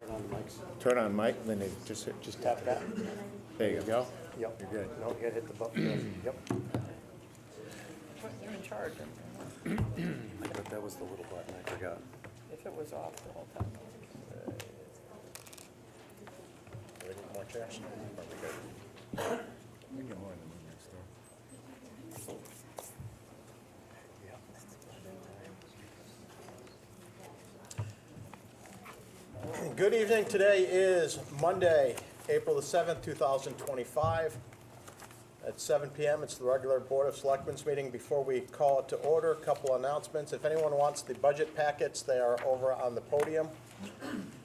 Turn on the mics. Turn on mic, then they just tap that. There you go. Yep. You're good. No, you gotta hit the button. Yep. You're in charge. I thought that was the little button, I forgot. If it was off the whole time. Do we need more chairs? Are we good? We can more than one next door. Good evening. Today is Monday, April the 7th, 2025. At 7 p.m., it's the regular Board of Selectmen's meeting. Before we call it to order, a couple announcements. If anyone wants the budget packets, they are over on the podium.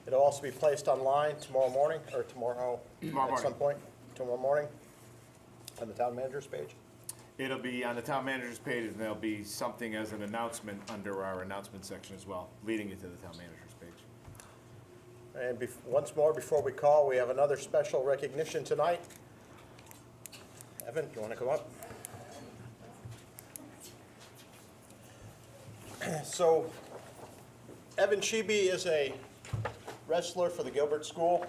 It'll also be placed online tomorrow morning, or tomorrow at some point, tomorrow morning, on the town manager's page. It'll be on the town manager's page, and there'll be something as an announcement under our announcement section as well, leading it to the town manager's page. And once more, before we call, we have another special recognition tonight. Evan, you want to come up? So, Evan Sheeby is a wrestler for the Gilbert School.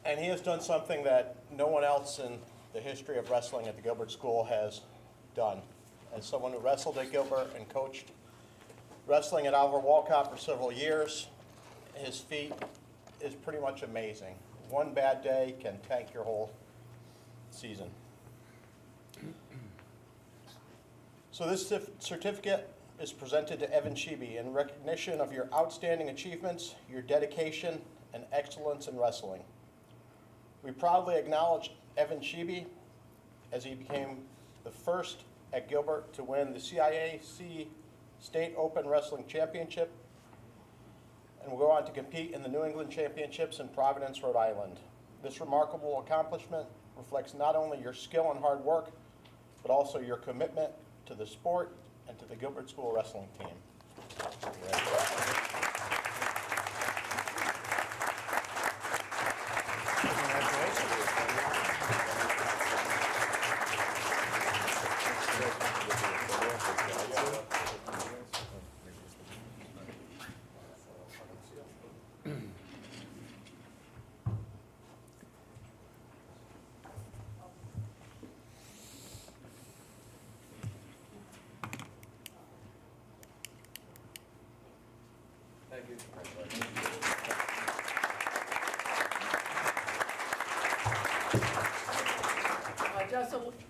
And he has done something that no one else in the history of wrestling at the Gilbert School has done. As someone who wrestled at Gilbert and coached wrestling at Oliver Walcott for several years, his feat is pretty much amazing. One bad day can tank your whole season. So this certificate is presented to Evan Sheeby in recognition of your outstanding achievements, your dedication, and excellence in wrestling. We proudly acknowledge Evan Sheeby as he became the first at Gilbert to win the CIAC State Open Wrestling Championship, and will go on to compete in the New England Championships in Providence, Rhode Island. This remarkable accomplishment reflects not only your skill and hard work, but also your commitment to the sport and to the Gilbert School wrestling team.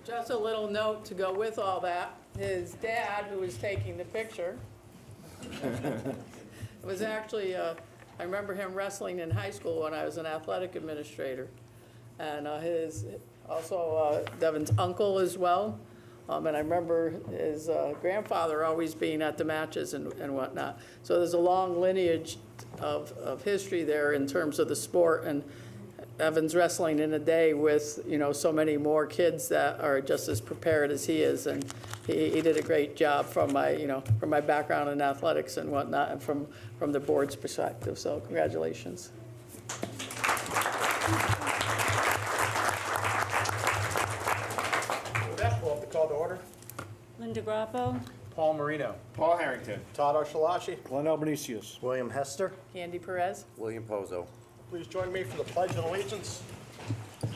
Just a little note to go with all that. His dad, who was taking the picture, was actually, I remember him wrestling in high school when I was an athletic administrator. And Devin's uncle as well. And I remember his grandfather always being at the matches and whatnot. So there's a long lineage of history there in terms of the sport. And Evan's wrestling in a day with, so many more kids that are just as prepared as he is, and he did a great job from my background in athletics and whatnot, and from the board's perspective. So congratulations. With that, we'll have the call to order. Linda Grappo. Paul Marino. Paul Harrington. Todd Archelashi. Glenn Albanesius. William Hester. Candy Perez. William Pozo. Please join me for the Pledge of Allegiance. I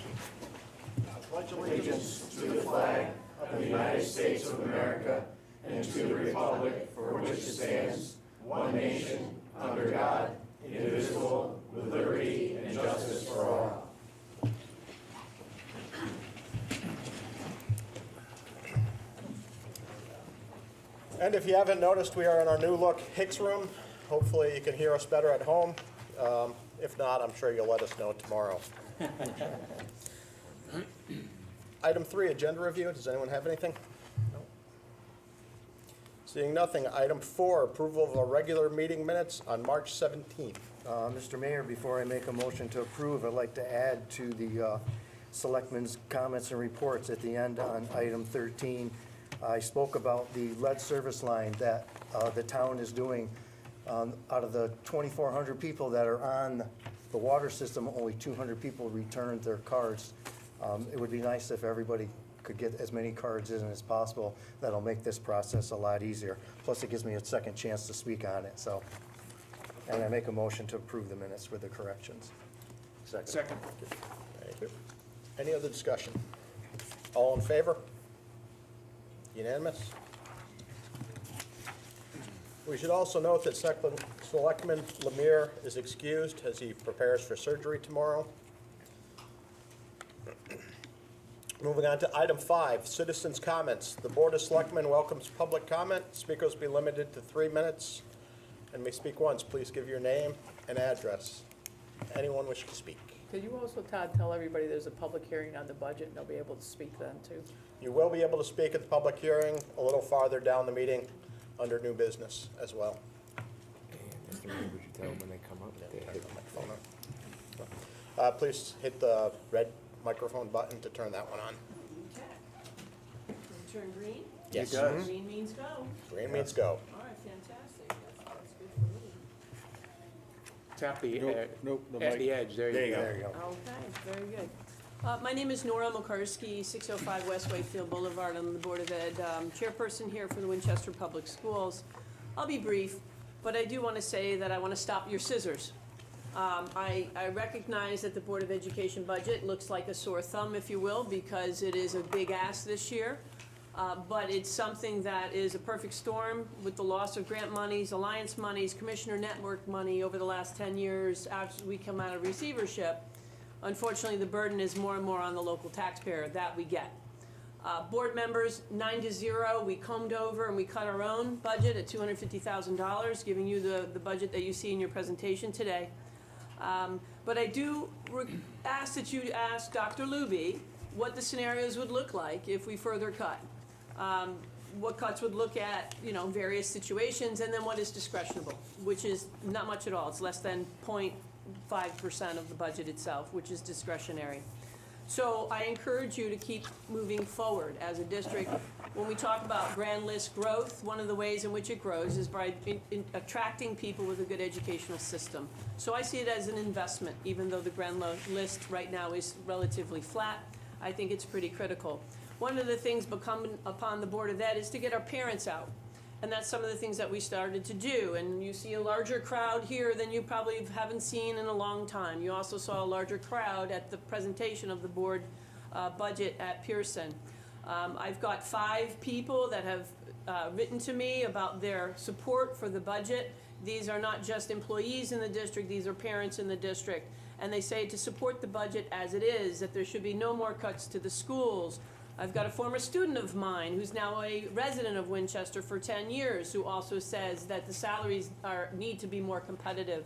pledge allegiance to the flag of the United States of America and to the republic for which it stands, one nation, under God, indivisible, with liberty and justice for all. And if you haven't noticed, we are in our new look Hicks room. Hopefully you can hear us better at home. If not, I'm sure you'll let us know tomorrow. Item 3, agenda review. Does anyone have anything? No. Seeing nothing. Item 4, approval of our regular meeting minutes on March 17th. Mr. Mayor, before I make a motion to approve, I'd like to add to the Selectmen's comments and reports at the end on item 13. I spoke about the lead service line that the town is doing. Out of the 2,400 people that are on the water system, only 200 people returned their cards. It would be nice if everybody could get as many cards in as possible. That'll make this process a lot easier. Plus, it gives me a second chance to speak on it. So, And I make a motion to approve the minutes with the corrections. Second. Second. Thank you. Any other discussion? All in favor? Unanimous? We should also note that Selectman Lemire is excused as he prepares for surgery tomorrow. Moving on to item 5, citizens' comments. The Board of Selectmen welcomes public comment. Speakers will be limited to 3 minutes and may speak once. Please give your name and address. Anyone wishing to speak. Could you also, Todd, tell everybody there's a public hearing on the budget, and they'll be able to speak then, too? You will be able to speak at the public hearing a little farther down the meeting under new business as well. Mr. Mayor, would you tell them when they come up? Please hit the red microphone button to turn that one on. Okay. Turn green? Yes. It does. Green means go. Green means go. All right, fantastic. That's good for me. Tap the, Nope, the at mic. the edge, there There you you go. go. There you go. Okay, very good. My name is Nora Mukarski, 605 West Wakefield Boulevard. I'm the Board of Ed chairperson here for the Winchester Public Schools. I'll be brief, but I do want to say that I want to stop your scissors. I recognize that the Board of Education budget looks like a sore thumb, if you will, because it is a big ask this year. But it's something that is a perfect storm with the loss of grant monies, alliance monies, commissioner network money over the last 10 years after we come out of receivership. Unfortunately, the burden is more and more on the local taxpayer. That we get. Board members, 9-0, we combed over and we cut our own budget at $250,000, giving you the budget that you see in your presentation today. But I do ask that you ask Dr. Luby what the scenarios would look like if we further cut. What cuts would look at, various situations, and then what is discretionable, which is not much at all. It's less than 0.5% of the budget itself, which is discretionary. So I encourage you to keep moving forward as a district. When we talk about grand list growth, one of the ways in which it grows is by attracting people with a good educational system. So I see it as an investment, even though the grand list right now is relatively flat. I think it's pretty critical. One of the things incumbent upon the Board of Ed is to get our parents out. And that's some of the things that we started to do. And you see a larger crowd here than you probably haven't seen in a long time. You also saw a larger crowd at the presentation of the board budget at Pearson. I've got 5 people that have written to me about their support for the budget. These are not just employees in the district, these are parents in the district. And they say to support the budget as it is, that there should be no more cuts to the schools. I've got a former student of mine who's now a resident of Winchester for 10 years who also says that the salaries need to be more competitive.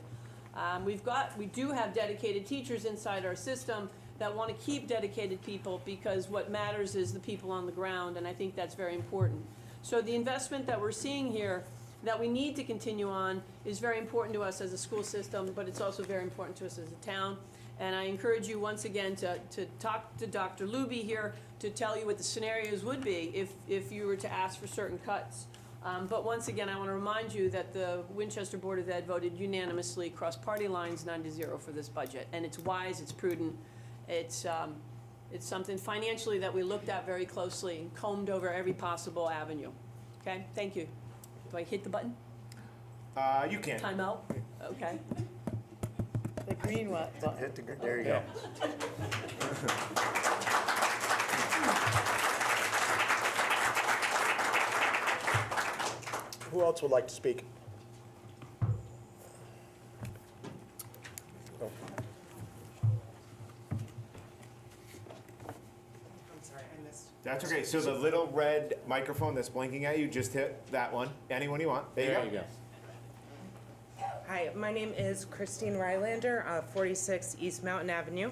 We do have dedicated teachers inside our system that want to keep dedicated people because what matters is the people on the ground, and I think that's very important. So the investment that we're seeing here that we need to continue on is very important to us as a school system, but it's also very important to us as a town. And I encourage you once again to talk to Dr. Luby here to tell you what the scenarios would be if you were to ask for certain cuts. But once again, I want to remind you that the Winchester Board of Ed voted unanimously across party lines 9-0 for this budget. And it's wise, it's prudent, it's something financially that we looked at very closely and combed over every possible avenue. Okay, thank you. Do I hit the button? You can. Time out? Okay. The green one. Hit the, there you go. Who else would like to speak? Oh. I'm sorry, I missed. That's okay. So the little red microphone that's blinking at you, just hit that one. Anyone you want. There you go. Hi, my name is Christine Rylander, 46 East Mountain Avenue.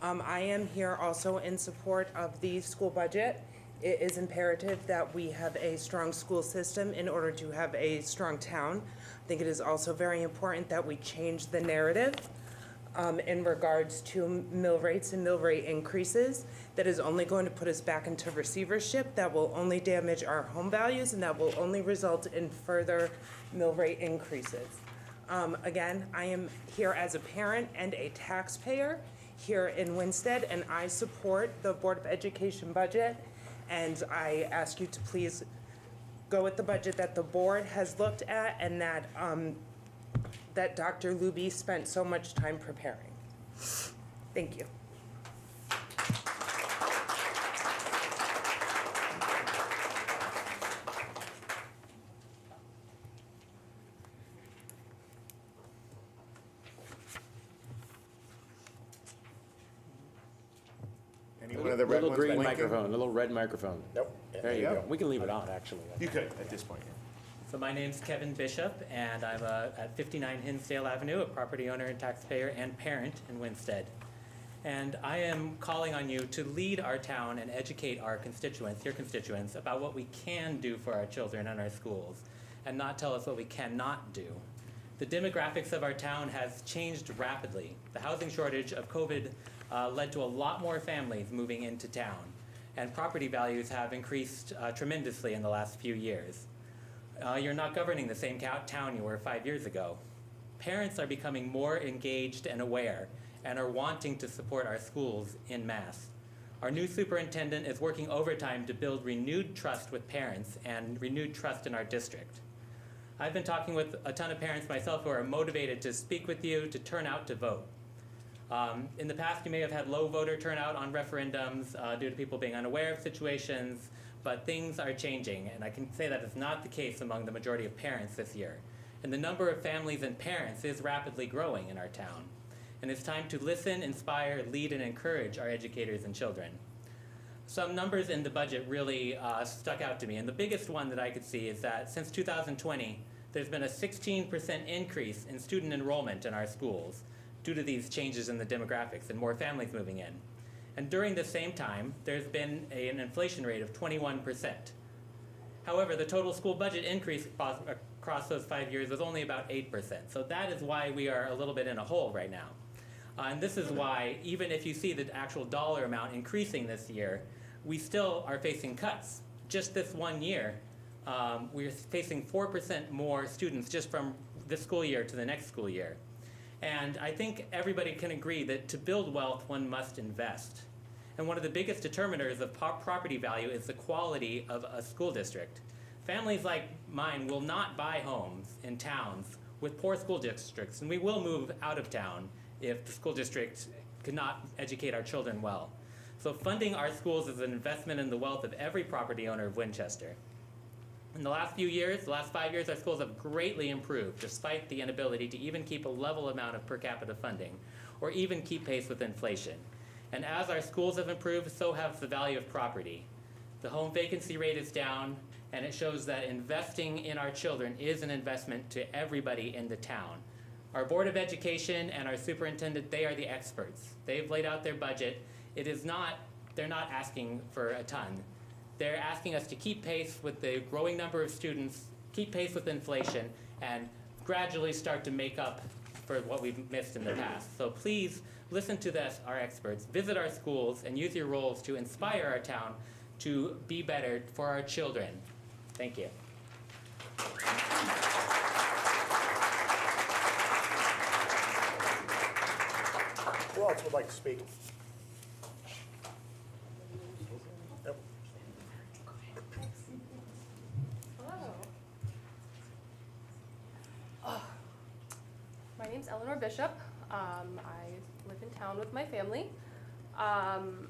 I am here also in support of the school budget. It is imperative that we have a strong school system in order to have a strong town. I think it is also very important that we change the narrative in regards to mill rates and mill rate increases. That is only going to put us back into receivership. That will only damage our home values, and that will only result in further mill rate increases. Again, I am here as a parent and a taxpayer here in Winstead, and I support the Board of Education budget, and I ask you to please go with the budget that the board has looked at and that that Dr. Luby spent so much time preparing. Thank you. Anyone of the red Little ones green blinking? microphone, little red microphone. Nope. There you you go. go. We can leave it on, actually. You could, at this point. So my name's Kevin Bishop, and I'm at 59 Hinsdale Avenue, a property owner and taxpayer and parent in Winsted. And I am calling on you to lead our town and educate our constituents, your constituents, about what we can do for our children and our schools, and not tell us what we cannot do. The demographics of our town has changed rapidly. The housing shortage of COVID led to a lot more families moving into town, and property values have increased tremendously in the last few years. You're not governing the same town you were 5 years ago. Parents are becoming more engaged and aware and are wanting to support our schools en masse. Our new superintendent is working overtime to build renewed trust with parents and renewed trust in our district. I've been talking with a ton of parents myself who are motivated to speak with you, to turn out to vote. In the past, you may have had low voter turnout on referendums due to people being unaware of situations, but things are changing, and I can say that is not the case among the majority of parents this year. And the number of families and parents is rapidly growing in our town. And it's time to listen, inspire, lead, and encourage our educators and children. Some numbers in the budget really stuck out to me, and the biggest one that I could see is that since 2020, there's been a 16% increase in student enrollment in our schools due to these changes in the demographics and more families moving in. And during the same time, there's been an inflation rate of 21%. However, the total school budget increase across those 5 years was only about 8%. So that is why we are a little bit in a hole right now. And this is why, even if you see the actual dollar amount increasing this year, we still are facing cuts. Just this 1 year, we're facing 4% more students just from this school year to the next school year. And I think everybody can agree that to build wealth, one must invest. And one of the biggest determiners of property value is the quality of a school district. Families like mine will not buy homes in towns with poor school districts, and we will move out of town if the school district could not educate our children well. So funding our schools is an investment in the wealth of every property owner of Winchester. In the last few years, the last 5 years, our schools have greatly improved despite the inability to even keep a level amount of per capita funding or even keep pace with inflation. And as our schools have improved, so have the value of property. The home vacancy rate is down, and it shows that investing in our children is an investment to everybody in the town. Our Board of Education and our superintendent, they are the experts. They've laid out their budget. They're not asking for a ton. They're asking us to keep pace with the growing number of students, keep pace with inflation, and gradually start to make up for what we've missed in the past. So please listen to our experts, visit our schools, and use your roles to inspire our town to be better for our children. Thank you. Who else would like to speak? Yep. My name's Eleanor Bishop. I live in town with my family. I'm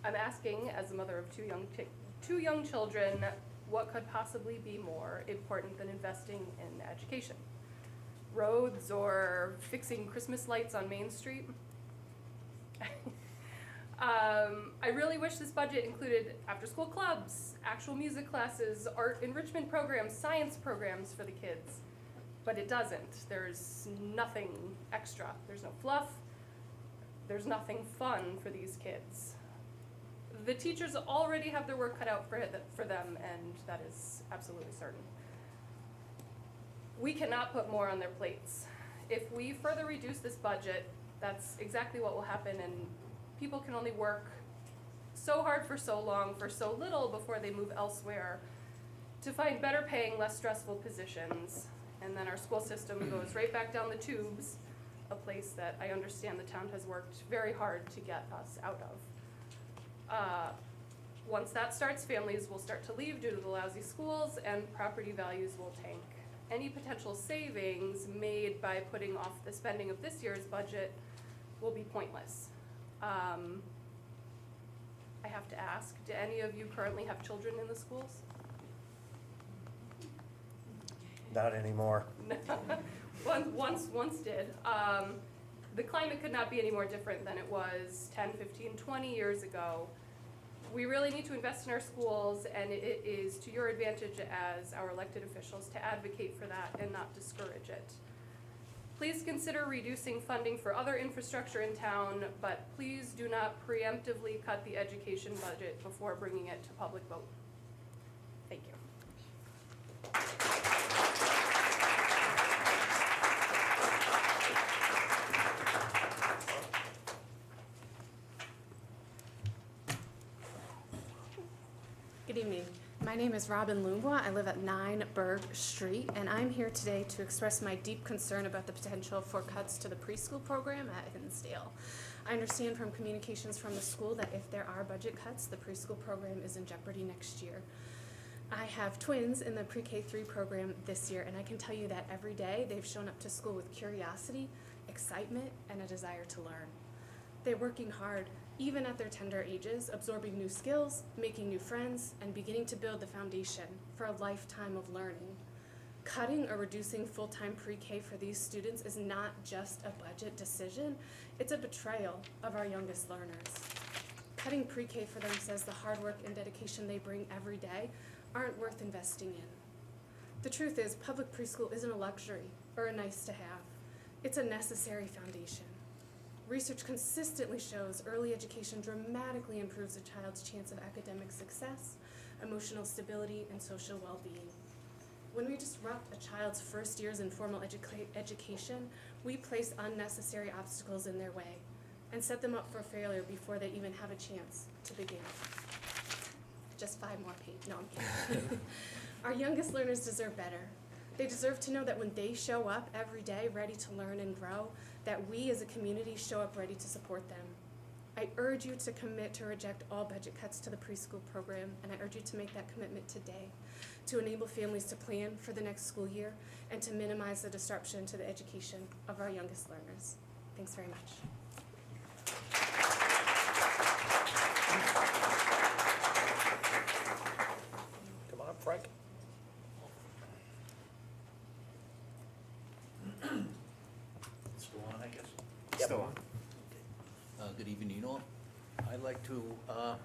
asking, as a mother of two young children, what could possibly be more important than investing in education? Roads or fixing Christmas lights on Main Street? I really wish this budget included after-school clubs, actual music classes, art enrichment programs, science programs for the kids. But it doesn't. There's nothing extra. There's no fluff. There's nothing fun for these kids. The teachers already have their work cut out for them, and that is absolutely certain. We cannot put more on their plates. If we further reduce this budget, that's exactly what will happen, and people can only work so hard for so long for so little before they move elsewhere to find better paying, less stressful positions. And then our school system goes right back down the tubes, a place that I understand the town has worked very hard to get us out of. Once that starts, families will start to leave due to the lousy schools, and property values will tank. any potential savings made by putting off the spending of this year's budget will be pointless. I have to ask, do any of you currently have children in the schools? Not anymore. Once did. The climate could not be any more different than it was 10, 15, 20 years ago. We really need to invest in our schools, and it is to your advantage as our elected officials to advocate for that and not discourage it. Please consider reducing funding for other infrastructure in town, but please do not preemptively cut the education budget before bringing it to public vote. Thank you. Good evening. My name is Robin Lumbois. I live at 9 Berg Street, and I'm here today to express my deep concern about the potential for cuts to the preschool program at Hinsdale. I understand from communications from the school that if there are budget cuts, the preschool program is in jeopardy next year. I have twins in the pre-K3 program this year, and I can tell you that every day they've shown up to school with curiosity, excitement, and a desire to learn. They're working hard, even at their tender ages, absorbing new skills, making new friends, and beginning to build the foundation for a lifetime of learning. Cutting or reducing full-time pre-K for these students is not just a budget decision, it's a betrayal of our youngest learners. Cutting pre-K for them says the hard work and dedication they bring every day aren't worth investing in. The truth is, public preschool isn't a luxury or a nice to have. It's a necessary foundation. Research consistently shows early education dramatically improves a child's chance of academic success, emotional stability, and social well-being. When we disrupt a child's first years in formal education, we place unnecessary obstacles in their way and set them up for failure before they even have a chance to begin. Just 5 more pages. No, I'm kidding. Our youngest learners deserve better. They deserve to know that when they show up every day ready to learn and grow, that we as a community show up ready to support them. I urge you to commit to reject all budget cuts to the preschool program, and I urge you to make that commitment today to enable families to plan for the next school year and to minimize the disruption to the education of our youngest learners. Thanks very much. Come on, Frank. Still on, I guess. Still on. Good evening, all. I'd like to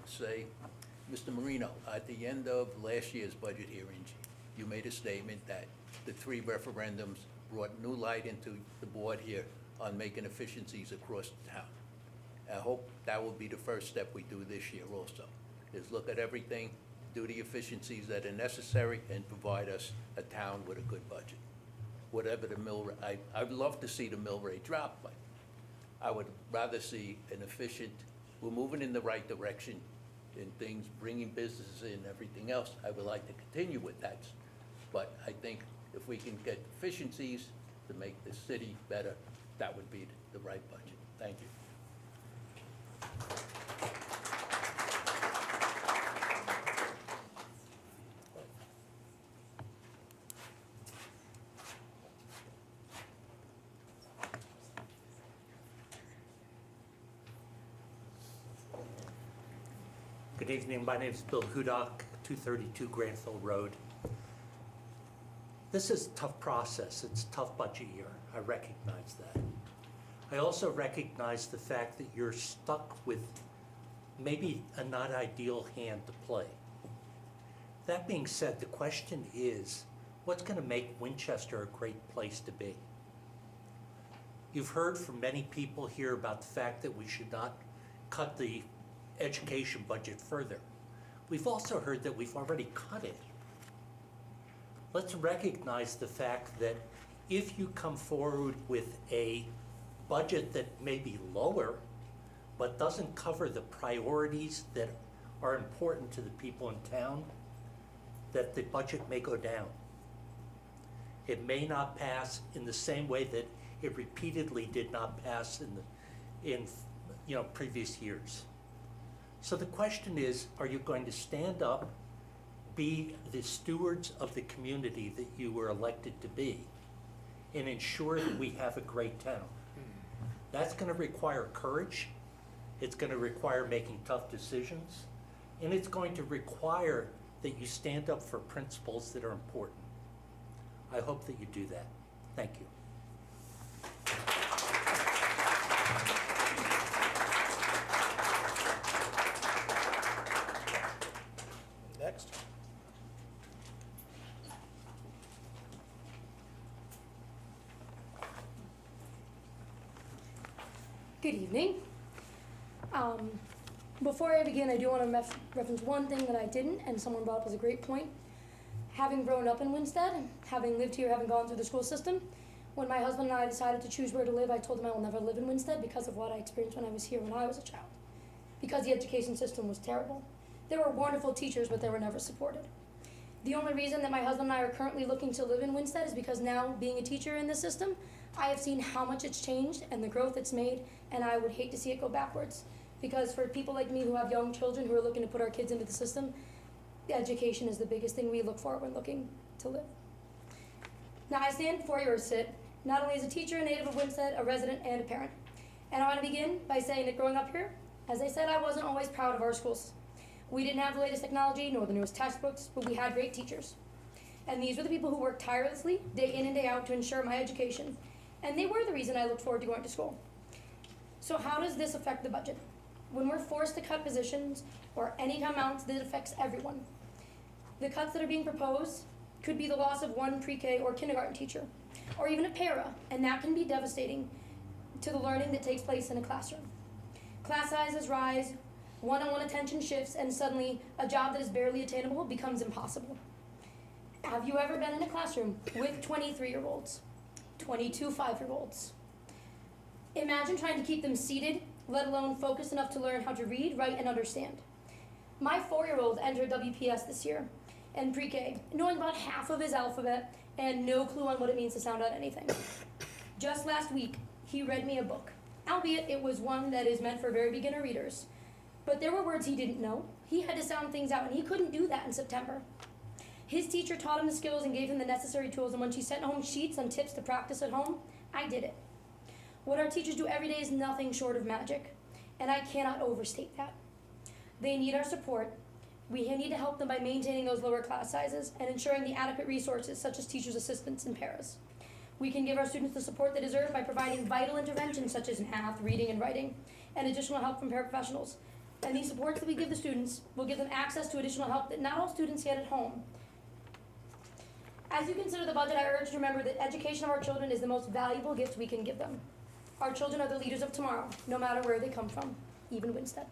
say, Mr. Marino, at the end of last year's budget hearings, you made a statement that the 3 referendums brought new light into the board here on making efficiencies across the town. I hope that will be the first step we do this year also, is look at everything, do the efficiencies that are necessary, and provide us a town with a good budget. Whatever the mill rate, I'd love to see the mill rate drop, but I would rather see an efficient, we're moving in the right direction in things, bringing businesses in, everything else. I would like to continue with that. But I think if we can get efficiencies to make the city better, that would be the right budget. Thank you. Good evening, my name is Bill Hudock, 232 Granville Road. This is a tough process, it's a tough budget year, I recognize that. I also recognize the fact that you're stuck with maybe a not ideal hand to play. That being said, the question is, what's gonna make Winchester a great place to be? You've heard from many people here about the fact that we should not cut the education budget further. We've also heard that we've already cut it. Let's recognize the fact that if you come forward with a budget that may be lower, but doesn't cover the priorities that are important to the people in town, that the budget may go down. It may not pass in the same way that it repeatedly did not pass in previous years. So the question is, are you going to stand up be the stewards of the community that you were elected to be and ensure that we have a great town. That's going to require courage. It's going to require making tough decisions. And it's going to require that you stand up for principles that are important. I hope that you do that. Thank you. Next. Good evening. Before I begin, I do want to reference one thing that I didn't, and someone brought up as a great point. Having grown up in Winstead, having lived here, having gone through the school system, when my husband and I decided to choose where to live, I told him I will never live in Winstead because of what I experienced when I was here when I was a child. Because the education system was terrible. There were wonderful teachers, but they were never supported. The only reason that my husband and I are currently looking to live in Winstead is because now, being a teacher in this system, I have seen how much it's changed and the growth it's made, and I would hate to see it go backwards. Because for people like me who have young children who are looking to put our kids into the system, the education is the biggest thing we look for when looking to live. Now, I stand before you or sit, not only as a teacher, a native of Winstead, a resident, and a parent. And I want to begin by saying that growing up here, as I said, I wasn't always proud of our schools. We didn't have the latest technology nor the newest textbooks, but we had great teachers. And these were the people who worked tirelessly, day in and day out, to ensure my education. And they were the reason I looked forward to going to school. So how does this affect the budget? When we're forced to cut positions or any amounts that affects everyone, the cuts that are being proposed could be the loss of one pre-K or kindergarten teacher, or even a para, and that can be devastating to the learning that takes place in a classroom. Class sizes rise, one-on-one attention shifts, and suddenly a job that is barely attainable becomes impossible. Have you ever been in a classroom with 23-year-olds, 22 5-year-olds? Imagine trying to keep them seated, let alone focused enough to learn how to read, write, and understand. My 4-year-old entered WPS this year in pre-K, knowing about half of his alphabet and no clue on what it means to sound out anything. Just last week, he read me a book, albeit it was one that is meant for very beginner readers. But there were words he didn't know. He had to sound things out, and he couldn't do that in September. His teacher taught him the skills and gave him the necessary tools, and when she sent home sheets and tips to practice at home, I did it. What our teachers do every day is nothing short of magic, and I cannot overstate that. They need our support. We need to help them by maintaining those lower class sizes and ensuring the adequate resources such as teachers' assistants and paras. We can give our students the support they deserve by providing vital interventions such as math, reading, and writing, and additional help from paraprofessionals. And these supports that we give the students will give them access to additional help that not all students get at home. As you consider the budget, I urge you to remember that education of our children is the most valuable gift we can give them. Our children are the leaders of tomorrow, no matter where they come from, even Winstead.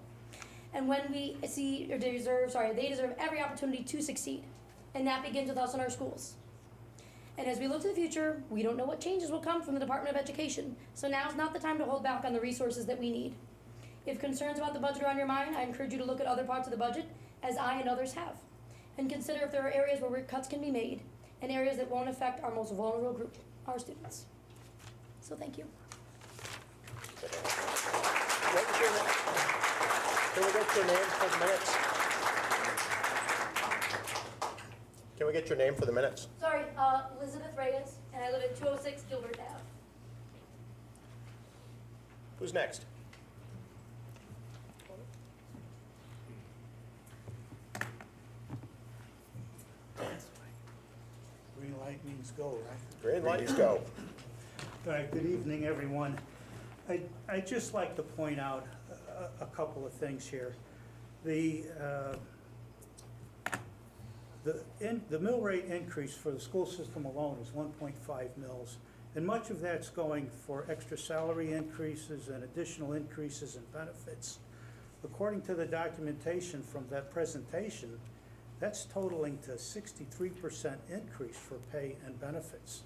And when we they deserve every opportunity to succeed. And that begins with us in our schools. And as we look to the future, we don't know what changes will come from the Department of Education. So now's not the time to hold back on the resources that we need. If concerns about the budget are on your mind, I encourage you to look at other parts of the budget, as I and others have. And consider if there are areas where cuts can be made, and areas that won't affect our most vulnerable group, our students. So thank you. What was your name? Can we get your name for the minutes? Can we get your name for the minutes? Sorry, Elizabeth Reyes, and I live at 206 Gilbert Ave. Who's next? Green light means go, right? Green lights go. All right, good evening, everyone. I'd just like to point out a couple of things here. The mill rate increase for the school system alone is 1.5 mils, and much of that's going for extra salary increases and additional increases in benefits. According to the documentation from that presentation, that's totaling to 63% increase for pay and benefits.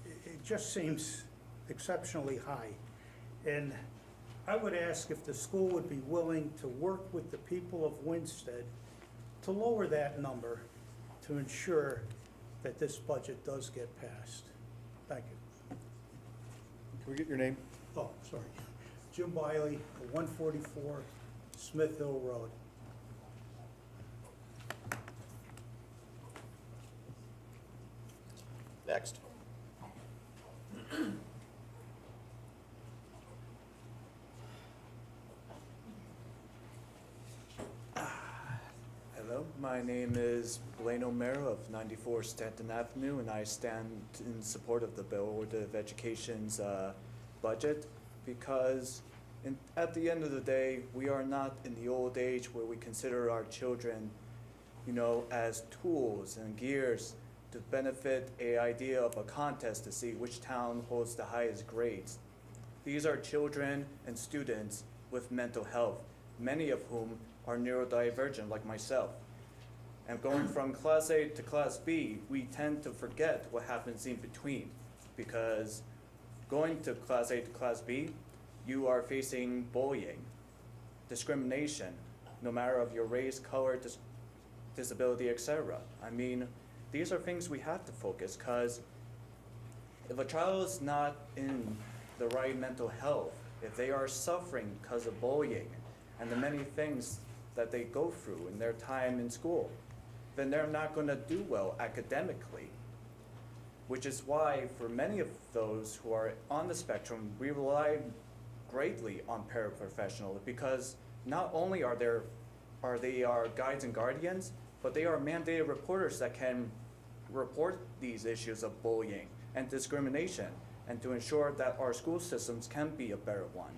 It just seems exceptionally high. And I would ask if the school would be willing to work with the people of Winstead to lower that number to ensure that this budget does get passed. Thank you. Can we get your name? Oh, sorry. Jim Biley, 144 Smith Hill Road. Next. Hello, my name is Blaine O'Mara of 94 Stanton Avenue, and I stand in support of the Board of Education's budget because at the end of the day, we are not in the old age where we consider our children, as tools and gears to benefit an idea of a contest to see which town holds the highest grades. These are children and students with mental health, many of whom are neurodivergent like myself. And going from class A to class B, we tend to forget what happens in between, because going to class A to class B, you are facing bullying, discrimination, no matter of your race, color, disability, etc. I mean, these are things we have to focus, because if a child is not in the right mental health, if they are suffering because of bullying and the many things that they go through in their time in school, then they're not going to do well academically. Which is why for many of those who are on the spectrum, we rely greatly on paraprofessionals, because not only are they our guides and guardians, but they are mandated reporters that can report these issues of bullying and discrimination, and to ensure that our school systems can be a better one.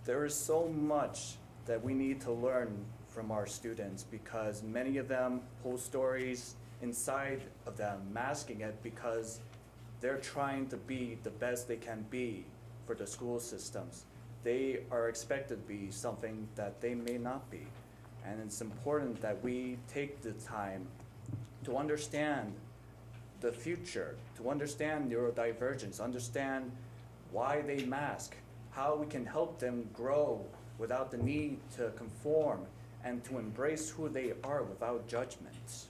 There is so much that we need to learn from our students, because many of them hold stories inside of them, masking it because they're trying to be the best they can be for the school systems. They are expected to be something that they may not be. And it's important that we take the time to understand the future, to understand neurodivergence, understand why they mask, how we can help them grow without the need to conform, and to embrace who they are without judgments.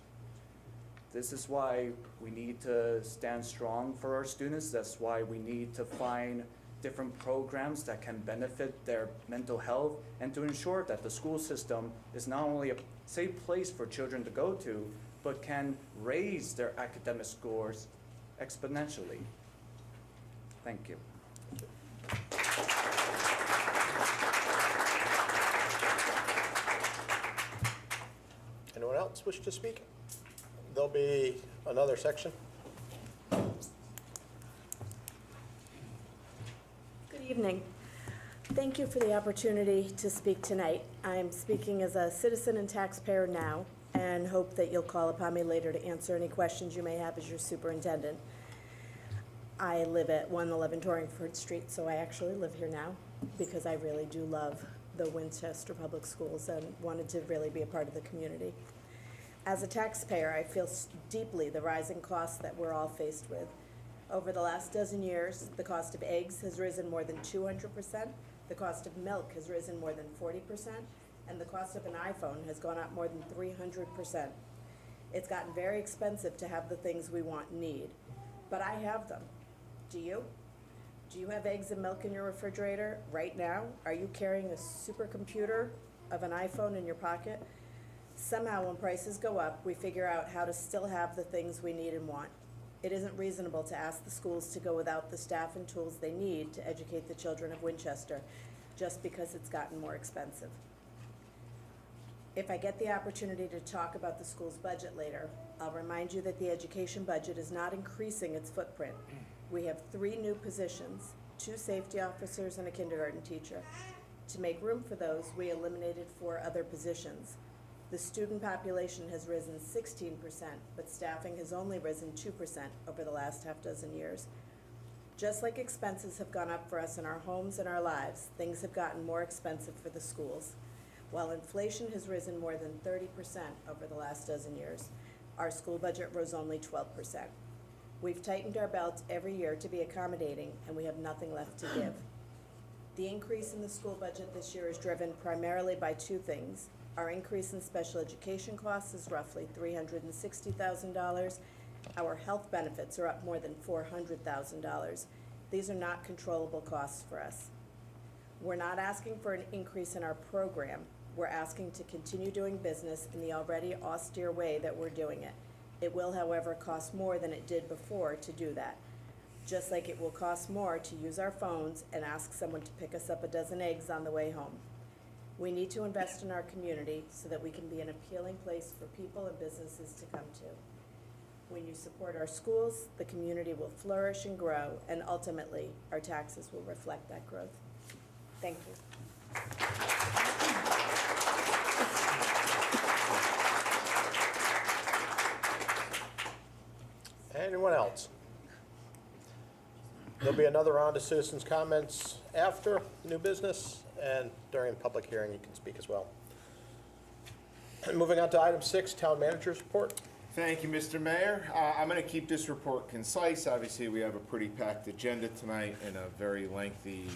This is why we need to stand strong for our students. That's why we need to find different programs that can benefit their mental health, and to ensure that the school system is not only a safe place for children to go to, but can raise their academic scores exponentially. Thank you. Anyone else wish to speak? There'll be another section. Good evening. Thank you for the opportunity to speak tonight. I'm speaking as a citizen and taxpayer now, and hope that you'll call upon me later to answer any questions you may have as your superintendent. I live at 111 Torringford Street, so I actually live here now because I really do love the Winchester Public Schools and wanted to really be a part of the community. As a taxpayer, I feel deeply the rising costs that we're all faced with. Over the last dozen years, the cost of eggs has risen more than 200%, the cost of milk has risen more than 40%, and the cost of an iPhone has gone up more than 300%. It's gotten very expensive to have the things we want and need, but I have them. Do you? Do you have eggs and milk in your refrigerator right now? Are you carrying a supercomputer of an iPhone in your pocket? Somehow when prices go up, we figure out how to still have the things we need and want. It isn't reasonable to ask the schools to go without the staff and tools they need to educate the children of Winchester just because it's gotten more expensive. If I get the opportunity to talk about the school's budget later, I'll remind you that the education budget is not increasing its footprint. We have 3 new positions, 2 safety officers and a kindergarten teacher. To make room for those, we eliminated 4 other positions. The student population has risen 16%, but staffing has only risen 2% over the last half dozen years. Just like expenses have gone up for us in our homes and our lives, things have gotten more expensive for the schools. While inflation has risen more than 30% over the last dozen years, our school budget rose only 12%. We've tightened our belts every year to be accommodating, and we have nothing left to give. The increase in the school budget this year is driven primarily by 2 things. Our increase in special education costs is roughly $360,000. Our health benefits are up more than $400,000. These are not controllable costs for us. We're not asking for an increase in our program. We're asking to continue doing business in the already austere way that we're doing it. It will, however, cost more than it did before to do that. Just like it will cost more to use our phones and ask someone to pick us up a dozen eggs on the way home. We need to invest in our community so that we can be an appealing place for people and businesses to come to. When you support our schools, the community will flourish and grow, and ultimately, our taxes will reflect that growth. Thank you. Anyone else? There'll be another round of citizens' comments after new business, and during the public hearing, you can speak as well. And moving on to item 6, town manager's report. Thank you, Mr. Mayor. I'm going to keep this report concise. Obviously, we have a pretty packed agenda tonight and a very lengthy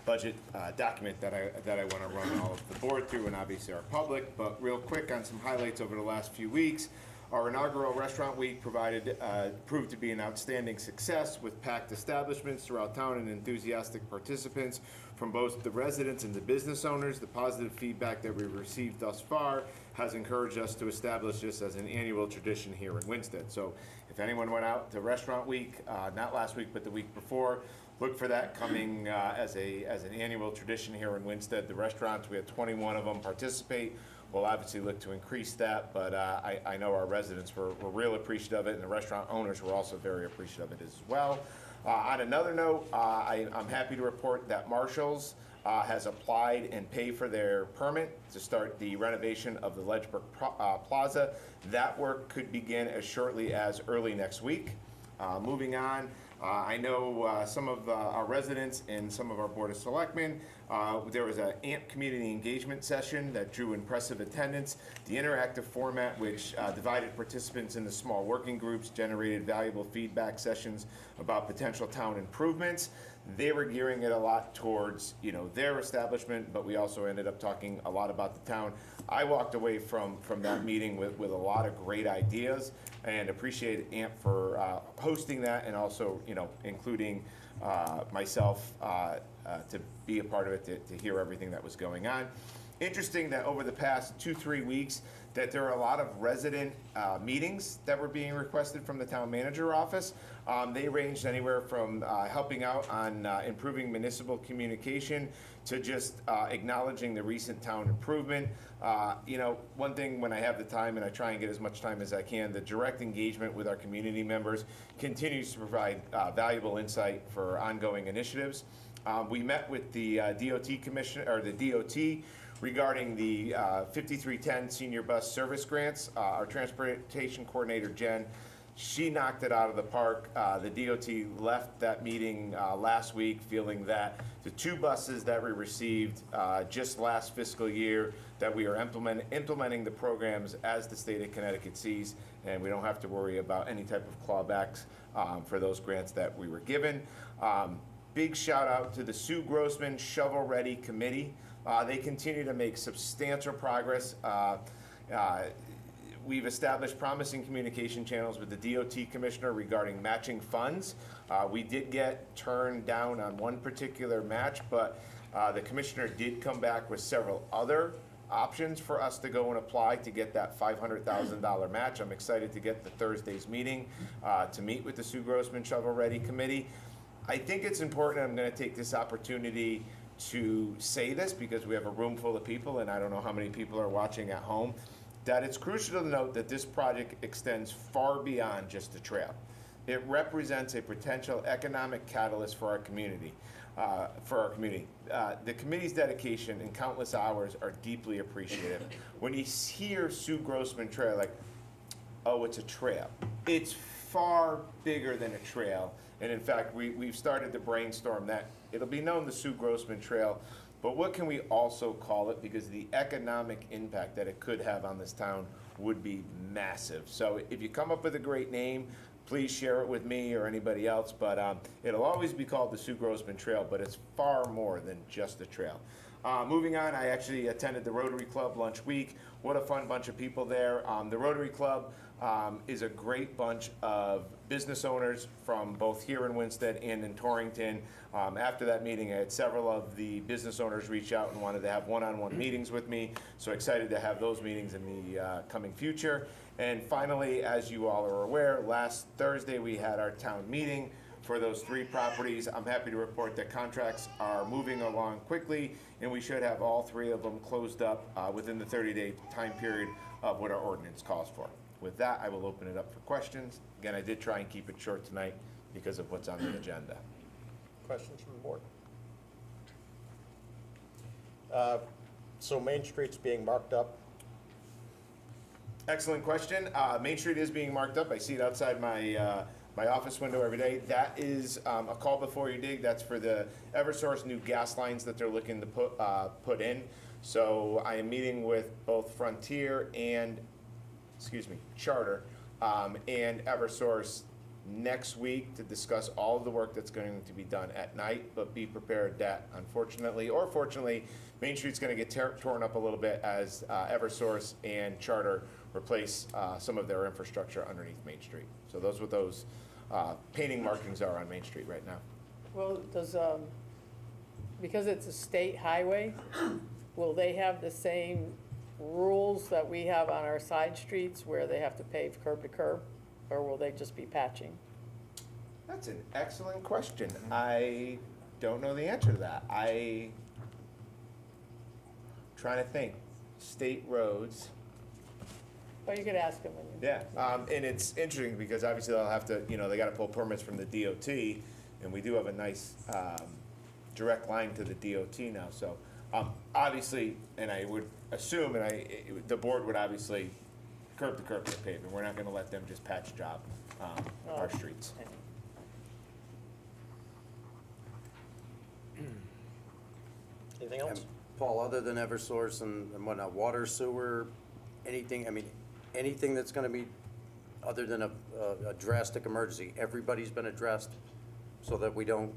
budget document that I want to run all of the board through, and obviously our public. But real quick on some highlights over the last few weeks. Our inaugural restaurant week proved to be an outstanding success with packed establishments throughout town and enthusiastic participants from both the residents and the business owners. The positive feedback that we've received thus far has encouraged us to establish this as an annual tradition here in Winsted. So if anyone went out to restaurant week, not last week but the week before, look for that coming as an annual tradition here in Winsted. The restaurants, we had 21 of them participate. We'll obviously look to increase that, but I know our residents were real appreciative of it, and the restaurant owners were also very appreciative of it as well. On another note, I'm happy to report that Marshall's has applied and paid for their permit to start the renovation of the Ledgebrook Plaza. That work could begin as shortly as early next week. Moving on, I know some of our residents and some of our Board of Selectmen, there was an AMP community engagement session that drew impressive attendance. The interactive format, which divided participants into small working groups, generated valuable feedback sessions about potential town improvements. They were gearing it a lot towards, their establishment, but we also ended up talking a lot about the town. I walked away from that meeting with a lot of great ideas, and appreciate AMP for hosting that, and also, including myself to be a part of it, to hear everything that was going on. Interesting that over the past 2-3 weeks, that there are a lot of resident meetings that were being requested from the town manager office. They ranged anywhere from helping out on improving municipal communication to just acknowledging the recent town improvement. One thing when I have the time, and I try and get as much time as I can, the direct engagement with our community members continues to provide valuable insight for ongoing initiatives. We met with the DOT commissioner, or the DOT, regarding the 5310 senior bus service grants. Our transportation coordinator, Jen, she knocked it out of the park. The DOT left that meeting last week feeling that the 2 buses that we received just last fiscal year, that we are implementing the programs as the state of Connecticut sees, and we don't have to worry about any type of clawbacks for those grants that we were given. Big shout out to the Sue Grossman Shovel Ready Committee. They continue to make substantial progress. We've established promising communication channels with the DOT commissioner regarding matching funds. We did get turned down on one particular match, but the commissioner did come back with several other options for us to go and apply to get that $500,000 match. I'm excited to get the Thursday's meeting to meet with the Sue Grossman Shovel Ready Committee. I think it's important, I'm going to take this opportunity to say this because we have a room full of people, and I don't know how many people are watching at home, that it's crucial to note that this project extends far beyond just a trail. It represents a potential economic catalyst for our community. The committee's dedication and countless hours are deeply appreciated. When you hear Sue Grossman Trail, like, oh, it's a trail. It's far bigger than a trail. And in fact, we've started to brainstorm that it'll be known the Sue Grossman Trail, but what can we also call it? Because the economic impact that it could have on this town would be massive. So if you come up with a great name, please share it with me or anybody else, but it'll always be called the Sue Grossman Trail, but it's far more than just a trail. Moving on, I actually attended the Rotary Club lunch week. What a fun bunch of people there. The Rotary Club is a great bunch of business owners from both here in Winsted and in Torrington. After that meeting, I had several of the business owners reach out and wanted to have one-on-one meetings with me, so excited to have those meetings in the coming future. And finally, as you all are aware, last Thursday we had our town meeting for those 3 properties. I'm happy to report that contracts are moving along quickly, and we should have all 3 of them closed up within the 30-day time period of what our ordinance calls for. With that, I will open it up for questions. Again, I did try and keep it short tonight because of what's on the agenda. Questions from the board? So Main Street's being marked up. Excellent question. Main Street is being marked up. I see it outside my my office window every day. That is a call before you dig. That's for the Eversource new gas lines that they're looking to put in. So I am meeting with both Frontier and, Charter and Eversource next week to discuss all of the work that's going to be done at night, but be prepared that unfortunately or fortunately, Main Street's going to get torn up a little bit as Eversource and Charter replace some of their infrastructure underneath Main Street. So those what those painting markings are on Main Street right now. Well, does, because it's a state highway, will they have the same rules that we have on our side streets where they have to pave curb to curb? Or will they just be patching? That's an excellent question. I don't know the answer to that. Trying to think. State roads. Well, you could ask them when you. Yeah, and it's interesting because obviously they'll have to, they got to pull permits from the DOT, and we do have a nice direct line to the DOT now. So obviously, and I would assume, the board would obviously curb to curb with paving. We're not going to let them just patch job our streets. Anything else? And Paul, other than Eversource and whatnot, water, sewer, anything, anything that's gonna be, other than a drastic emergency, everybody's been addressed so that we don't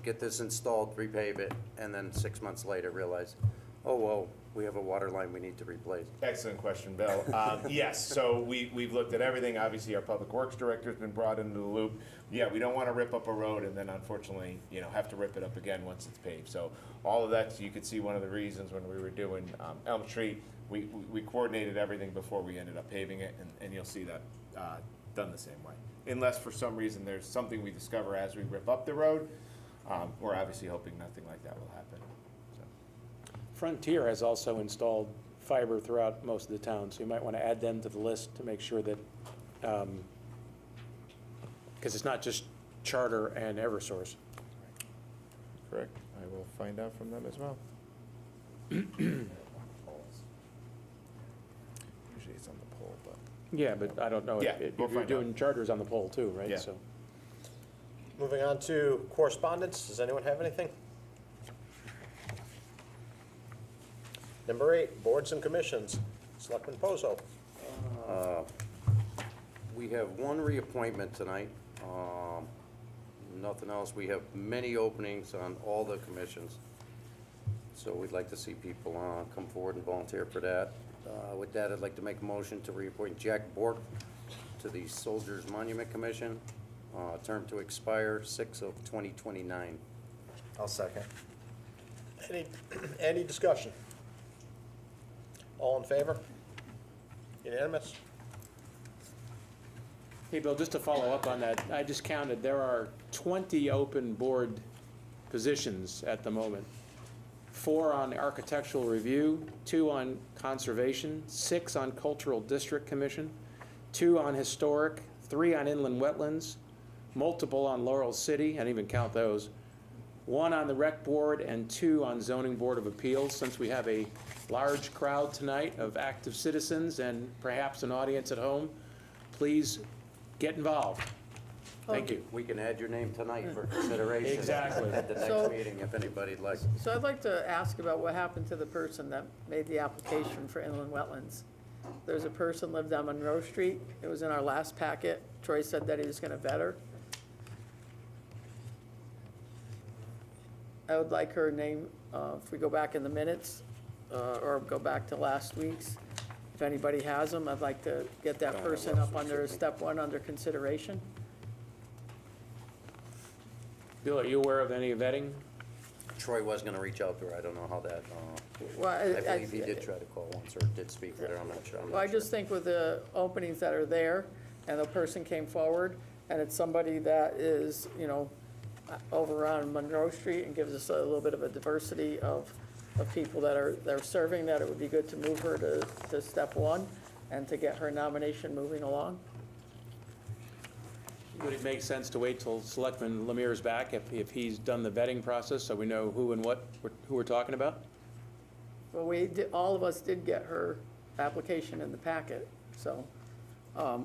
get this installed, repave it, and then 6 months later realize, oh, whoa, we have a water line we need to replace. Excellent question, Bill. Yes, so we've looked at everything. Obviously, our public works director's been brought into the loop. Yeah, we don't want to rip up a road and then unfortunately, have to rip it up again once it's paved. So all of that, you could see one of the reasons when we were doing Elm Street, we coordinated everything before we ended up paving it, and you'll see that done the same way. Unless for some reason there's something we discover as we rip up the road, we're obviously hoping nothing like that will happen. Frontier has also installed fiber throughout most of the town, so you might want to add them to the list to make sure that, because it's not just Charter and Eversource. Correct. I will find out from them as well. Usually it's on the pole, but. Yeah, but I don't know Yeah, if we'll you're find doing Charters on the pole too, right? Yeah. So. Moving on to correspondence. Does anyone have anything? Number 8, boards and commissions. Selectman Pozo. We have one reappointment tonight. Nothing else. We have many openings on all the commissions. So we'd like to see people come forward and volunteer for that. With that, I'd like to make a motion to reappoint Jack Bork to the Soldiers Monument Commission, term to expire 6/2029. I'll second. Any discussion? All in favor? Unanimous? Hey, Bill, just to follow up on that, I just counted, there are 20 open board positions at the moment. 4 on architectural review, 2 on conservation, 6 on cultural district commission, 2 on historic, 3 on inland wetlands, multiple on Laurel City, I didn't even count those, 1 on the rec board, and 2 on zoning board of appeals. Since we have a large crowd tonight of active citizens and perhaps an audience at home, please get involved. Thank you. We can add your name tonight for consideration. Exactly. At the So- next meeting, if anybody'd like. So I'd like to ask about what happened to the person that made the application for inland wetlands. There's a person lived on Monroe Street. It was in our last packet. Troy said that he was gonna vet her. I would like her name, if we go back in the minutes, or go back to last week's. If anybody has them, I'd like to get that person up under step 1 under consideration. Bill, are you aware of any vetting? Troy was gonna reach out to her, I don't know how that, Well, I believe he did try to call once, or did speak with her, I'm not sure. Well, I just think with the openings that are there, and the person came forward, and it's somebody that is, you know, over on Monroe Street and gives us a little bit of a diversity of people that are serving, that it would be good to move her to step one and to get her nomination moving along. Would it make sense to wait till Selectman Lemire's back if he's done the vetting process, so we know who and who we're talking about? Well, we did, all of us did get her application in the packet, so, I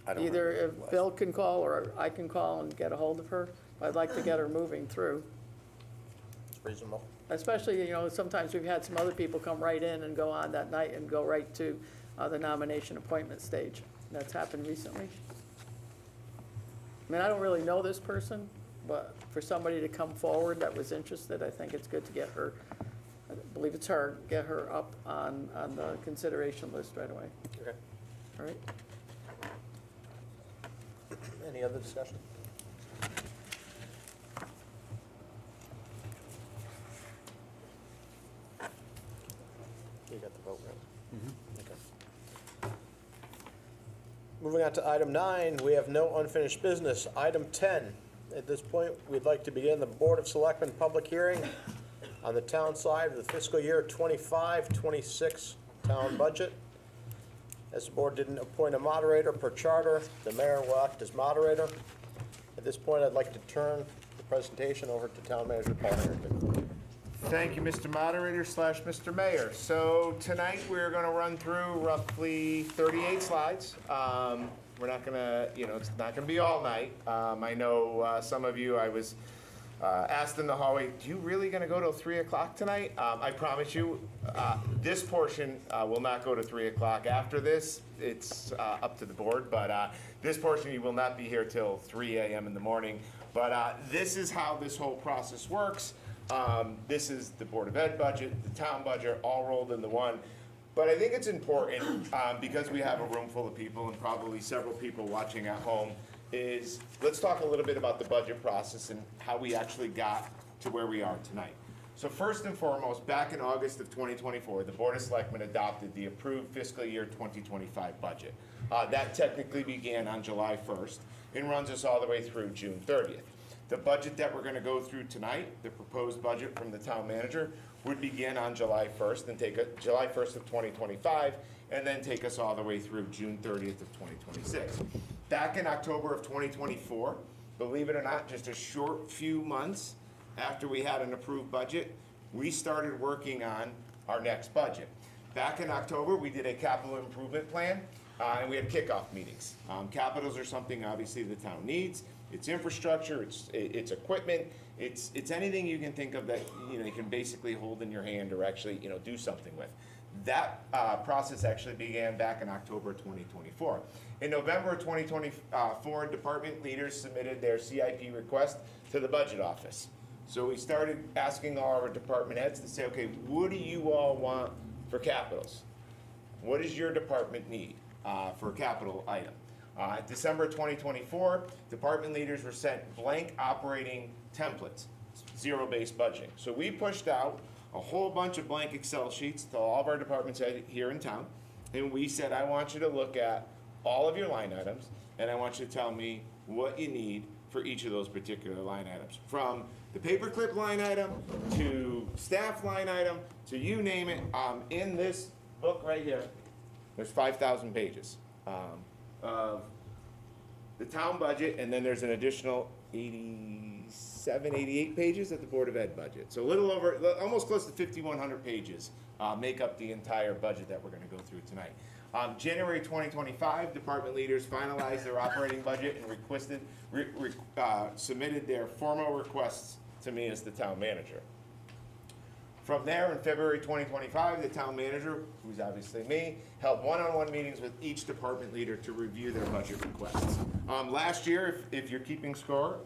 don't either remember who it if was. Bill can call or I can call and get a hold of her, I'd like to get her moving through. It's reasonable. Especially, you know, sometimes we've had some other people come right in and go on that night and go right to the nomination appointment stage. That's happened recently. I mean, I don't really know this person, but for somebody to come forward that was interested, I think it's good to get her, I believe it's her, get her up on the consideration list right away. Okay. All right? Any other discussion? You got the vote, right? Okay. Moving on to item 9, we have no unfinished business. Item 10, at this point, we'd like to begin the Board of Selectmen public hearing on the town side of the fiscal year 25-26 town budget. As the board didn't appoint a moderator per charter, the mayor will act as moderator. At this point, I'd like to turn the presentation over to Town Manager Paul Harrington. Thank you, Mr. Moderator / Mr. Mayor. So tonight, we're gonna run through roughly 38 slides. We're not gonna, you know, it's not gonna be all night. I know some of you, I was asked in the hallway, do you really gonna go till 3 o'clock tonight? I promise you, this portion will not go to 3 o'clock. After this, it's up to the board, but this portion, you will not be here till 3 a.m. in the morning. But this is how this whole process works. This is the Board of Ed budget, the town budget, all rolled into one. But I think it's important, because we have a room full of people and probably several people watching at home, is let's talk a little bit about the budget process and how we actually got to where we are tonight. So first and foremost, back in August of 2024, the Board of Selectmen adopted the approved fiscal year 2025 budget. That technically began on July 1st and runs us all the way through June 30th. The budget that we're going to go through tonight, the proposed budget from the town manager, would begin on July 1st and take July 1st of 2025, and then take us all the way through June 30th of 2026. Back in October of 2024, believe it or not, just a short few months after we had an approved budget, we started working on our next budget. Back in October, we did a capital improvement plan, and we had kickoff meetings. Capitals are something obviously the town needs. It's infrastructure, it's equipment, it's anything you can think of that, you know, you can basically hold in your hand or actually, you know, do something with. That process actually began back in October 2024. In November of 2024, department leaders submitted their CIP request to the budget office. So we started asking all our department heads to say, okay, what do you all want for capitals? What does your department need for a capital item? December 2024, department leaders were sent blank operating templates, zero-based budgeting. So we pushed out a whole bunch of blank Excel sheets to all of our departments here in town, and we said, I want you to look at all of your line items, and I want you to tell me what you need for each of those particular line items. From the paperclip line item, to staff line item, to you name it. In this book right here, there's 5,000 pages. Of the town budget, and then there's an additional 87, 88 pages at the Board of Ed budget. So a little over, almost close to 5,100 pages make up the entire budget that we're gonna go through tonight. January 2025, department leaders finalized their operating budget and submitted their formal requests to me as the town manager. From there, in February 2025, the town manager, who's obviously me, held one-on-one meetings with each department leader to review their budget requests. Last year, if you're keeping score,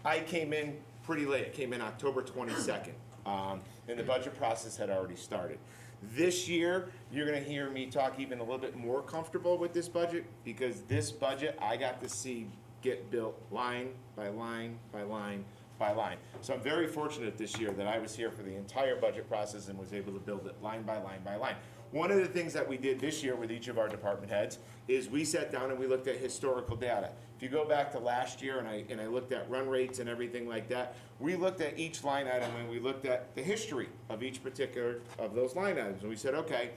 I came in pretty late. I came in October 22nd, and the budget process had already started. This year, you're gonna hear me talk even a little bit more comfortable with this budget, because this budget, I got to see get built line by line by line by line. So I'm very fortunate this year that I was here for the entire budget process and was able to build it line by line by line. One of the things that we did this year with each of our department heads is we sat down and we looked at historical data. If you go back to last year and I looked at run rates and everything like that, we looked at each line item and we looked at the history of each particular of those line items. And we said, okay,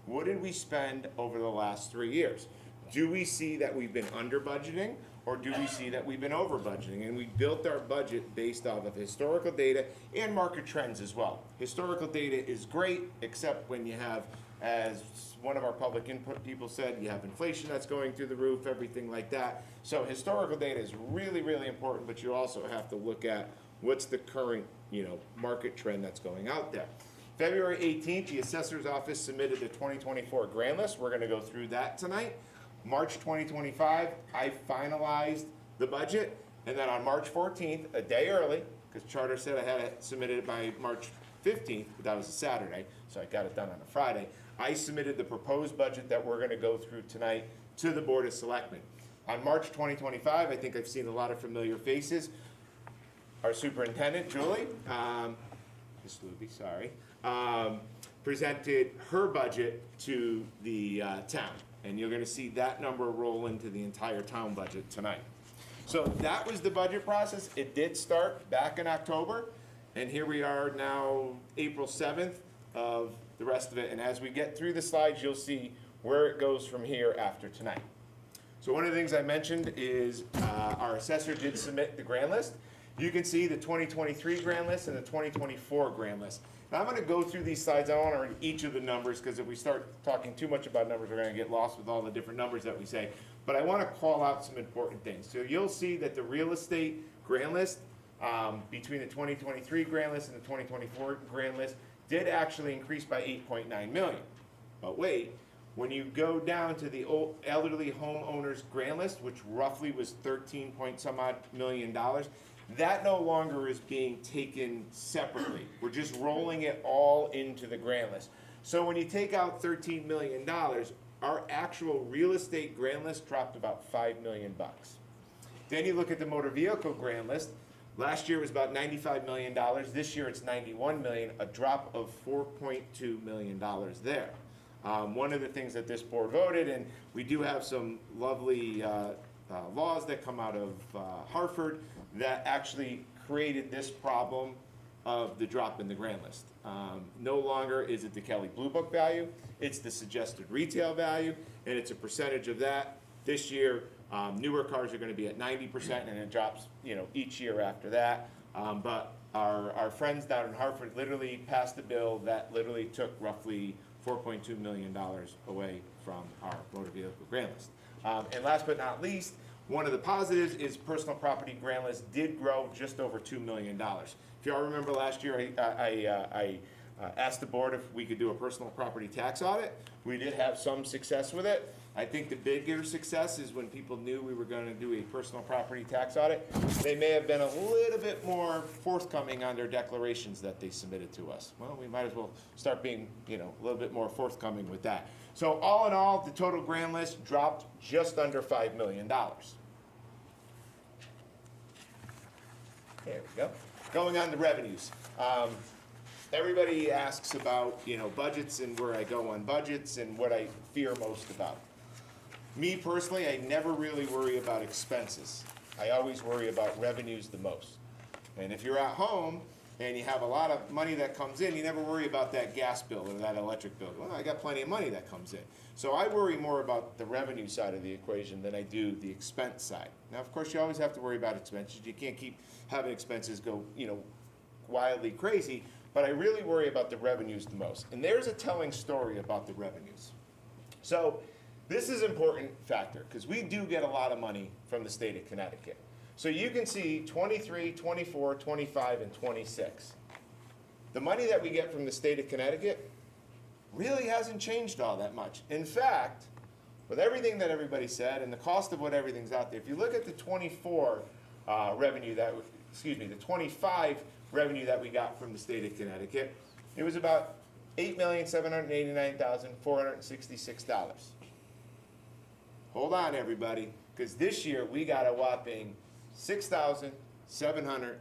what did we spend over the last 3 years? Do we see that we've been under budgeting, or do we see that we've been over budgeting? And we built our budget based off of historical data and market trends as well. Historical data is great, except when you have, as one of our public input people said, you have inflation that's going through the roof, everything like that. So historical data is really, really important, but you also have to look at what's the current, market trend that's going out there. February 18th, the assessor's office submitted the 2024 grand list. We're going to go through that tonight. March 2025, I finalized the budget, and then on March 14th, a day early, because Charter said I had to submit it by March 15th, but that was a Saturday, so I got it done on a Friday. I submitted the proposed budget that we're going to go through tonight to the Board of Selectmen. On March 2025, I think I've seen a lot of familiar faces. Our superintendent, Julie, Ms. Luby, sorry, presented her budget to the town. And you're going to see that number roll into the entire town budget tonight. So that was the budget process. It did start back in October, and here we are now, April 7th of the rest of it. And as we get through the slides, you'll see where it goes from here after tonight. So one of the things I mentioned is our assessor did submit the grand list. You can see the 2023 grand list and the 2024 grand list. Now I'm going to go through these slides. I don't want to read each of the numbers because if we start talking too much about numbers, we're going to get lost with all the different numbers that we say. But I want to call out some important things. So you'll see that the real estate grand list between the 2023 grand list and the 2024 grand list did actually increase by 8.9 million. But wait, when you go down to the elderly homeowners grand list, which roughly was 13 point some odd million dollars, that no longer is being taken separately. We're just rolling it all into the grand list. So when you take out $13 million, our actual real estate grand list dropped about $5 million. Then you look at the motor vehicle grand list. Last year was about $95 million. This year it's $91 million, a drop of $4.2 million there. One of the things that this board voted, and we do have some lovely laws that come out of Hartford that actually created this problem of the drop in the grand list. No longer is it the Kelly Blue Book value, it's the suggested retail value, and it's a percentage of that. This year, newer cars are going to be at 90%, and it drops, each year after that. But our friends down in Hartford literally passed a bill that literally took roughly $4.2 million away from our motor vehicle grand list. And last but not least, one of the positives is personal property grand list did grow just over $2 million. If y'all remember last year, I asked the board if we could do a personal property tax audit. We did have some success with it. I think the bigger success is when people knew we were going to do a personal property tax audit. They may have been a little bit more forthcoming on their declarations that they submitted to us. Well, we might as well start being, a little bit more forthcoming with that. So all in all, the total grand list dropped just under $5 million. There we go. Going on to revenues. Everybody asks about, budgets and where I go on budgets and what I fear most about. Me personally, I never really worry about expenses. I always worry about revenues the most. And if you're at home and you have a lot of money that comes in, you never worry about that gas bill or that electric bill. Well, I got plenty of money that comes in. So I worry more about the revenue side of the equation than I do the expense side. Now, of course, you always have to worry about expenses. You can't keep having expenses go, wildly crazy, but I really worry about the revenues the most. And there's a telling story about the revenues. So this is an important factor because we do get a lot of money from the state of Connecticut. So you can see 23, 24, 25, and 26. The money that we get from the state of Connecticut really hasn't changed all that much. In fact, with everything that everybody said and the cost of what everything's out there, if you look at the 24 revenue that, the 25 revenue that we got from the state of Connecticut, it was about $8,789,466. Hold on, everybody, because this year we got a whopping $6,700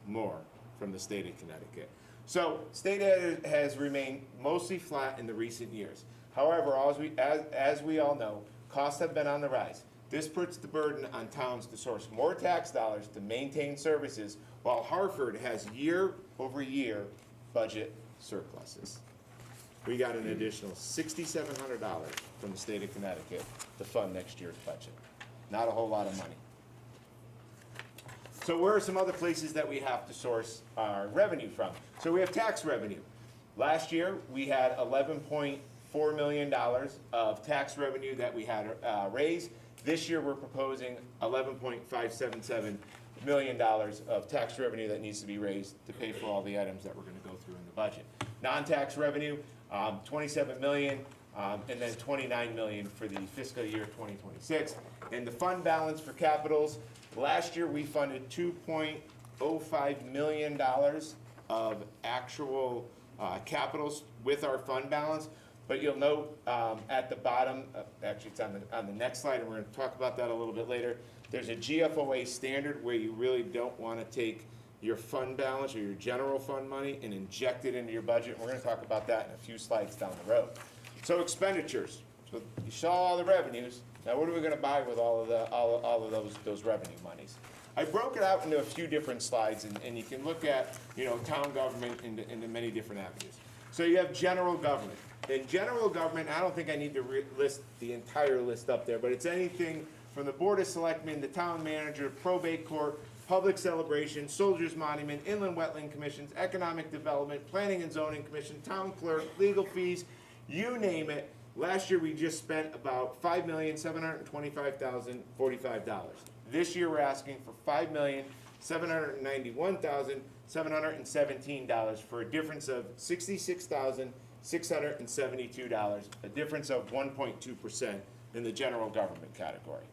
more from the state of Connecticut. So state aid has remained mostly flat in the recent years. However, as we all know, costs have been on the rise. This puts the burden on towns to source more tax dollars to maintain services, while Hartford has year-over-year budget surpluses. We got an additional $6,700 from the state of Connecticut to fund next year's budget. Not a whole lot of money. So where are some other places that we have to source our revenue from? So we have tax revenue. Last year, we had $11.4 million of tax revenue that we had raised. This year, we're proposing $11.577 million of tax revenue that needs to be raised to pay for all the items that we're going to go through in the budget. Non-tax revenue, $27 million, and then $29 million for the fiscal year 2026. And the fund balance for capitals, last year we funded $2.05 million of actual capitals with our fund balance. But you'll note at the bottom, actually it's on the next slide, and we're going to talk about that a little bit later, there's a GFOA standard where you really don't want to take your fund balance or your general fund money and inject it into your budget. We're going to talk about that in a few slides down the road. So expenditures. So you saw all the revenues. Now what are we going to buy with all of those revenue monies? I broke it out into a few different slides, and you can look at, you know, town government into many different avenues. So you have general government. In general government, I don't think I need to list the entire list up there, but it's anything from the Board of Selectmen, the town manager, probate court, public celebration, soldiers monument, inland wetland commissions, economic development, planning and zoning commission, town clerk, legal fees, you name it. Last year we just spent about $5,725,045. This year we're asking for $5,791,717 for a difference of $66,672, a difference of 1.2% in the general government category.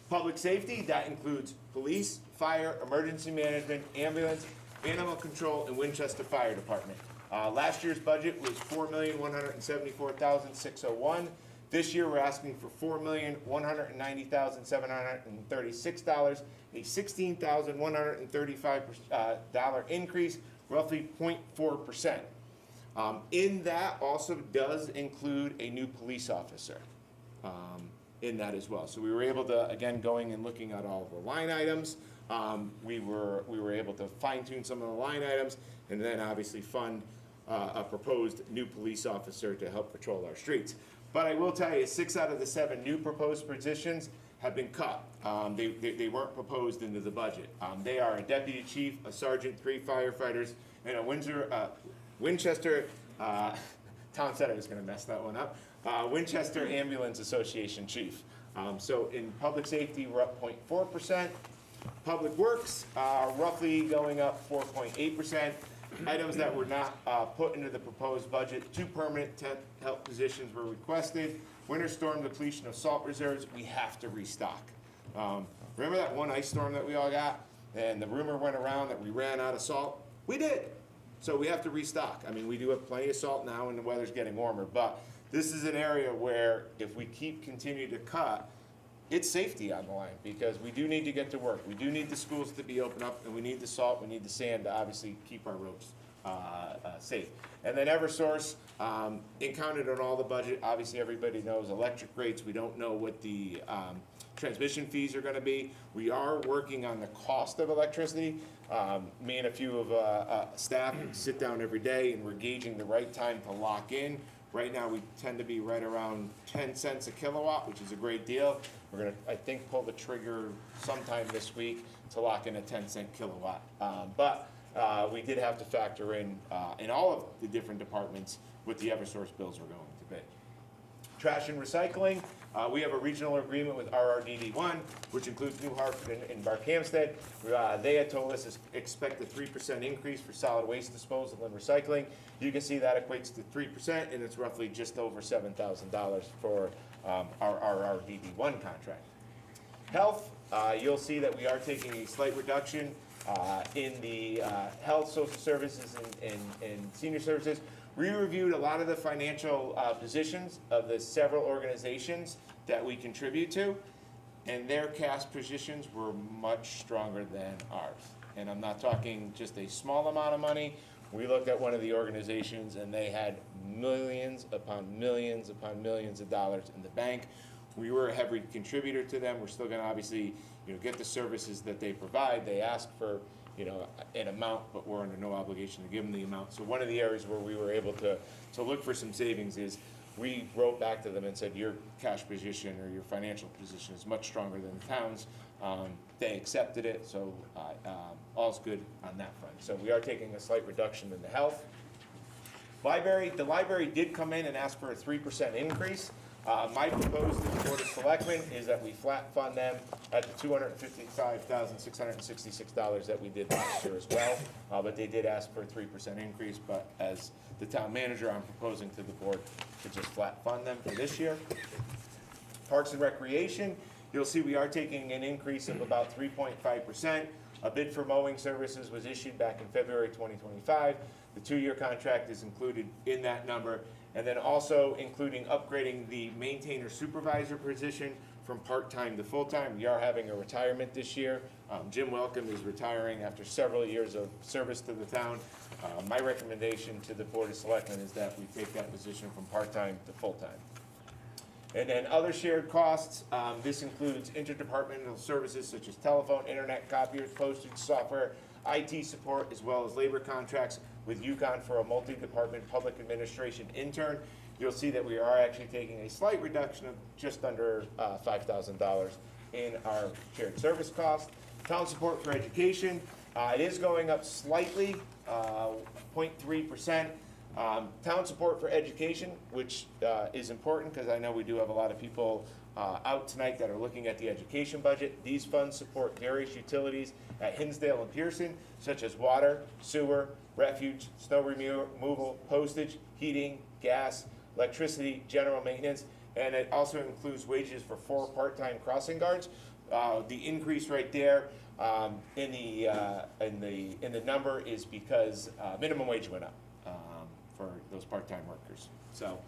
Public safety, that includes police, fire, emergency management, ambulance, animal control, and Winchester Fire Department. Last year's budget was $4,174,601. This year we're asking for $4,190,736, a $16,135 increase, roughly 0.4%. In that also does include a new police officer in that as well. So we were able to, again, going and looking at all the line items, we were able to fine tune some of the line items, and then obviously fund a proposed new police officer to help patrol our streets. But I will tell you, 6 out of the 7 new proposed positions have been cut. They weren't proposed into the budget. They are a deputy chief, a sergeant, 3 firefighters, and a Winchester, Tom said I was gonna mess that one up, Winchester Ambulance Association chief. So in public safety, we're up 0.4%. Public works, roughly going up 4.8%. Items that were not put into the proposed budget, 2 permanent temp help positions were requested. Winter storm depletion of salt reserves, we have to restock. Remember that one ice storm that we all got? And the rumor went around that we ran out of salt? We did. So we have to restock. I mean, we do have plenty of salt now and the weather's getting warmer, but this is an area where if we continue to cut, it's safety on the line, because we do need to get to work. We do need the schools to be open up, and we need the salt, we need the sand to obviously keep our roads safe. And then Eversource, encountered on all the budget, obviously everybody knows electric rates. We don't know what the transmission fees are gonna be. We are working on the cost of electricity. Me and a few of staff sit down every day, and we're gauging the right time to lock in. Right now, we tend to be right around 10 cents a kilowatt, which is a great deal. We're gonna, I think, pull the trigger sometime this week to lock in a 10-cent kilowatt. But we did have to factor in all of the different departments what the Eversource bills are going to be. Trash and recycling, we have a regional agreement with RRDD1, which includes New Hartford and Barkhamsted. They had told us to expect a 3% increase for solid waste disposal and recycling. You can see that equates to 3%, and it's roughly just over $7,000 for our RRDD1 contract. Health, you'll see that we are taking a slight reduction in the health, social services, and senior services. We reviewed a lot of the financial positions of the several organizations that we contribute to. and their cash positions were much stronger than ours. And I'm not talking just a small amount of money. We looked at one of the organizations and they had millions upon millions upon millions of dollars in the bank. We were a heavy contributor to them. We're still gonna obviously, get the services that they provide. They ask for, an amount, but we're under no obligation to give them the amount. So one of the areas where we were able to look for some savings is we wrote back to them and said, your cash position or your financial position is much stronger than the town's. They accepted it, so all's good on that front. So we are taking a slight reduction in the health. The library did come in and ask for a 3% increase. My proposal to the Board of Selectmen is that we flat fund them at the $255,666 that we did last year as well. But they did ask for a 3% increase, but as the town manager, I'm proposing to the board to just flat fund them for this year. Parks and Recreation, you'll see we are taking an increase of about 3.5%. A bid for mowing services was issued back in February 2025. The 2-year contract is included in that number. And then also including upgrading the maintainer supervisor position from part-time to full-time. We are having a retirement this year. Jim Welcome is retiring after several years of service to the town. My recommendation to the Board of Selectmen is that we take that position from part-time to full-time. And then other shared costs, this includes interdepartmental services such as telephone, internet, copiers, postage, software, IT support, as well as labor contracts with UConn for a multi-department public administration intern. You'll see that we are actually taking a slight reduction of just under $5,000 in our shared service cost. Town support for education, it is going up slightly, 0.3%. Town support for education, which is important because I know we do have a lot of people out tonight that are looking at the education budget. These funds support various utilities at Hinsdale and Pearson, such as water, sewer, refuge, snow removal, postage, heating, gas, electricity, general maintenance, and it also includes wages for 4 part-time crossing guards. The increase right there in the number is because minimum wage went up for those part-time workers. So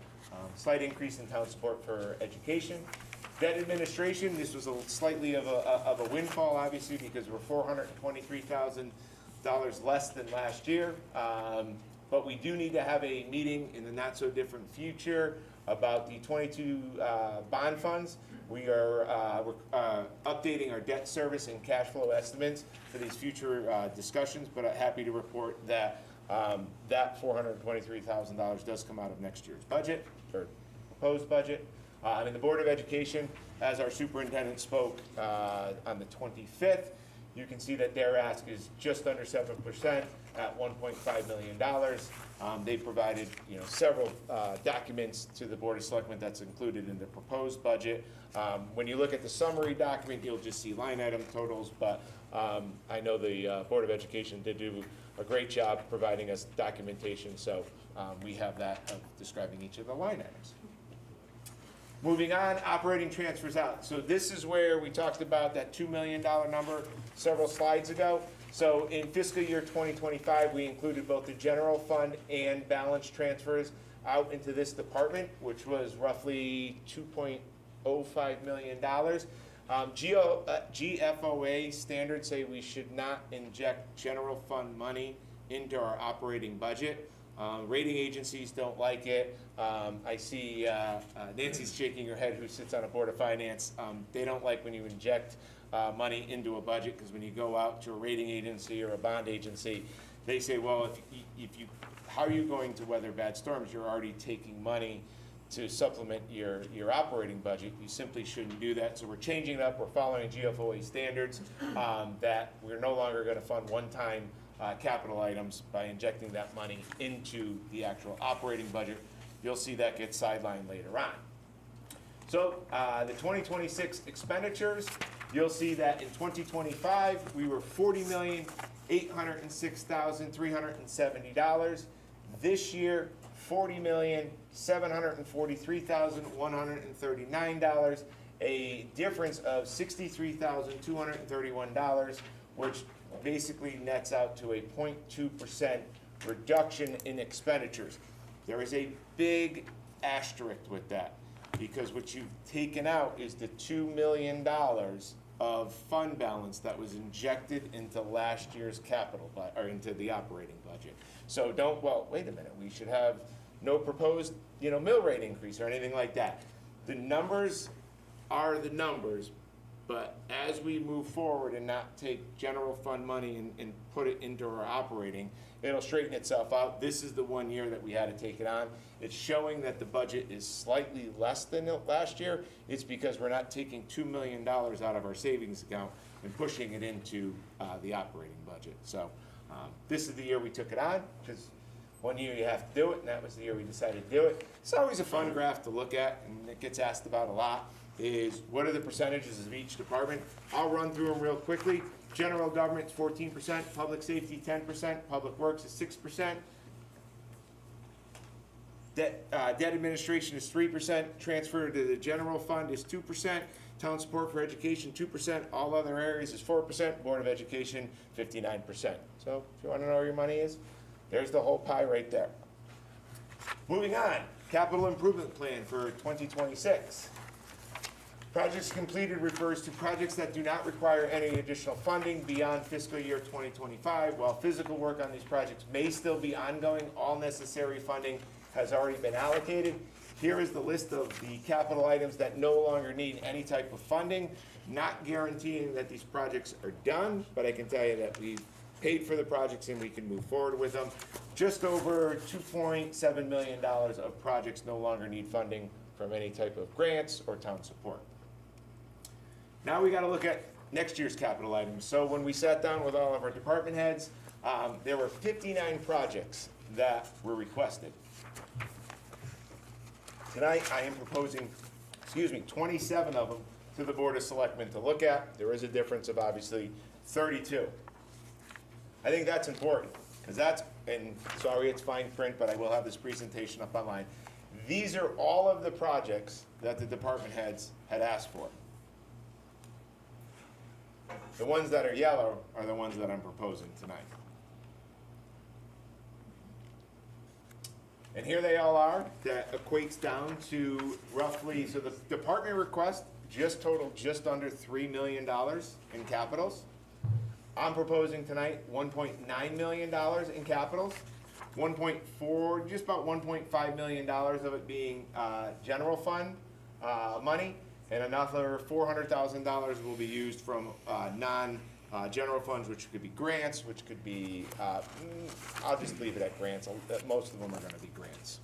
slight increase in town support for education. Debt administration, this was slightly of a windfall, obviously, because we're $423,000 less than last year. But we do need to have a meeting in the not-so-different future about the 22 bond funds. We're updating our debt service and cash flow estimates for these future discussions, but I'm happy to report that that $423,000 does come out of next year's budget, or proposed budget. And the Board of Education, as our superintendent spoke on the 25th, you can see that their ask is just under 7% at $1.5 million. They provided several documents to the Board of Selectmen that's included in the proposed budget. When you look at the summary document, you'll just see line item totals, but I know the Board of Education did do a great job providing us documentation, so we have that describing each of the line items. Moving on, operating transfers out. So this is where we talked about that $2 million number several slides ago. So in fiscal year 2025, we included both the general fund and balance transfers out into this department, which was roughly $2.05 million. GFOA standards say we should not inject general fund money into our operating budget. Rating agencies don't like it. I see Nancy's shaking her head, who sits on a board of finance. They don't like when you inject money into a budget, because when you go out to a rating agency or a bond agency, they say, well, how are you going to weather bad storms? You're already taking money to supplement your operating budget. You simply shouldn't do that. So we're changing it up. We're following GFOA standards that we're no longer going to fund one-time capital items by injecting that money into the actual operating budget. You'll see that get sidelined later on. So the 2026 expenditures, you'll see that in 2025, we were $40,806,370. This year, $40,743,139, a difference of $63,231, which basically nets out to a 0.2% reduction in expenditures. There is a big asterisk with that. because what you've taken out is the $2 million of fund balance that was injected into last year's or into the operating budget. So well, wait a minute, we should have no proposed, mill rate increase or anything like that. The numbers are the numbers, but as we move forward and not take general fund money and put it into our operating, it'll straighten itself out. This is the 1 year that we had to take it on. It's showing that the budget is slightly less than last year. It's because we're not taking $2 million out of our savings account and pushing it into the operating budget. So this is the year we took it on, because 1 year you have to do it, and that was the year we decided to do it. It's always a fun graph to look at, and it gets asked about a lot, is what are the percentages of each department? I'll run through them real quickly. General government's 14%, public safety 10%, public works is 6%. Debt administration is 3%, transfer to the general fund is 2%, town support for education 2%, all other areas is 4%, Board of Education 59%. So if you want to know where your money is, there's the whole pie right there. Moving on, capital improvement plan for 2026. Projects completed refers to projects that do not require any additional funding beyond fiscal year 2025. While physical work on these projects may still be ongoing, all necessary funding has already been allocated. Here is the list of the capital items that no longer need any type of funding. Not guaranteeing that these projects are done, but I can tell you that we've paid for the projects and we can move forward with them. Just over $2.7 million of projects no longer need funding from any type of grants or town support. Now we got to look at next year's capital items. So when we sat down with all of our department heads, there were 59 projects that were requested. Tonight I am proposing, 27 of them to the Board of Selectmen to look at. There is a difference of obviously 32. I think that's important, because and sorry it's fine print, but I will have this presentation up online. These are all of the projects that the department heads had asked for. The ones that are yellow are the ones that I'm proposing tonight. And here they all are. That equates down to roughly, so the department request totaled just under $3 million in capitals. I'm proposing tonight $1.9 million in capitals, just about $1.5 million of it being general fund money, and another $400,000 will be used from non-general funds, which could be grants, which could be, I'll just leave it at grants. Most of them are going to be grants.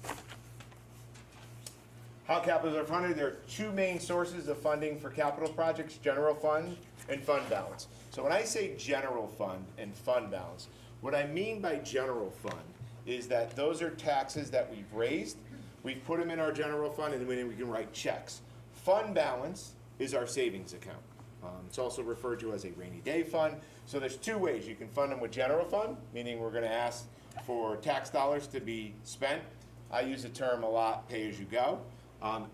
How capitals are funded? There are two main sources of funding for capital projects: general fund and fund balance. So when I say general fund and fund balance, what I mean by general fund is that those are taxes that we've raised, we've put them in our general fund, and then we can write checks. Fund balance is our savings account. It's also referred to as a rainy day fund. So there's two ways. You can fund them with general fund, meaning we're going to ask for tax dollars to be spent. I use the term a lot, pay as you go.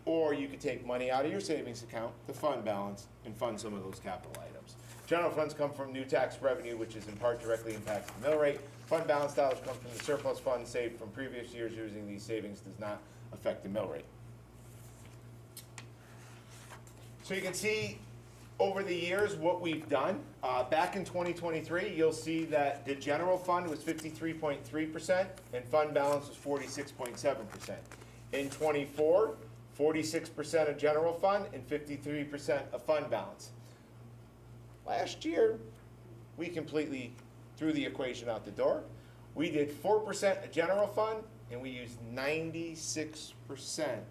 Or you could take money out of your savings account, the fund balance, and fund some of those capital items. General funds come from new tax revenue, which is in part directly impacts the mill rate. Fund balance dollars come from the surplus funds saved from previous years. Using these savings does not affect the mill rate. So you can see over the years what we've done. Back in 2023, you'll see that the general fund was 53.3% and fund balance was 46.7%. In 24, 46% of general fund and 53% of fund balance. Last year, we completely threw the equation out the door. We did 4% of general fund and we used 96%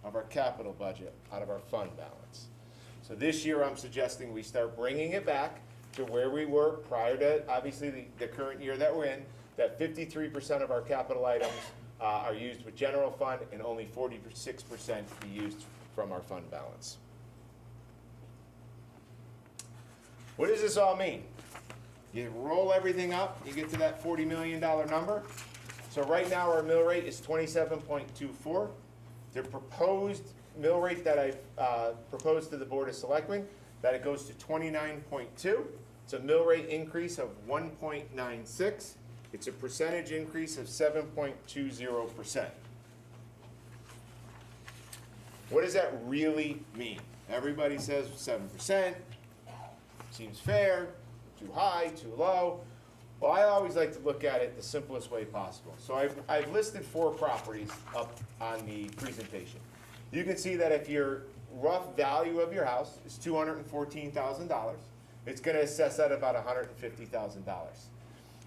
of our capital budget out of our fund balance. So this year, I'm suggesting we start bringing it back to where we were prior to, obviously, the current year that we're in, that 53% of our capital items are used with general fund and only 46% be used from our fund balance. What does this all mean? You roll everything up, you get to that $40 million number. So right now our mill rate is 27.24. The proposed mill rate that I've proposed to the Board of Selectmen, that it goes to 29.2. It's a mill rate increase of 1.96. It's a percentage increase of 7.20%. What does that really mean? Everybody says 7%, seems fair, too high, too low. Well, I always like to look at it the simplest way possible. So I've listed 4 properties up on the presentation. You can see that if your rough value of your house is $214,000, it's gonna assess at about $150,000.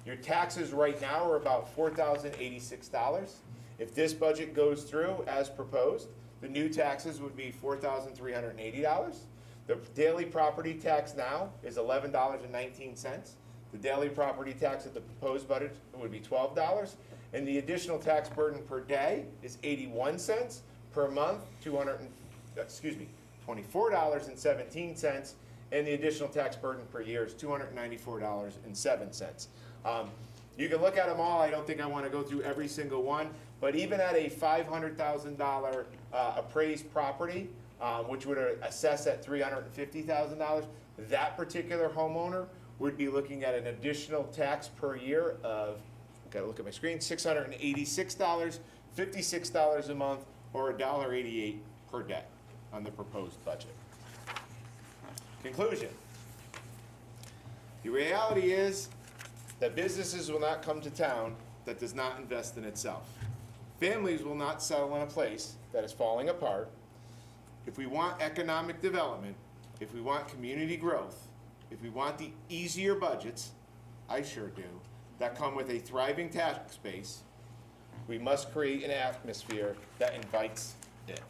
Your taxes right now are about $4,086. If this budget goes through as proposed, the new taxes would be $4,380. The daily property tax now is $11.19. The daily property tax at the proposed budget would be $12. And the additional tax burden per day is 81 cents. Per month, $24.17. And the additional tax burden per year is $294.07. You can look at them all. I don't think I want to go through every single one. But even at a $500,000 appraised property, which would assess at $350,000, that particular homeowner would be looking at an additional tax per year of, gotta look at my screen, $686, $56 a month, or $1.88 per day on the proposed budget. Conclusion. The reality is that businesses will not come to town that does not invest in itself. Families will not settle in a place that is falling apart. If we want economic development, if we want community growth, if we want the easier budgets, I sure do, that come with a thriving tax base, we must create an atmosphere that invites it.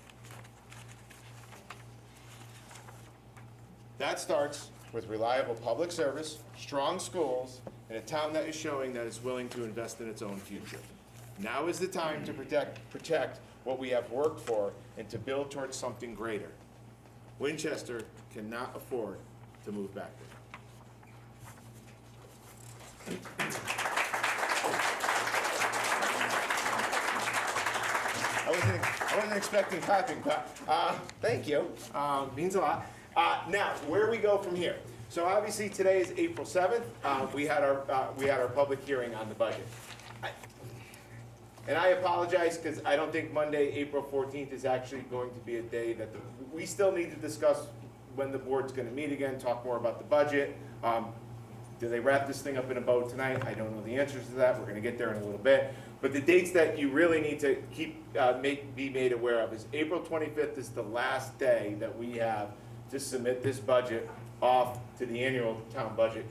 That starts with reliable public service, strong schools, and a town that is showing that it's willing to invest in its own future. Now is the time to protect what we have worked for and to build towards something greater. Winchester cannot afford to move backward. I wasn't expecting clapping, but thank you. Means a lot. Now, where we go from here? So obviously today is April 7th. We had our public hearing on the budget. And I apologize because I don't think Monday, April 14th is actually going to be a day that we still need to discuss when the board's going to meet again, talk more about the budget. Do they wrap this thing up in a bow tonight? I don't know the answers to that. We're going to get there in a little bit. But the dates that you really need to be made aware of is April 25th is the last day that we have to submit this budget off to the annual town budget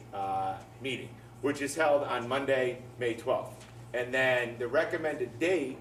meeting, which is held on Monday, May 12th. And then the recommended date,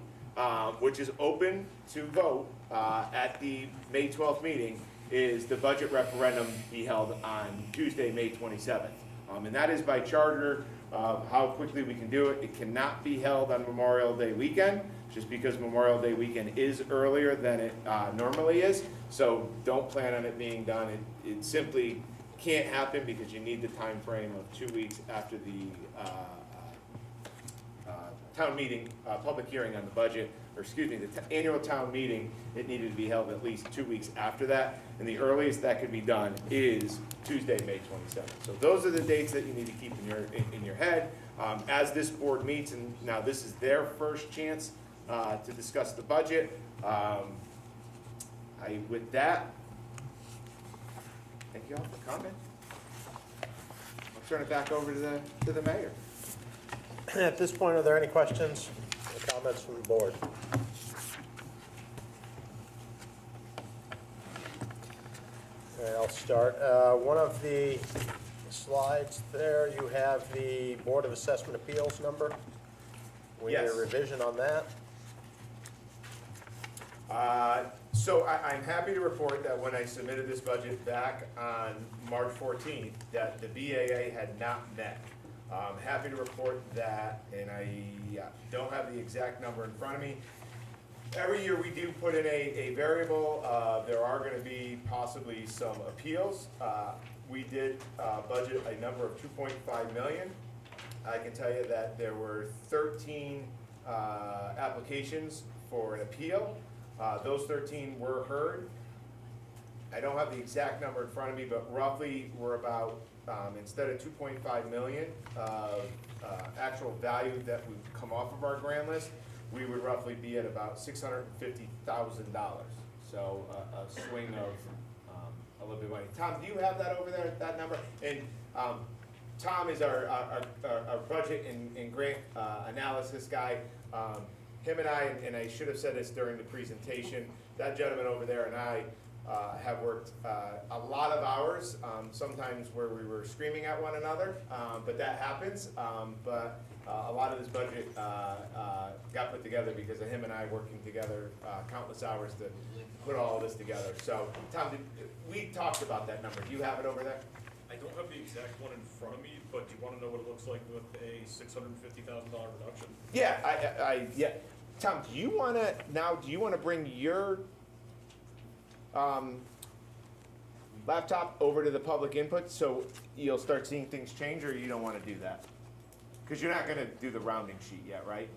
which is open to vote at the May 12th meeting, is the budget referendum be held on Tuesday, May 27th. And that is by charter, how quickly we can do it. It cannot be held on Memorial Day weekend, just because Memorial Day weekend is earlier than it normally is. So don't plan on it being done. It simply can't happen because you need the time frame of 2 weeks after the town meeting, public hearing on the budget, or excuse me, the annual town meeting. It needed to be held at least 2 weeks after that, and the earliest that could be done is Tuesday, May 27th. So those are the dates that you need to keep in your head as this board meets, and now this is their first chance to discuss the budget. With that, thank you all for coming. I'll turn it back over to the mayor. At this point, are there any questions or comments from the board? All right, I'll start. One of the slides there, you have the Board of Assessment Appeals number. We need Yes. a revision on that. So I'm happy to report that when I submitted this budget back on March 14th, that the BAA had not met. I'm happy to report that, and I don't have the exact number in front of me. Every year we do put in a variable. There are going to be possibly some appeals. We did budget a number of $2.5 million. I can tell you that there were 13 applications for an appeal. Those 13 were heard. I don't have the exact number in front of me, but roughly we're about, instead of 2.5 million of actual value that would come off of our grand list, we would roughly be at about $650,000. So a swing of a little bit of money. Tom, do you have that over there, that number? And Tom is our budget and grant analysis guy. Him and I should have said this during the presentation, that gentleman over there and I have worked a lot of hours, sometimes where we were screaming at one another, but that happens. But a lot of this budget got put together because of him and I working together countless hours to put all of this together. So, Tom, we talked about that number. Do you have it over there? I don't have the exact one in front of me, but do you want to know what it looks like with a $650,000 reduction? Yeah, yeah. Tom, do you want to bring your laptop over to the public input so you'll start seeing things change, or you don't want to do that? Because you're not going to do the rounding sheet yet, right?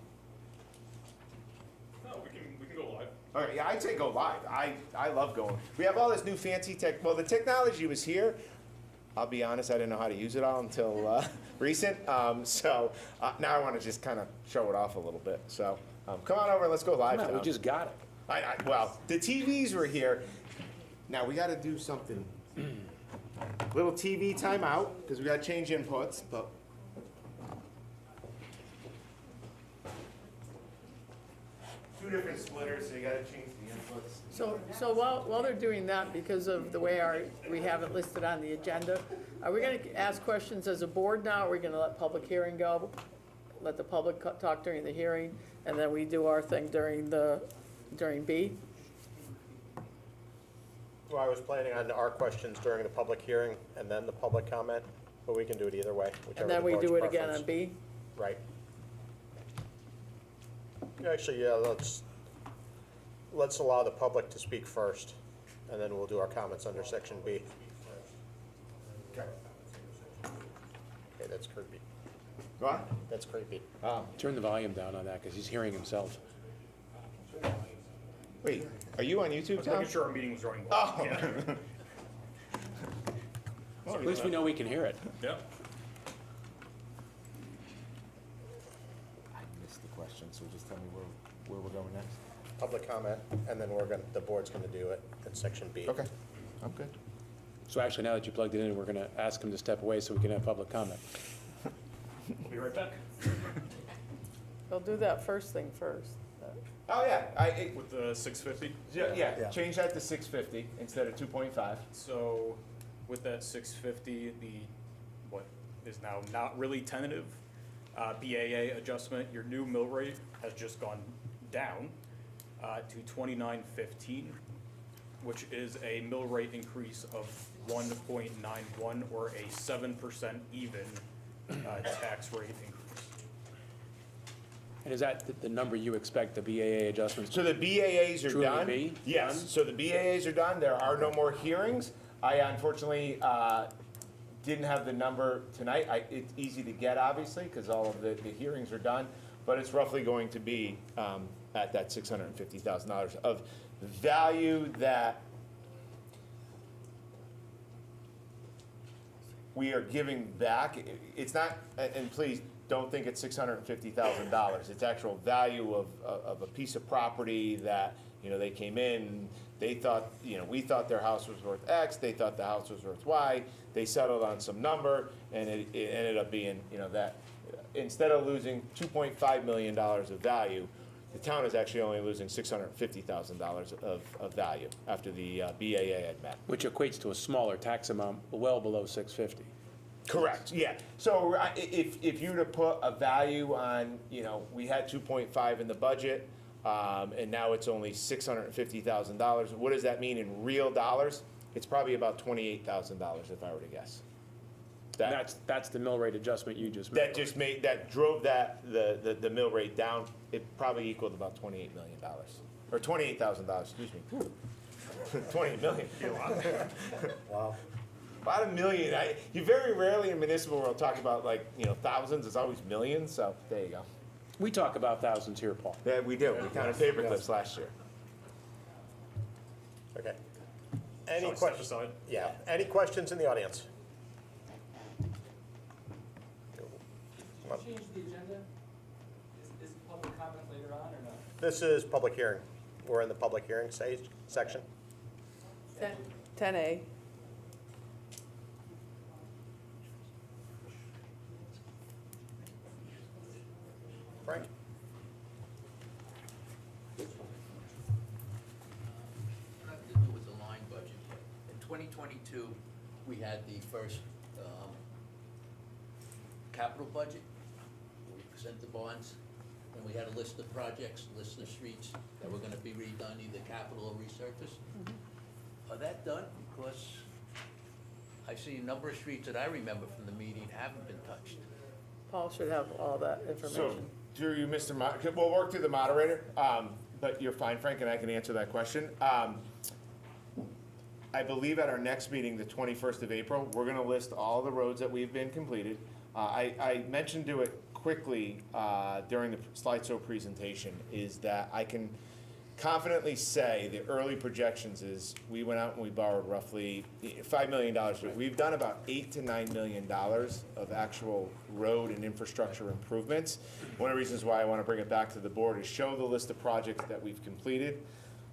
No, we can go live. All right, yeah, I'd say go live. I love going. We have all this new fancy tech. Well, the technology was here. I'll be honest, I didn't know how to use it all until recent. So now I want to just kind of show it off a little bit. So come on over and let's go live. No, we just got it. Well, the TVs were here. Now we got to do something. Little TV timeout because we got to change inputs. But two different splitters, so you got to change the inputs. So while they're doing that, because of the way we have it listed on the agenda, are we going to ask questions as a board now? Or are we going to let public hearing go? Let the public talk during the hearing, and then we do our thing during B? Well, I was planning on our questions during the public hearing and then the public comment, but we can do it either way, whichever And then the we board's do it again preference. on B? Right. Actually, yeah, let's allow the public to speak first, and then we'll do our comments under section B. Okay. Okay, that's creepy. What? That's creepy. Turn the volume down on that because he's hearing himself. Wait, are you on YouTube, I was Tom? making sure our meeting was running well. Oh. Yeah. At least we know we can hear it. Yeah. I missed the question, so just tell me where we're going next. Public comment, and then the board's gonna do it in section B. Okay, I'm good. So actually, now that you plugged it in, we're going to ask him to step away so we can have public comment. We'll be right back. They'll do that first thing first. Oh yeah, With the 650? yeah. Change that to 650 instead of 2.5. So with that 650, what is now not really tentative BAA adjustment, your new mill rate has just gone down to 29.15, which is a mill rate increase of 1.91 or a 7% even tax rate increase. And is that the number you expect the BAA adjustments? So the BAAs are Truly done? be Yes, done? so the BAAs are done. There are no more hearings. I unfortunately didn't have the number tonight. It's easy to get, obviously, because all of the hearings are done. But it's roughly going to be at that $650,000 of value that we are giving back. It's not, and please don't think it's $650,000. It's actual value of a piece of property that, they came in, they thought, we thought their house was worth X, they thought the house was worth Y, they settled on some number, and it ended up being, that instead of losing $2.5 million of value, the town is actually only losing $650,000 of value after the BAA had met. Which equates to a smaller tax amount, well below 650. Correct, yeah. So if you were to put a value on, we had 2.5 in the budget, and now it's only $650,000, what does that mean in real dollars? It's probably about $28,000 if I were to guess. That's the mill rate adjustment you just made. That drove the mill rate down. It probably equaled about $28 million, or $28,000, excuse me. 28 million. Wow. About $1 million. You very rarely in municipal world talk about thousands. It's always millions. So there you go. We talk about thousands here, Paul. Yeah, we do. We counted paper clips last year. Okay. Any Shall I step questions? aside? Yeah, any questions in the audience? Come on. Change the agenda? Is public comment later on or not? This is public hearing. we're in the public hearing section. 10A. Frank? Nothing to do with the line budget, but in 2022, we had the first capital budget. We sent the bonds, and we had a list of projects, list of streets that were gonna be redone, either capital or resurface. Are that done? Because I see a number of streets that I remember from the meeting haven't been touched. Paul should have all that So, information. through you, Mr. We'll work through the moderator, but you're fine, Frank, and I can answer that question. I believe at our next meeting, the 21st of April, we're gonna list all the roads that we've been completed. I mentioned to it quickly during the slideshow presentation, is that I can confidently say the early projections is we went out and we borrowed roughly $5 million. We've done about $8 to $9 million of actual road and infrastructure improvements. One of the reasons why I want to bring it back to the board is show the list of projects that we've completed,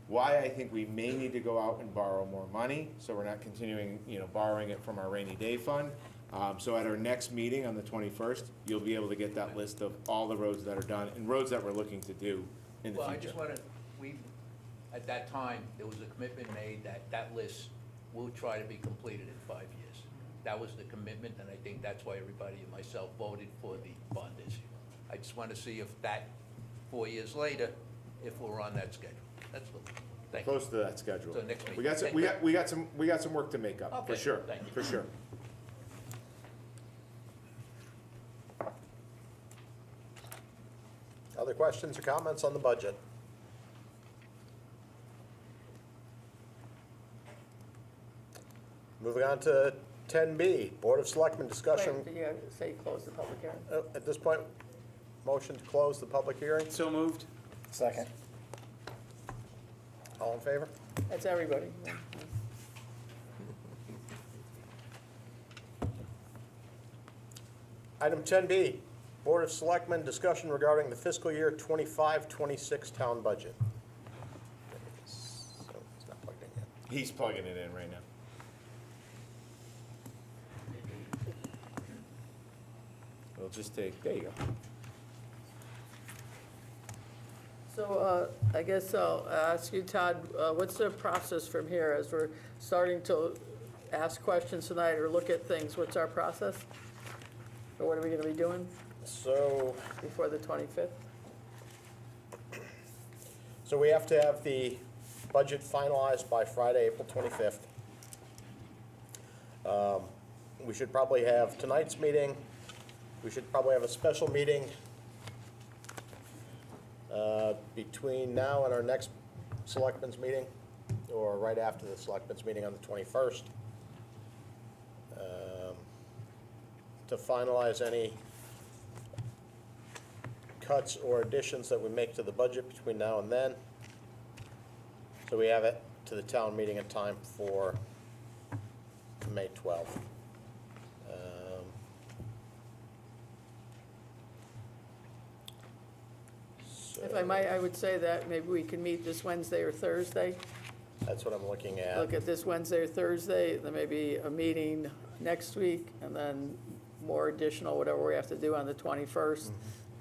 why I think we may need to go out and borrow more money, so we're not continuing, borrowing it from our rainy day fund. So at our next meeting on the 21st, you'll be able to get that list of all the roads that are done and roads that we're looking to do in the Well, future. I just wanna, at that time, there was a commitment made that that list will try to be completed in 5 years. That was the commitment, and I think that's why everybody and myself voted for the bond issue. I just wanna see if that, 4 years later, if we're on that schedule. That's all. Thank you. Close to that schedule. So next meeting. We got some work to make up, for Okay, sure, thank you. for sure. Other questions or comments on the budget? Moving on to 10B, Board of Selectmen discussion. Wait, did you say close the public hearing? At this point, motion to close the public hearing. So moved. Second. All in favor? That's everybody. Item 10B, Board of Selectmen discussion regarding the fiscal year 25-26 town budget. So it's not plugged in yet. He's plugging it in right now. It'll just take, there you go. So I guess I'll ask you, Todd, what's the process from here as we're starting to ask questions tonight or look at things? What's our process? Or what are we going to be doing So, before the 25th? so we have to have the budget finalized by Friday, April 25th. We should probably have tonight's meeting. We should probably have a special meeting between now and our next selectmen's meeting, or right after the selectmen's meeting on the 21st, to finalize any cuts or additions that we make to the budget between now and then. So we have it to the town meeting in time for May 12th. If I might, I would say that maybe we can meet this Wednesday or Thursday. That's what I'm looking at. Look at this Wednesday or Thursday, then maybe a meeting next week, and then more additional, whatever we have to do on the 21st.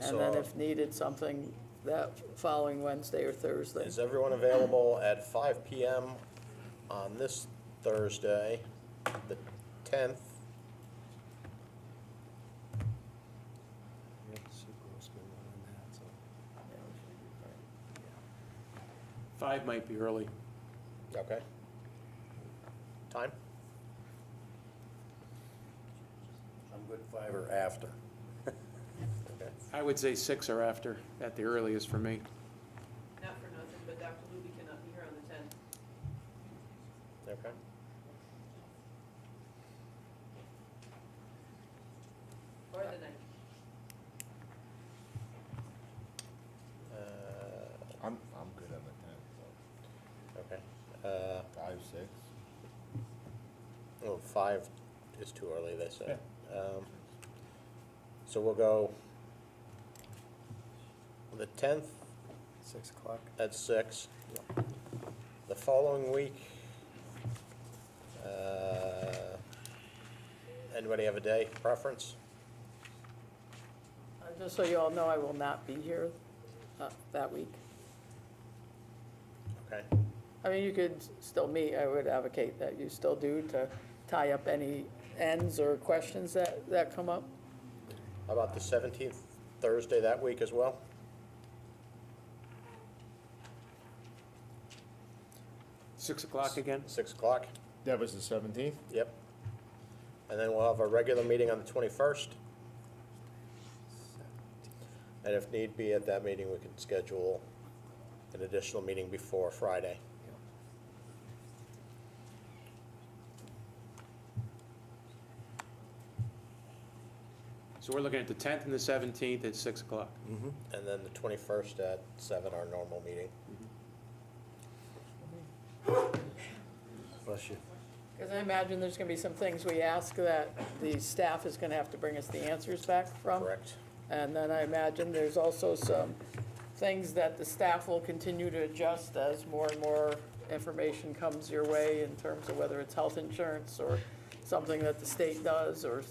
And then So- if needed, something that following Wednesday or Thursday. Is everyone available at 5 PM on this Thursday, the 10th? Five might be early. Okay. Time? I'm good 5 or after. Okay. I would say 6 or after, at the earliest for me. Not for nothing, but Dr. Luby cannot be here on the 10th. Okay. Or the 9th. I'm good on the 10th, Okay. so 5, 6. Oh, 5 is too early, they say. So we'll go the 10th, 6 o'clock. at 6. The following week, anybody have a day preference? Just so you all know, I will not be here that week. Okay. I mean, you could still meet. I would advocate that you still do to tie up any ends or questions that come up. How about the 17th, Thursday that week as well? Six o'clock again? 6 o'clock? That was the 17th? Yep. And then we'll have a regular meeting on the 21st. And if need be, at that meeting, we can schedule an additional meeting before Friday. So we're looking at the 10th and the 17th at 6 o'clock. And then the 21st at 7, our normal meeting. Bless you. Because I imagine there's going to be some things we ask that the staff is going to have to bring us the answers back from. Correct. And then I imagine there's also some things that the staff will continue to adjust as more and more information comes your way in terms of whether it's health insurance or something that the state does or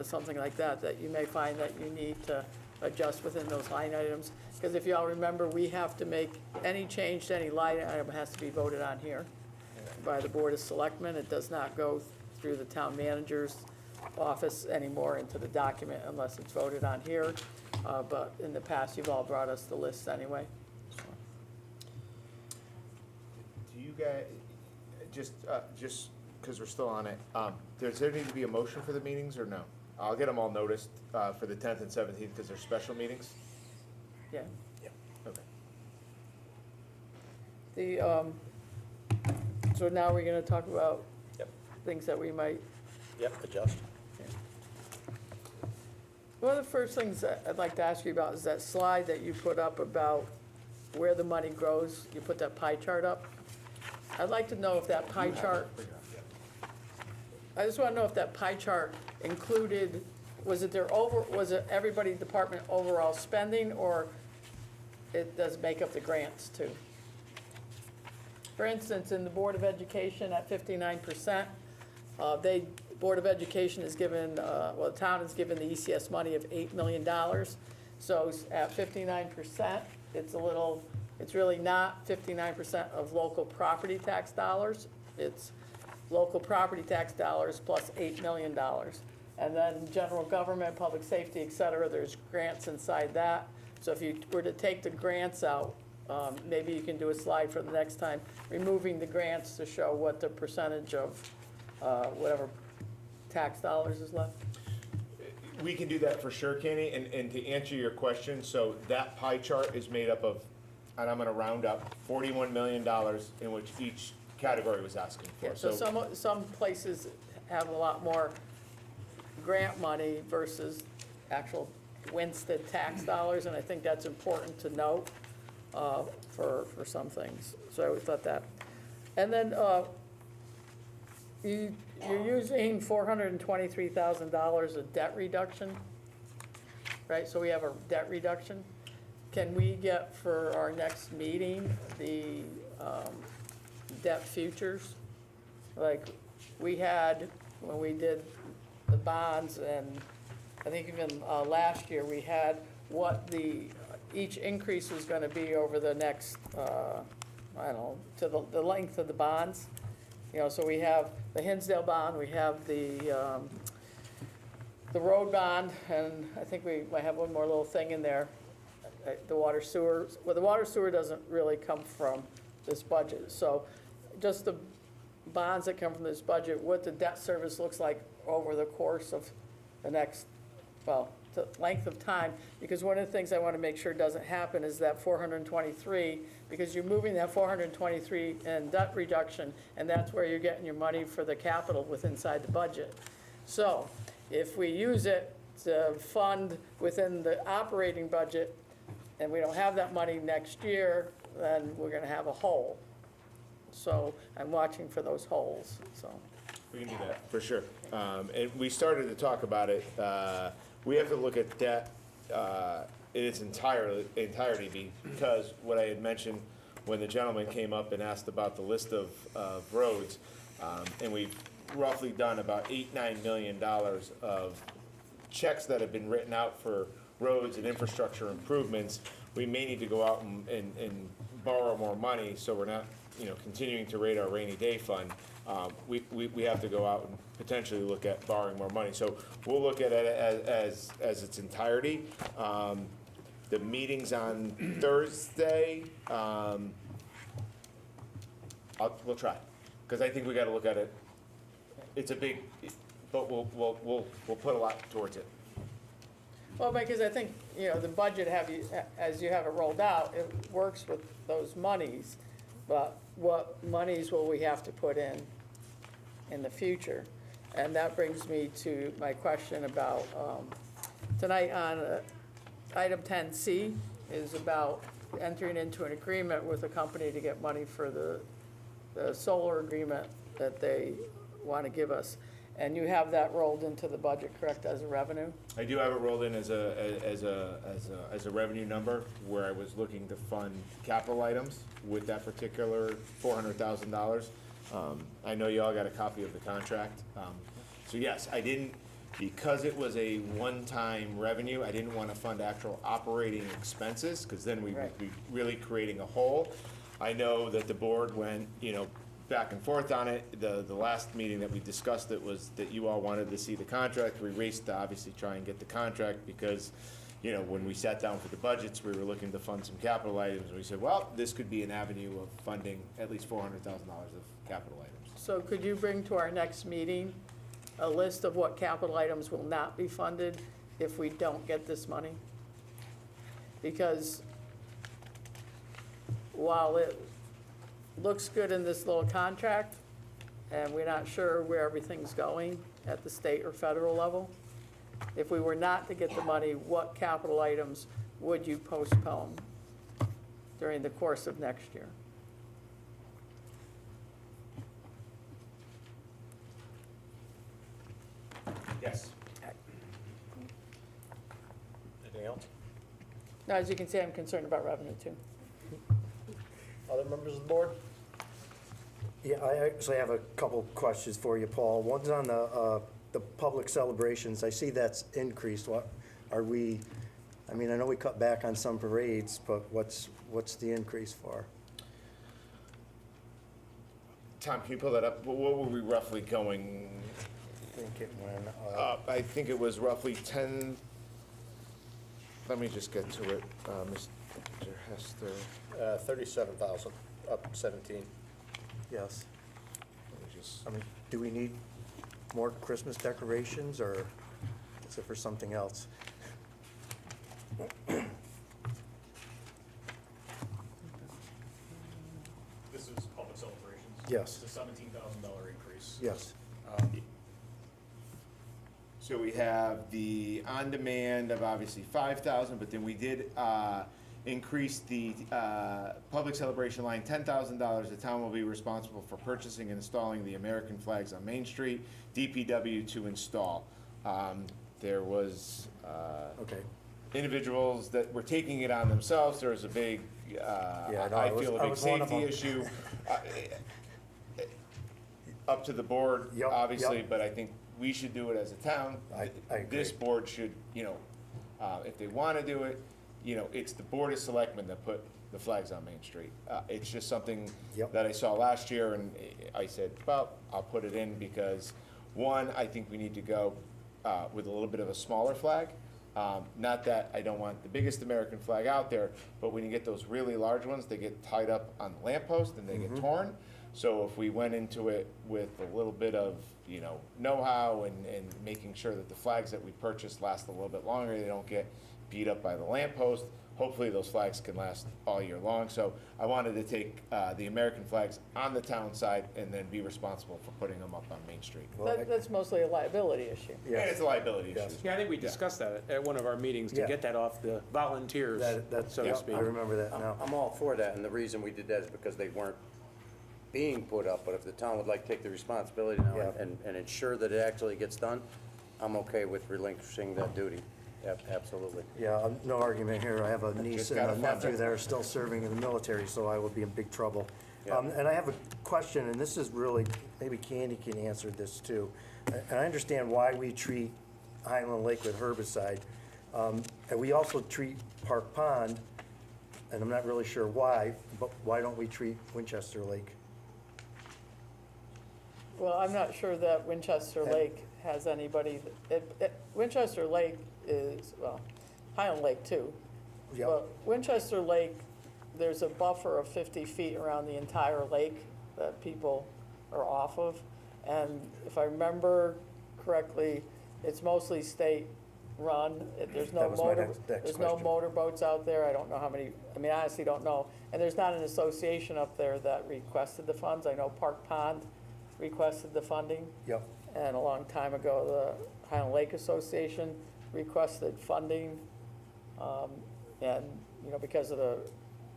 something like that, that you may find that you need to adjust within those line items. Because if y'all remember, we have to make any change to any line item has to be voted on here by the Board of Selectmen. It does not go through the town manager's office anymore into the document unless it's voted on here. But in the past, you've all brought us the list anyway. Do you guys, just because we're still on it, does there need to be a motion for the meetings or no? I'll get them all noticed for the 10th and 17th because they're special meetings. Yeah. Yeah. Okay. So now we're gonna talk about Yep. things that we might. Yep, adjust. One of the first things that I'd like to ask you about is that slide that you put up about where the money grows. You put that pie chart up. I'd like to know if that pie chart, I just want to know if that pie chart included, was it everybody department overall spending, or it does make up the grants too? For instance, in the Board of Education at 59%, Board of Education is given, the town is given the ECS money of $8 million. So at 59%, it's really not 59% of local property tax dollars. It's local property tax dollars plus $8 million. And then general government, public safety, et cetera, there's grants inside that. So if you were to take the grants out, maybe you can do a slide for the next time, removing the grants to show what the percentage of whatever tax dollars is left. We can do that for sure, Kenny, and to answer your question, so that pie chart is made up of, and I'm gonna round up, $41 million in which each category was asking for. Yeah, so some places have a lot more grant money versus actual Winston tax dollars, and I think that's important to note for some things. So we thought that. And then you're using $423,000 of debt reduction, right? So we have a debt reduction. Can we get for our next meeting the debt futures? Like we had when we did the bonds, and I think even last year we had what each increase was going to be over the next, I don't know, to the length of the bonds. You know, so we have the Hinsdale bond, we have the road bond, and I think we might have one more little thing in there, the water sewer. Well, the water sewer doesn't really come from this budget. So just the bonds that come from this budget, what the debt service looks like over the course of the next, well, the length of time, because one of the things I want to make sure doesn't happen is that 423, because you're moving that 423 in debt reduction, and that's where you're getting your money for the capital inside the budget. So if we use it to fund within the operating budget, and we don't have that money next year, then we're going to have a hole. So I'm watching for those holes, so. We can do that, for sure. And we started to talk about it. We have to look at debt in its entirety, because what I had mentioned when the gentleman came up and asked about the list of roads, and we've roughly done about $8-9 million of checks that have been written out for roads and infrastructure improvements. We may need to go out and borrow more money, so we're not, continuing to rate our rainy day fund. We have to go out and potentially look at borrowing more money. So we'll look at it as its entirety. The meeting's on Thursday. We'll try, because I think we got to look at it. It's a big, but we'll put a lot towards it. Well, because I think, the budget as you have it rolled out, it works with those monies, but what monies will we have to put in the future? And that brings me to my question about, tonight on item 10C is about entering into an agreement with a company to get money for the solar agreement that they want to give us. And you have that rolled into the budget, correct, as a revenue? I do have it rolled in as a revenue number, where I was looking to fund capital items with that particular $400,000. I know you all got a copy of the contract. So yes, I didn't, because it was a one-time revenue, I didn't want to fund actual operating expenses, because then we would be really creating a hole. I know that the board went, back and forth on it. The last meeting that we discussed it was that you all wanted to see the contract. We raced to obviously try and get the contract because, when we sat down for the budgets, we were looking to fund some capital items. And we said, well, this could be an avenue of funding at least $400,000 of capital items. So could you bring to our next meeting a list of what capital items will not be funded if we don't get this money? Because while it looks good in this little contract, and we're not sure where everything's going at the state or federal level, if we were not to get the money, what capital items would you postpone during the course of next year? Yes. Anything else? Now, as you can see, I'm concerned about revenue too. Other members of the board? Yeah, I actually have a couple questions for you, Paul. One's on the public celebrations. I see that's increased. What are we, I know we cut back on some parades, but what's the increase for? Tom, can you pull that up? What were we roughly going? I think it went I think it was roughly 10, let me just get to it, Mr. Hester. 37,000, up 17. Yes. Let me just, Do we need more Christmas decorations, or is it for something else? This is public celebrations. Yes. It's a $17,000 increase. Yes. So we have the on-demand of obviously 5,000, but then we did increase the public celebration line $10,000. The town will be responsible for purchasing and installing the American flags on Main Street, DPW to install. There was individuals that were taking it on themselves. There was a big, I feel a big safety issue. Up to the board, obviously, but I think we should do it as a town. I agree. This board should, if they want to do it, it's the Board of Selectmen that put the flags on Main Street. It's just something that I saw last year, and I said, well, I'll put it in because, one, I think we need to go with a little bit of a smaller flag. Not that I don't want the biggest American flag out there, but when you get those really large ones, they get tied up on the lamppost and they get torn. So if we went into it with a little bit of, know-how and making sure that the flags that we purchase last a little bit longer, they don't get beat up by the lamppost, hopefully those flags can last all year long. So I wanted to take the American flags on the town side and then be responsible for putting them up on Main Street. That's mostly a liability issue. And it's a liability issue. Yeah, I think we discussed that at one of our meetings to get that off the volunteers, so to speak. I remember that now. I'm all for that, and the reason we did that is because they weren't being put up, but if the town would like to take the responsibility now and ensure that it actually gets done, I'm okay with relinquishing that duty. Absolutely. Yeah, no argument here. I have a niece Just and gotta a fund nephew it. that are still serving in the military, so I would be in big trouble. Yeah. And I have a question, and this is really, maybe Candy can answer this too. And I understand why we treat Highland Lake with herbicide. And we also treat Park Pond, and I'm not really sure why, but why don't we treat Winchester Lake? Well, I'm not sure that Winchester Lake has anybody, Winchester Lake is, well, Highland Lake too. Yep. But Winchester Lake, there's a buffer of 50 feet around the entire lake that people are off of. And if I remember correctly, it's mostly state run. There's no That was my motor, next there's no question. motorboats out there. I don't know how many, I mean, I honestly don't know. And there's not an association up there that requested the funds. I know Park Pond requested the funding. Yep. And a long time ago, the Highland Lake Association requested funding. And, you know, because of the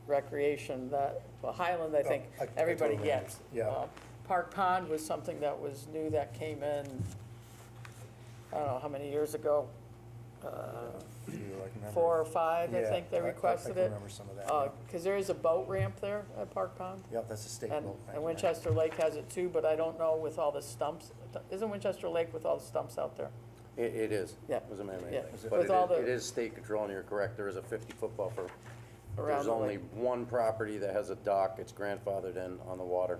recreation that, well, Highland, I think, I everybody totally gets. Yeah. Park Pond was something that was new that came in, I don't know how many years ago, Do you like remember? 4 or 5, I Yeah, think they requested I can it. remember some of that, yeah. Because there is a boat ramp there at Park Pond. Yep, that's a state And, boat. and Winchester Lake has it too, but I don't know with all the stumps. Isn't Winchester Lake with all the stumps out there? It is. Yeah. It was a man-made Yeah. thing. With But all the- it is state control, and you're correct, there is a 50-foot buffer. Around There's the only lake. one property that has a dock, it's grandfathered in on the water.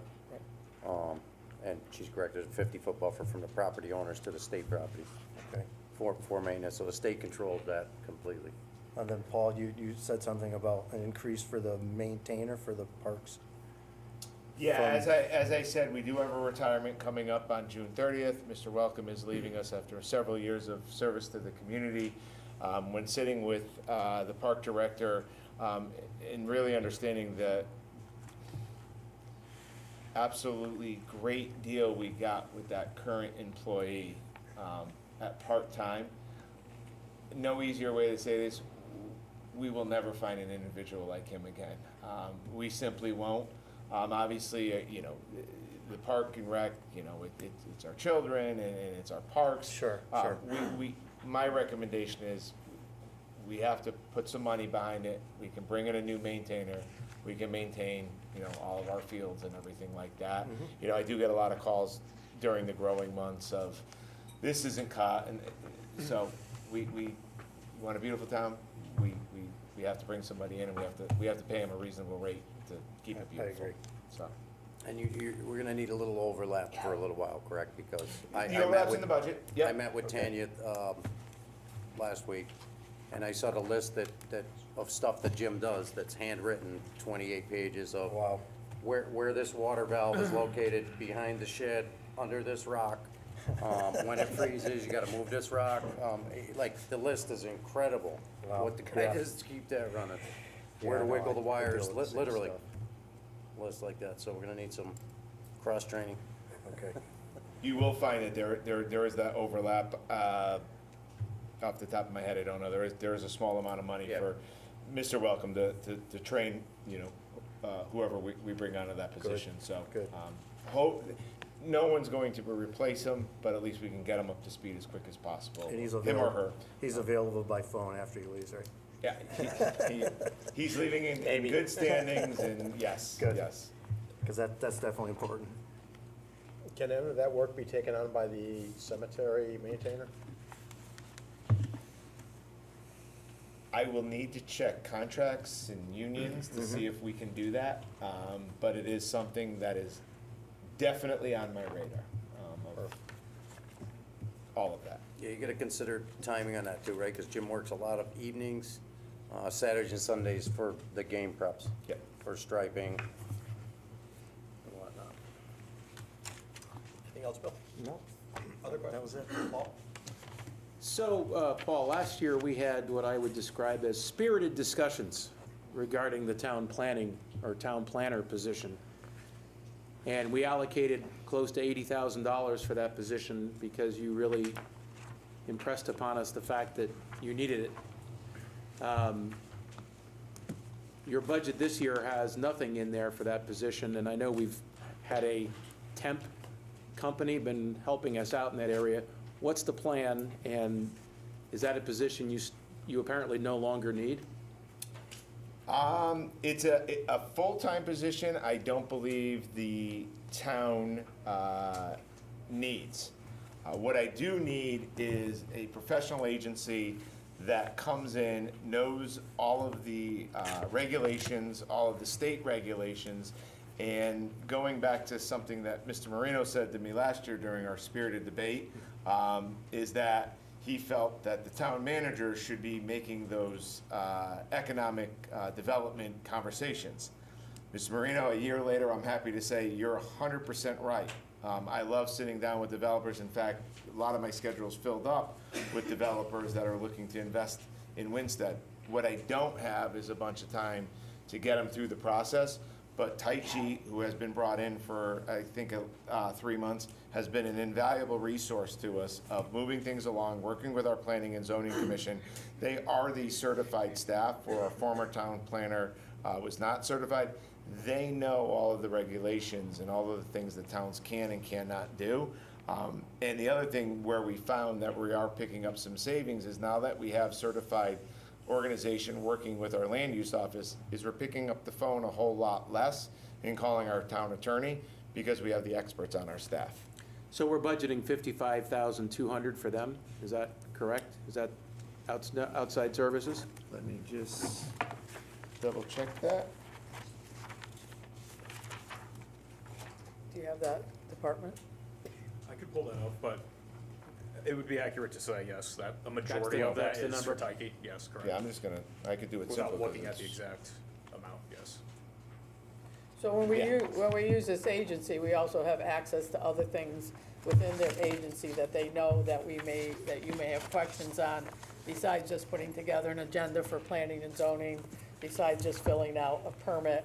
And she's correct, there's a 50-foot buffer from the property owners to the state property Okay. for maintenance, so the state controls that completely. And then, Paul, you said something about an increase for the maintainer for the parks. Yeah, From- as I said, we do have a retirement coming up on June 30th. Mr. Welcome is leaving us after several years of service to the community. When sitting with the park director and really understanding the absolutely great deal we got with that current employee at part-time, no easier way to say this, we will never find an individual like him again. We simply won't. Obviously, you know, the park and rec, you know, it's our children and it's our parks. Sure, sure. My recommendation is we have to put some money behind it. We can bring in a new maintainer. We can maintain, you know, all of our fields and everything like that. You know, I do get a lot of calls during the growing months of, this isn't caught, and so we want a beautiful town. We have to bring somebody in, and we have to pay them a reasonable rate to keep it beautiful. agree. So. And we're gonna need a little overlap for a little while, correct? Because I The met overlap's with- in the budget, I yep. met with Tanya last week, and I saw the list of stuff that Jim does that's handwritten, 28 pages of Wow. where this water valve is located, behind the shed, under this rock. When it freezes, you gotta move this rock. Like, the list is incredible. Wow. What the guy Yeah. does to keep that running. Where Yeah, to no, wiggle the I deal wires, with the same literally. stuff. Lists like that, so we're gonna need some cross-training. Okay. You will find that there is that overlap. Off the top of my head, I don't know. There is a small amount of money Yeah. for Mr. Welcome to train, you know, whoever we bring onto that position. So, good. No one's going to replace him, but at least we can get him up to speed as quick as possible. And he's Him or available. her. He's available by phone after he leaves, right? Yeah, he's leaving in good standings, and yes, Good. yes. Because that's definitely important. Can any of that work be taken on by the cemetery maintainer? I will need to check contracts and unions to see if we can do that, but it is something that is definitely on my radar, of all of that. Yeah, you gotta consider timing on that too, right? Because Jim works a lot of evenings, Saturdays and Sundays for the game preps. Yep. For striping and whatnot. Anything else, Bill? No. Other questions? That was it. Paul? So, Paul, last year we had what I would describe as spirited discussions regarding the town planning or town planner position. And we allocated close to $80,000 for that position because you really impressed upon us the fact that you needed it. Your budget this year has nothing in there for that position, and I know we've had a temp company been helping us out in that area. What's the plan, and Is that a position you apparently no longer need? It's a full-time position. I don't believe the town needs. What I do need is a professional agency that comes in, knows all of the regulations, all of the state regulations, and going back to something that Mr. Marino said to me last year during our spirited debate, is that he felt that the town manager should be making those economic development conversations. Mr. Marino, a year later, I'm happy to say you're 100% right. I love sitting down with developers. In fact, a lot of my schedule is filled up with developers that are looking to invest in Winstead. What I don't have is a bunch of time to get them through the process. But Tai Chi, who has been brought in for, I think, 3 months, has been an invaluable resource to us of moving things along, working with our Planning and Zoning Commission. They are the certified staff, where our former town planner was not certified. They know all of the regulations and all of the things that towns can and cannot do. And the other thing where we found that we are picking up some savings is now that we have certified organization working with our land use office, is we're picking up the phone a whole lot less and calling our town attorney because we have the experts on our staff. So we're budgeting $55,200 for them, is that correct? Is that outside services? Let me just double check that. Do you have that department? I could pull that up, but it would be accurate to say, yes, that a majority of that is for Tyke. Yes, correct. Yeah, I'm just gonna, I could do it simple. Without looking at the exact amount, yes. So when we use this agency, we also have access to other things within their agency that they know that you may have questions on, besides just putting together an agenda for planning and zoning, besides just filling out a permit.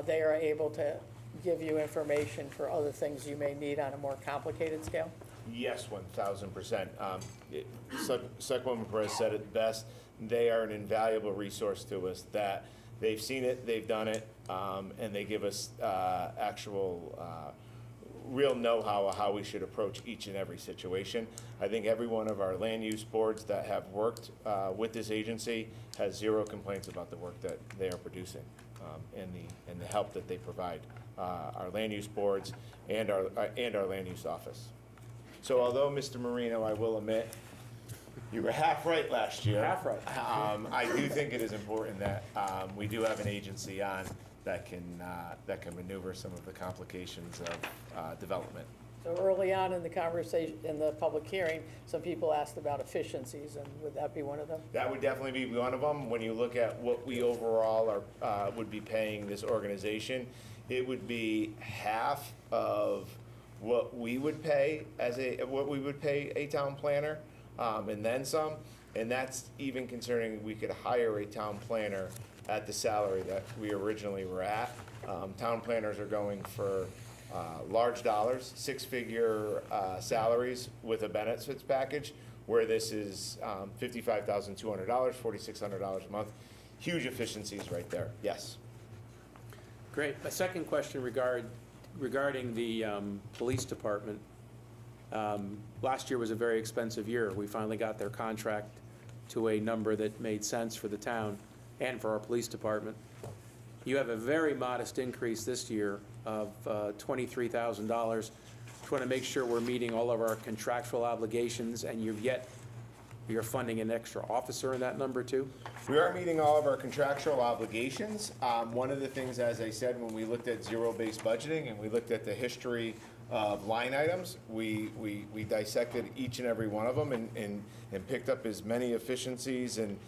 They are able to give you information for other things you may need on a more complicated scale? Yes, 1,000%. Selectwoman Perez said it best. They are an invaluable resource to us, that they've seen it, they've done it, and they give us actual real know-how of how we should approach each and every situation. I think every one of our land use boards that have worked with this agency has zero complaints about the work that they are producing, and the help that they provide. Our land use boards and our land use office. So although, Mr. Marino, I will admit, you were half right last year. Half right. I do think it is important that we do have an agency on that can maneuver some of the complications of development. So early on in the conversation, in the public hearing, some people asked about efficiencies, and would that be one of them? That would definitely be one of them. When you look at what we overall are would be paying this organization, it would be half of what we would pay a town planner, and then some. And that's even concerning we could hire a town planner at the salary that we originally were at. Town planners are going for large dollars, six-figure salaries with a benefits package, where this is $55,200, $4,600 a month. Huge efficiencies right there, yes. Great. A second question regarding the police department. Last year was a very expensive year. We finally got their contract to a number that made sense for the town and for our police department. You have a very modest increase this year of $23,000. Just want to make sure we're meeting all of our contractual obligations, and you're funding an extra officer in that number too? We are meeting all of our contractual obligations. One of the things, as I said, when we looked at zero-based budgeting and we looked at the history of line items, we dissected each and every one of them and picked up as many efficiencies and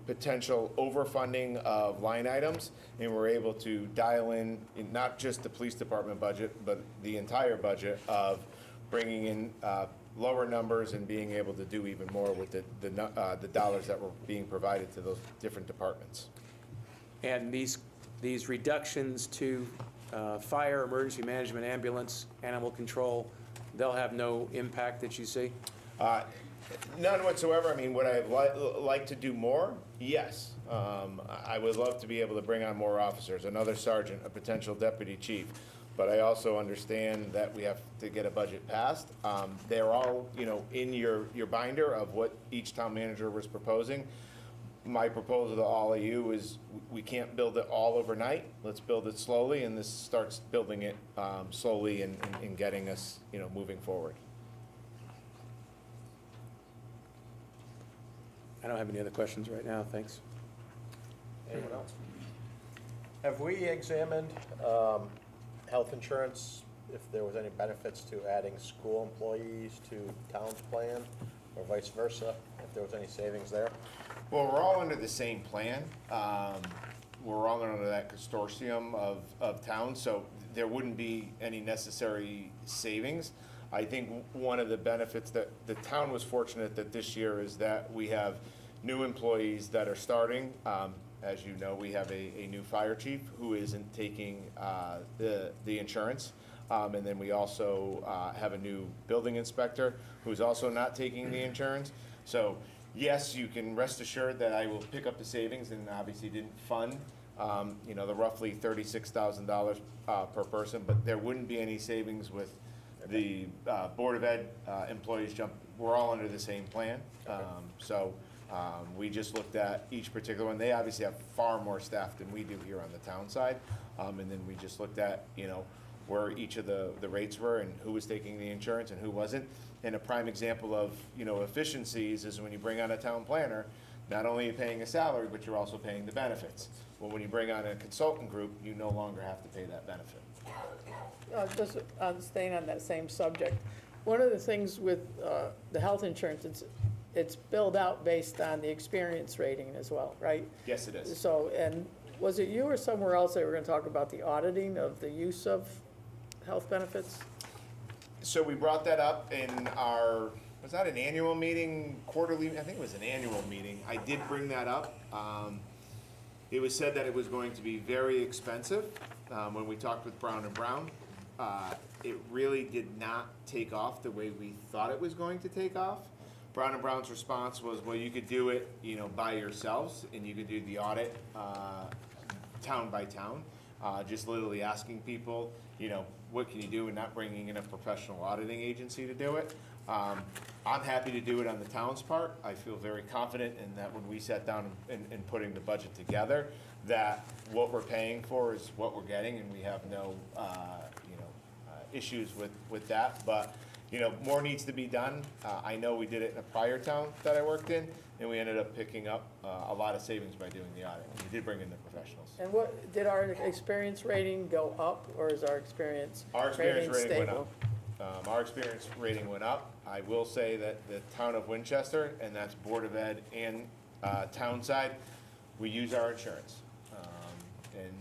potential overfunding of line items, and we're able to dial in not just the police department budget, but the entire budget of bringing in lower numbers and being able to do even more with the dollars that were being provided to those different departments. And these reductions to fire, emergency management, ambulance, animal control, they'll have no impact that you see? None whatsoever. I mean, would I like to do more? Yes. I would love to be able to bring on more officers, another sergeant, a potential deputy chief. but I also understand that we have to get a budget passed. They're all, in your binder of what each town manager was proposing. My proposal to all of you is we can't build it all overnight. Let's build it slowly, and this starts building it slowly and getting us, moving forward. I don't have any other questions right now, thanks. Anyone else? Have we examined health insurance, if there was any benefits to adding school employees to town's plan, or vice versa, if there was any savings there? Well, we're all under the same plan. We're all under that consortium of towns, so there wouldn't be any necessary savings. I think one of the benefits that the town was fortunate that this year is that we have new employees that are starting. As you know, we have a new fire chief who isn't taking the insurance. And then we also have a new building inspector who's also not taking the insurance. So yes, you can rest assured that I will pick up the savings, and obviously didn't fund the roughly $36,000 per person, but there wouldn't be any savings with the Board of Ed employees we're all under the same plan. We just looked at each particular one. They obviously have far more staff than we do here on the town side. And then we just looked at, where each of the rates were and who was taking the insurance and who wasn't. And a prime example of, efficiencies is when you bring on a town planner, not only are you paying a salary, but you're also paying the benefits. Well, when you bring on a consultant group, you no longer have to pay that benefit. Just staying on that same subject, one of the things with the health insurance, it's billed out based on the experience rating as well, right? Yes, it is. So, and was it you or somewhere else they were gonna talk about the auditing of the use of health benefits? So we brought that up in our, was that an annual meeting, quarterly? I think it was an annual meeting. I did bring that up. It was said that it was going to be very expensive when we talked with Brown & Brown. It really did not take off the way we thought it was going to take off. Brown & Brown's response was, well, you could do it, by yourselves, and you could do the audit town by town, just literally asking people, what can you do, and not bringing in a professional auditing agency to do it. I'm happy to do it on the town's part. I feel very confident in that when we sat down and putting the budget together, that what we're paying for is what we're getting, and we have no issues with that. But more needs to be done. I know we did it in a prior town that I worked in, and we ended up picking up a lot of savings by doing the audit. We did bring in the professionals. And what, did our experience rating go up, or is our experience rating rating went stable? up. Our experience rating went up. I will say that the town of Winchester, and that's Board of Ed and town side, we use our insurance. And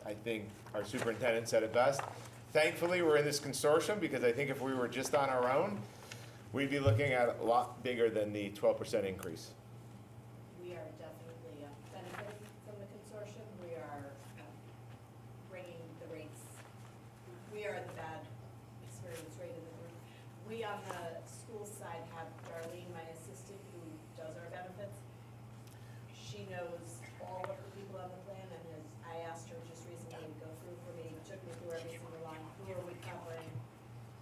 I think our superintendent said it best. Thankfully, we're in this consortium, because I think if we were just on our own, we'd be looking at a lot bigger than the 12% increase. We are definitely benefiting from the consortium. We are bringing the rates. We are the bad experience rate in the group. We on the school side have Darlene, my assistant, who does our benefits. She knows all of the people on the plan, and I asked her just recently to go through for me, took me through every single line. Who are we covering?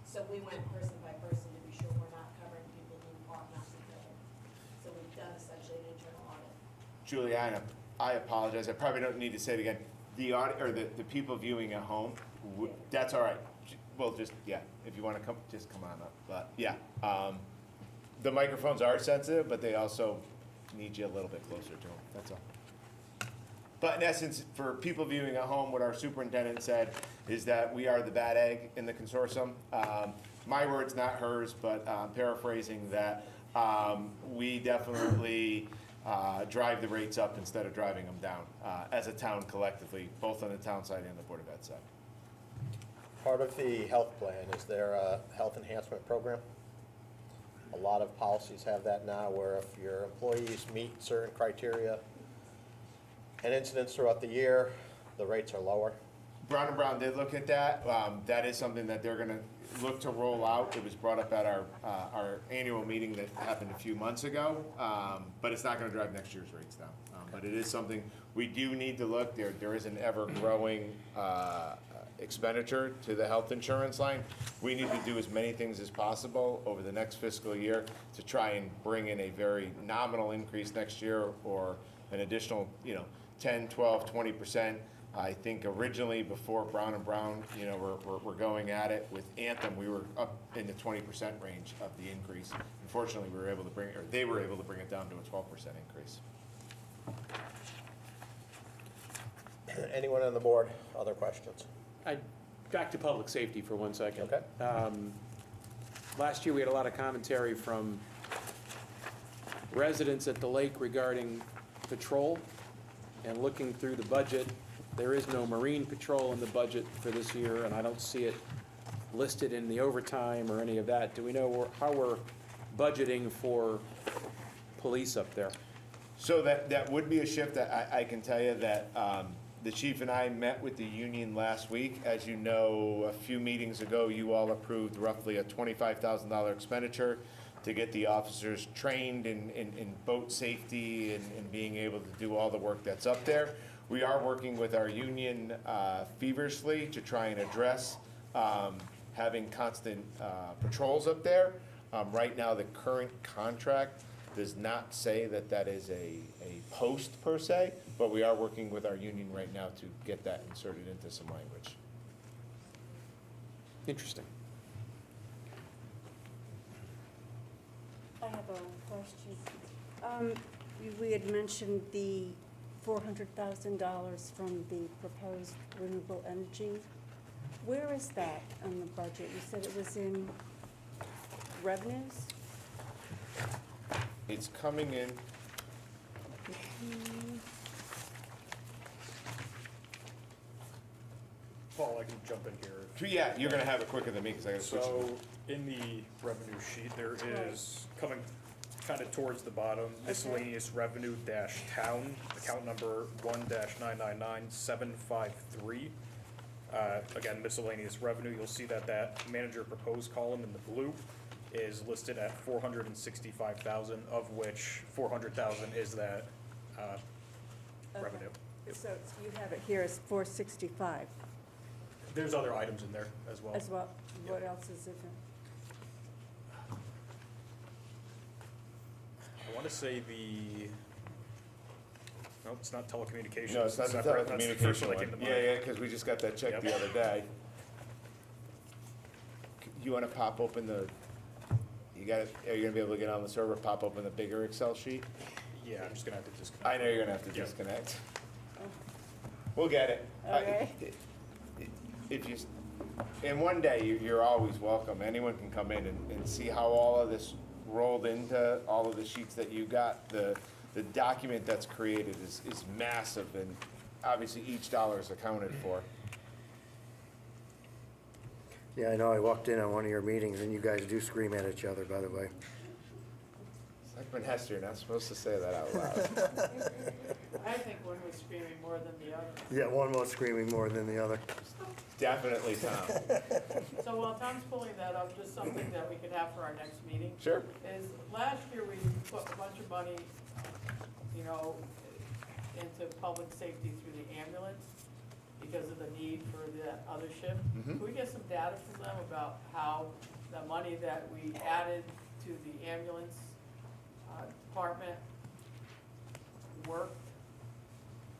So we went person by person to be sure we're not covering people who ought not be covered. So we've done essentially an internal audit. Juliana, I apologize. I probably don't need to say it again. The audit, or the people viewing at home, that's all right. Well, just, if you want to come, just come on up. But yeah, the microphones are sensitive, but they also need you a little bit closer to them. That's all. But in essence, for people viewing at home, what our superintendent said is that we are the bad egg in the consortium. My words, not hers, but paraphrasing that, we definitely drive the rates up instead of driving them down as a town collectively, both on the town side and the Board of Ed side. Part of the health plan, is there a health enhancement program? A lot of policies have that now, where if your employees meet certain criteria and incidents throughout the year, the rates are lower. Brown & Brown did look at that. That is something that they're gonna look to roll out. It was brought up at our annual meeting that happened a few months ago, but it's not gonna drive next year's rates down. But it is something we do need to look. There is an ever-growing expenditure to the health insurance line. We need to do as many things as possible over the next fiscal year to try and bring in a very nominal increase next year or an additional, 10, 12, 20%. I think originally before Brown and Brown, we're going at it with Anthem, we were up in the 20% range of the increase. Unfortunately, they were able to bring it down to a 12% increase. Anyone on the board, other questions? Back to public safety for 1 second. Okay. Last year, we had a lot of commentary from residents at the lake regarding patrol. And looking through the budget, there is no marine patrol in the budget for this year, and I don't see it listed in the overtime or any of that. Do we know how we're budgeting for police up there? So that would be a shift. I can tell you that the chief and I met with the union last week. As you know, a few meetings ago, you all approved roughly a $25,000 expenditure to get the officers trained in boat safety and being able to do all the work that's up there. We are working with our union feverishly to try and address having constant patrols up there. Right now, the current contract does not say that is a post per se, but we are working with our union right now to get that inserted into some language. Interesting. I have a question. We had mentioned the $400,000 from the proposed renewable energy. Where is that on the budget? You said it was in revenues? It's coming in. Paul, I can jump in here. Yeah, you're gonna have it quicker than me because I gotta switch. So in the revenue sheet, there is coming kind of towards the bottom, miscellaneous revenue dash town, account number 1-999-753. Again, miscellaneous revenue, you'll see that manager proposed column in the blue is listed at 465,000, of which 400,000 is that revenue. So you have it here as 465 There's other items in there as well. as well. What else is it? I want to say no, it's not telecommunications. No, it's not the separate. That's the first telecommunication one that one. came to mind. Yeah, because we just got that check the other day. You wanna pop open are you gonna be able to get on the server, pop open the bigger Excel sheet? Yeah, I'm just gonna have to disconnect. I know you're gonna have to Yep. disconnect. We'll get it. Okay. If you, and one day, you're always welcome. Anyone can come in and see how all of this rolled into all of the sheets that you got. The document that's created is massive, and obviously each dollar is accounted for. Yeah, I know, I walked in on one of your meetings and you guys do scream at each other, by the way. Selectman Hester, you're not supposed to say that out loud. I think one was screaming more than the other. Yeah, one was screaming more than the other. Definitely Tom. So while Tom's pulling that up, just something that we could have for our next meeting. Sure. Is last year we put a bunch of money, into public safety through the ambulance because of the need for that other shift. Mhm. Can we get some data from them about how the money that we added to the ambulance department worked?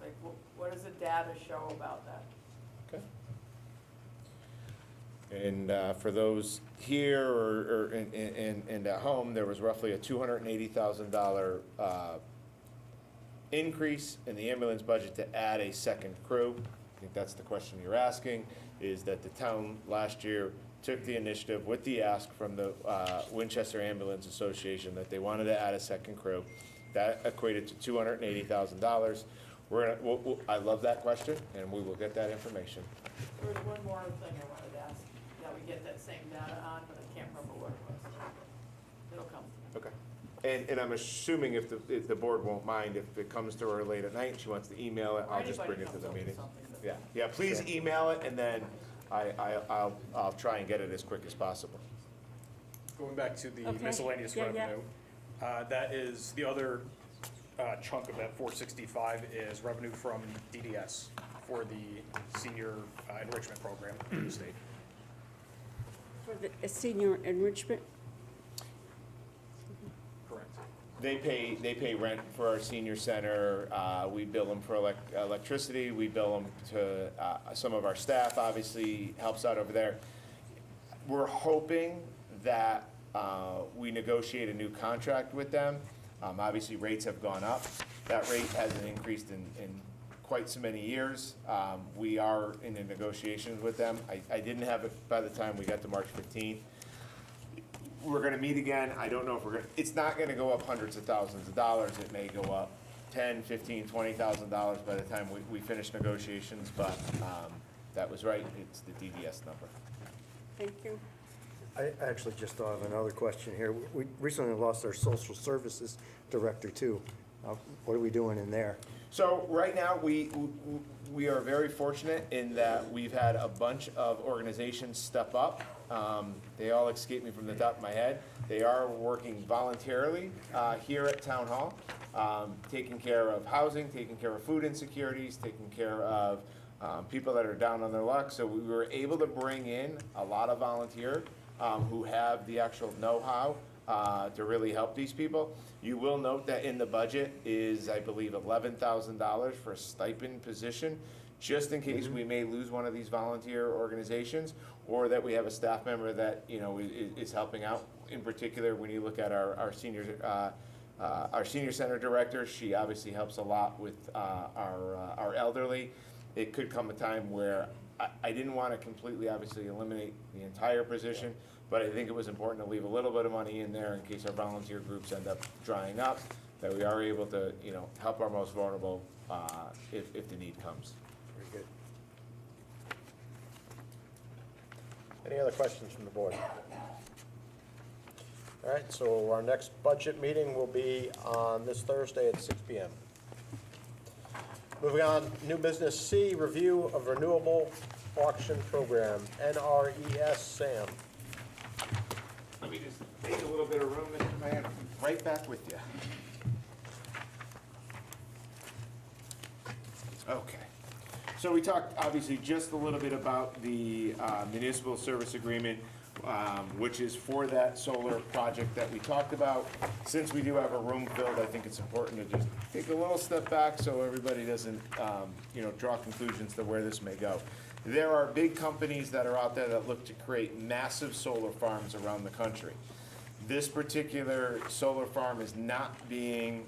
Like, what does the data show about that? Okay. And for those here and at home, there was roughly a $280,000 increase in the ambulance budget to add a second crew. I think that's the question you're asking, is that the town last year took the initiative with the ask from the Winchester Ambulance Association that they wanted to add a second crew. That equated to $280,000. I love that question, and we will get that information. There was one more thing I wanted to ask, that we get that same data on, but I can't remember what it was. It'll come. Okay. And I'm assuming if the board won't mind, if it comes to her late at night and she wants to email it, I'll just bring it to the meeting. Yeah, please email it, and then I'll try and get it as quick as possible. Going back to the Okay. miscellaneous Yeah, revenue, that is the other chunk of that 465 is revenue from DDS. for the senior enrichment program in the state. For the senior enrichment? Correct. They pay rent for our senior center. We bill them for electricity. We bill them to some of our staff. Obviously helps out over there. We're hoping that we negotiate a new contract with them. Obviously rates have gone up. That rate hasn't increased in quite so many years. We are in the negotiations with them. I didn't have it by the time we got to March 15th. We're gonna meet again. I don't know if it's not gonna go up hundreds of thousands of dollars. It may go up $10,000, $15,000, $20,000 by the time we finish negotiations, but that was right. It's the DDS number. Thank you. I actually just thought of another question here. We recently lost our social services director too. What are we doing in there? So right now, we are very fortunate in that we've had a bunch of organizations step up. They all escape me from the top of my head. They are working voluntarily here at Town Hall, taking care of housing, taking care of food insecurities, taking care of people that are down on their luck. So we were able to bring in a lot of volunteers who have the actual know-how to really help these people. You will note that in the budget is, I believe, $11,000 for a stipend position, just in case we may lose one of these volunteer organizations, or that we have a staff member that, you know, is helping out. In particular, when you look at our senior center director, she obviously helps a lot with our elderly. It could come a time where I didn't want to completely, obviously, eliminate the entire position, but I think it was important to leave a little bit of money in there in case our volunteer groups end up drying up, that we are able to, you know, help our most vulnerable if the need comes. Very good. Any other questions from the board? All right, so our next budget meeting will be on this Thursday at 6 p.m. Moving on, new business C, review of renewable auction program, NRES, Sam. Let me just take a little bit of room, Mr. Mayor. Right back with you. Okay. So we talked, obviously, just a little bit about the municipal service agreement, which is for that solar project that we talked about. Since we do have a room filled, I think it's important to just take a little step back so everybody doesn't, you know, draw conclusions to where this may go. There are big companies that are out there that look to create massive solar farms around the country. This particular solar farm is not being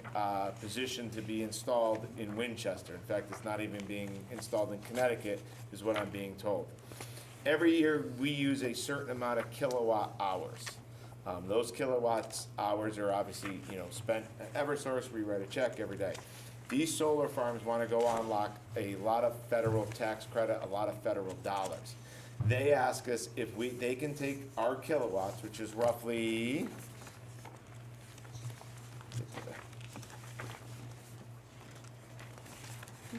positioned to be installed in Winchester. In fact, it's not even being installed in Connecticut, is what I'm being told. Every year, we use a certain amount of kilowatt hours. Those kilowatt hours are obviously, you know, spent at Eversource. We write a check every day. These solar farms want to go unlock a lot of federal tax credit, a lot of federal dollars. They ask us if they can take our kilowatts, which is roughly, I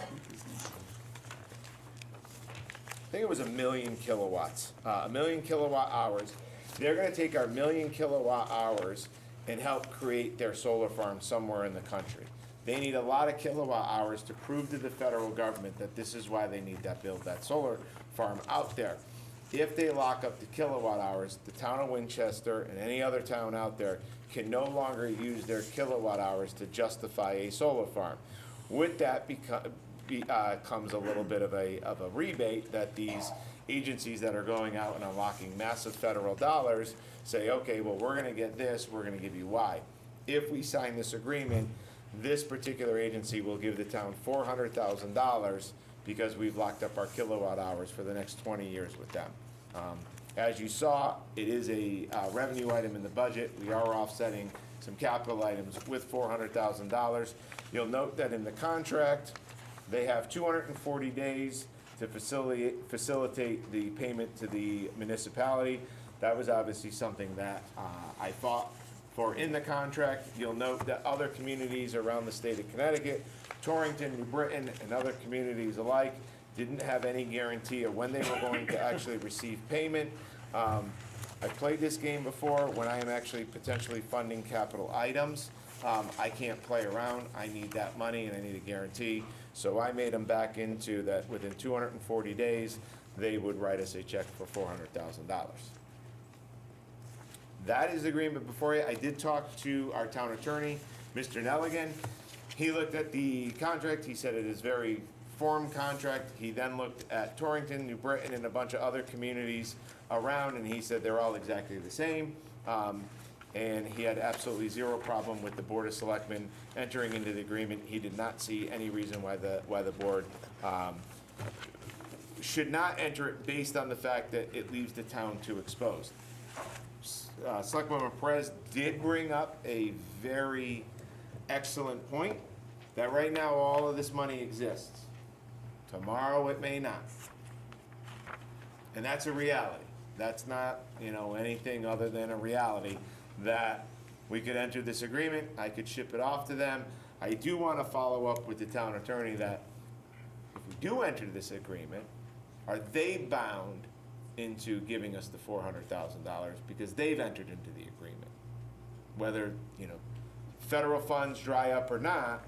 think it was 1 million kilowatts, 1 million kilowatt hours. They're going to take our 1 million kilowatt hours and help create their solar farm somewhere in the country. They need a lot of kilowatt hours to prove to the federal government that this is why they need to build that solar farm out there. If they lock up the kilowatt hours, the town of Winchester and any other town out there can no longer use their kilowatt hours to justify a solar farm. With that comes a little bit of a rebate that these agencies that are going out and unlocking massive federal dollars say, okay, well, we're gonna get this, we're gonna give you Y. If we sign this agreement, this particular agency will give the town $400,000 because we've locked up our kilowatt hours for the next 20 years with them. As you saw, it is a revenue item in the budget. We are offsetting some capital items with $400,000. You'll note that in the contract, they have 240 days to facilitate the payment to the municipality. That was obviously something that I fought for in the contract. You'll note that other communities around the state of Connecticut, Torrington, New Britain, and other communities alike didn't have any guarantee of when they were going to actually receive payment. I've played this game before when I am actually potentially funding capital items. I can't play around. I need that money and I need a guarantee. So I made them back into that within 240 days, they would write us a check for $400,000. That is the agreement before you. I did talk to our town attorney, Mr. Nelligan. He looked at the contract, he said it is very form contract. He then looked at Torrington, New Britain, and a bunch of other communities around, and he said they're all exactly the same. And he had absolutely zero problem with the Board of Selectmen entering into the agreement. He did not see any reason why the board should not enter it based on the fact that it leaves the town too exposed. Selectwoman Perez did bring up a very excellent point, that right now all of this money exists. Tomorrow it may not. And that's a reality. That's not, anything other than a reality, that we could enter this agreement, I could ship it off to them. I do want to follow up with the town attorney that if we do enter this agreement, are they bound into giving us the $400,000 because they've entered into the agreement? Whether, federal funds dry up or not,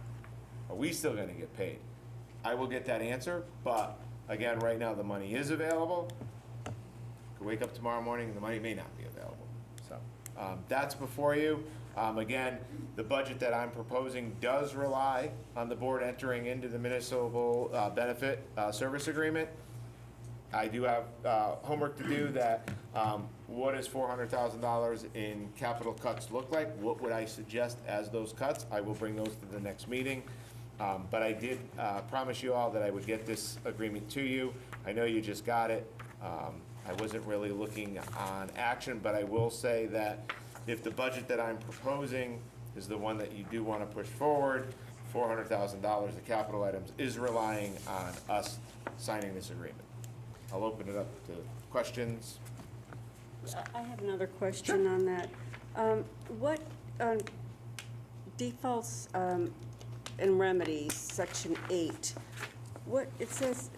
are we still gonna get paid? I will get that answer, but again, right now the money is available. Could wake up tomorrow morning and the money may not be available. So that's before you. Again, the budget that I'm proposing does rely on the board entering into the municipal benefit service agreement. I do have homework to do that. What does $400,000 in capital cuts look like? What would I suggest as those cuts? I will bring those to the next meeting. But I did promise you all that I would get this agreement to you. I know you just got it. I wasn't really looking on action, but I will say that if the budget that I'm proposing is the one that you do want to push forward, $400,000 of capital items is relying on us signing this agreement. I'll open it up to questions. I have another question on that. What defaults and remedies, section 8, it says,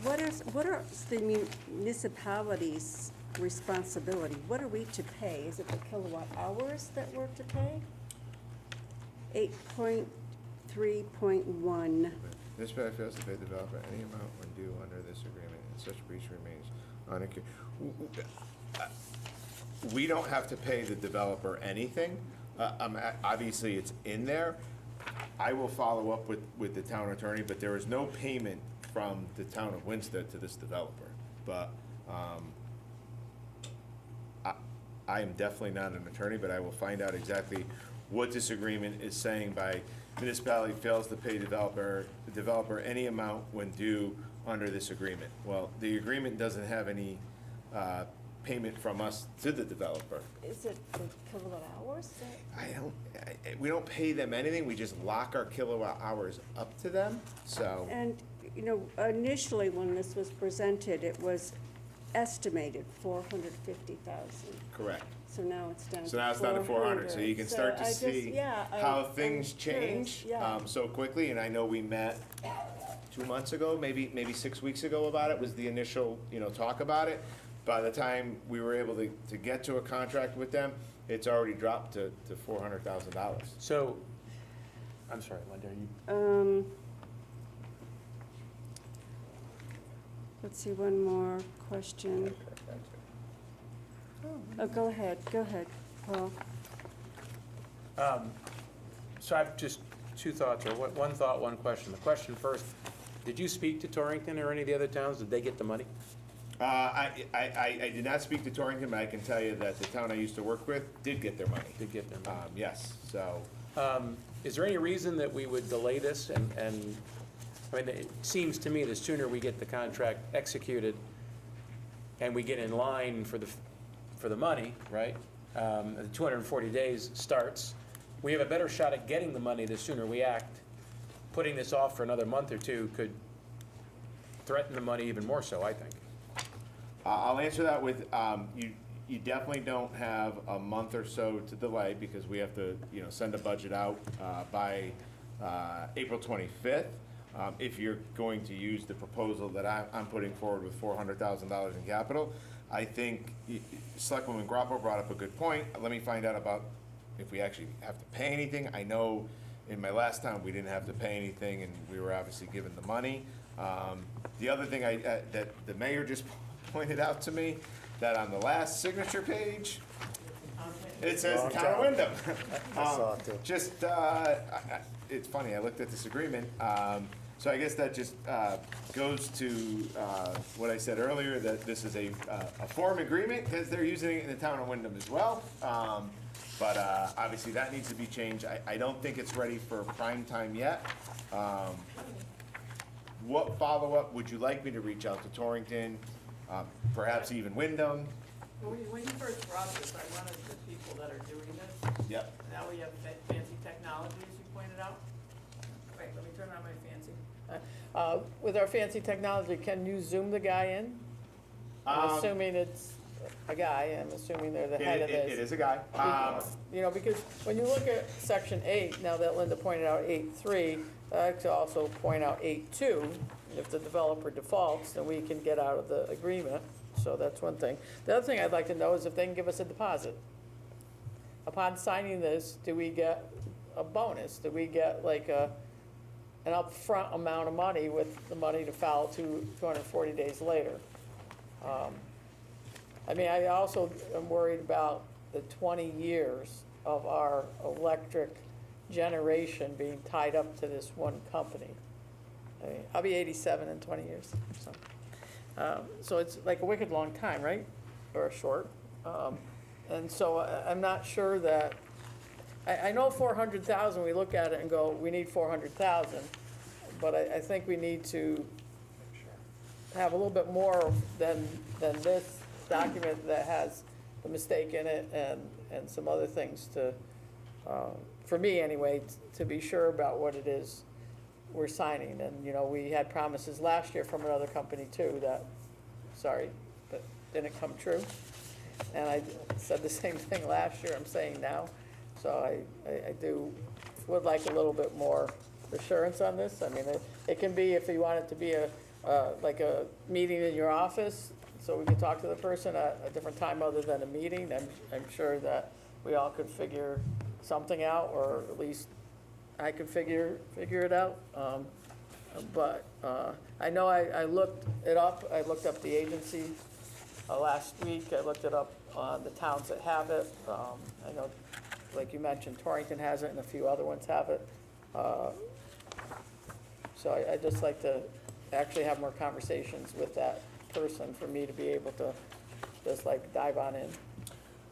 what are the municipality's responsibility? What are we to pay? Is it the kilowatt hours that we're to pay? 8.3.1. Municipality fails to pay the developer any amount when due under this agreement, and such breach remains unaccrued. We don't have to pay the developer anything. Obviously, it's in there. I will follow up with the town attorney, but there is no payment from the town of Winsted to this developer. But I am definitely not an attorney, but I will find out exactly what this agreement is saying by municipality fails to pay developer any amount when due under this agreement. Well, the agreement doesn't have any payment from us to the developer. Is it the kilowatt hours? We don't pay them anything, we just lock our kilowatt hours up to them, so. And, initially when this was presented, it was estimated 450,000. Correct. So now it's down to 400. So now it's down to 400, so you can start to see how things change so quickly, and I know we met 2 months ago, maybe 6 weeks ago about it, was the initial, talk about it. By the time we were able to get to a contract with them, it's already dropped to $400,000. So, I'm sorry, Linda, are you? Let's see, one more question. Oh, go ahead, Paul. So I have just two thoughts, or one thought, one question. The question first, did you speak to Torrington or any of the other towns? Did they get the money? I did not speak to Torrington, but I can tell you that the town I used to work with did get their money. Did get their money? Yes, so. Is there any reason that we would delay this? And I mean, it seems to me the sooner we get the contract executed and we get in line for the money, right? The 240 days starts. We have a better shot at getting the money the sooner we act. Putting this off for another month or two could threaten the money even more so, I think. I'll answer that with, you definitely don't have a month or so to delay because we have to, send a budget out by April 25th. If you're going to use the proposal that I'm putting forward with $400,000 in capital, I think Selectwoman Grappo brought up a good point. Let me find out about if we actually have to pay anything. I know in my last town, we didn't have to pay anything, and we were obviously given the money. The other thing that the mayor just pointed out to me, that on the last signature page, it says the town of Wyndham. I saw it too. It's funny, I looked at this agreement, so I guess that just goes to what I said earlier, that this is a form agreement, because they're using it in the town of Wyndham as well. But obviously, that needs to be changed. I don't think it's ready for prime time yet. What follow-up would you like me to reach out to Torrington, perhaps even Wyndham? When you first brought this, I wanted the people that are doing this. Yep. Now we have fancy technology, as you pointed out. Wait, let me turn on my fancy. With our fancy technology, can you zoom the guy in? I'm assuming it's a guy, I'm assuming they're the head of this. It is a guy. You know, because when you look at section 8, now that Linda pointed out 8.3, I could also point out 8.2. If the developer defaults, then we can get out of the agreement. So that's one thing. The other thing I'd like to know is if they can give us a deposit. Upon signing this, do we get a bonus? Do we get like an upfront amount of money with the money to file 240 days later? I mean, I also am worried about the 20 years of our electric generation being tied up to this one company. I mean, I'll be 87 in 20 years, so. So it's like a wicked long time, right? Or a short. And so I'm not sure that, I know 400,000, we look at it and go, we need 400,000, but I think we need to have a little bit more than this document that has the mistake in it and some other things to, for me anyway, to be sure about what it is we're signing. And, you know, we had promises last year from another company too that, but didn't come true. And I said the same thing last year, I'm saying now. So I would like a little bit more assurance on this. I mean, it can be, if you want it to be like a meeting in your office, so we can talk to the person at a different time other than a meeting. I'm sure that we all could figure something out, or at least I could figure it out. But I know I looked it up. I looked up the agency last week. I looked it up on the towns that have it. I know, like you mentioned, Torrington has it and a few other ones have it. So I'd just like to actually have more conversations with that person for me to be able to just like dive on in.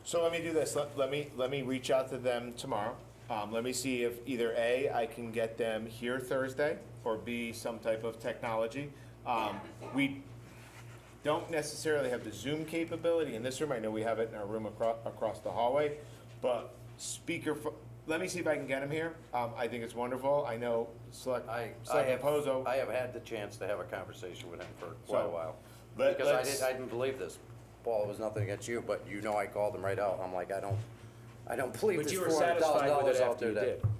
So let me do this. Let me reach out to them tomorrow. Let me see if either A, I can get them here Thursday, or B, some type of technology. We don't necessarily have the Zoom capability in this room. I know we have it in our room across the hallway, but let me see if I can get him here. I think it's wonderful. I know Selectman Pozo. I have had the chance to have a conversation with him for quite a while. I didn't believe this. Paul, it was nothing against you, but you know I called him right out. I'm like, I don't believe But this you were $400,000 satisfied with it out after there you that. did.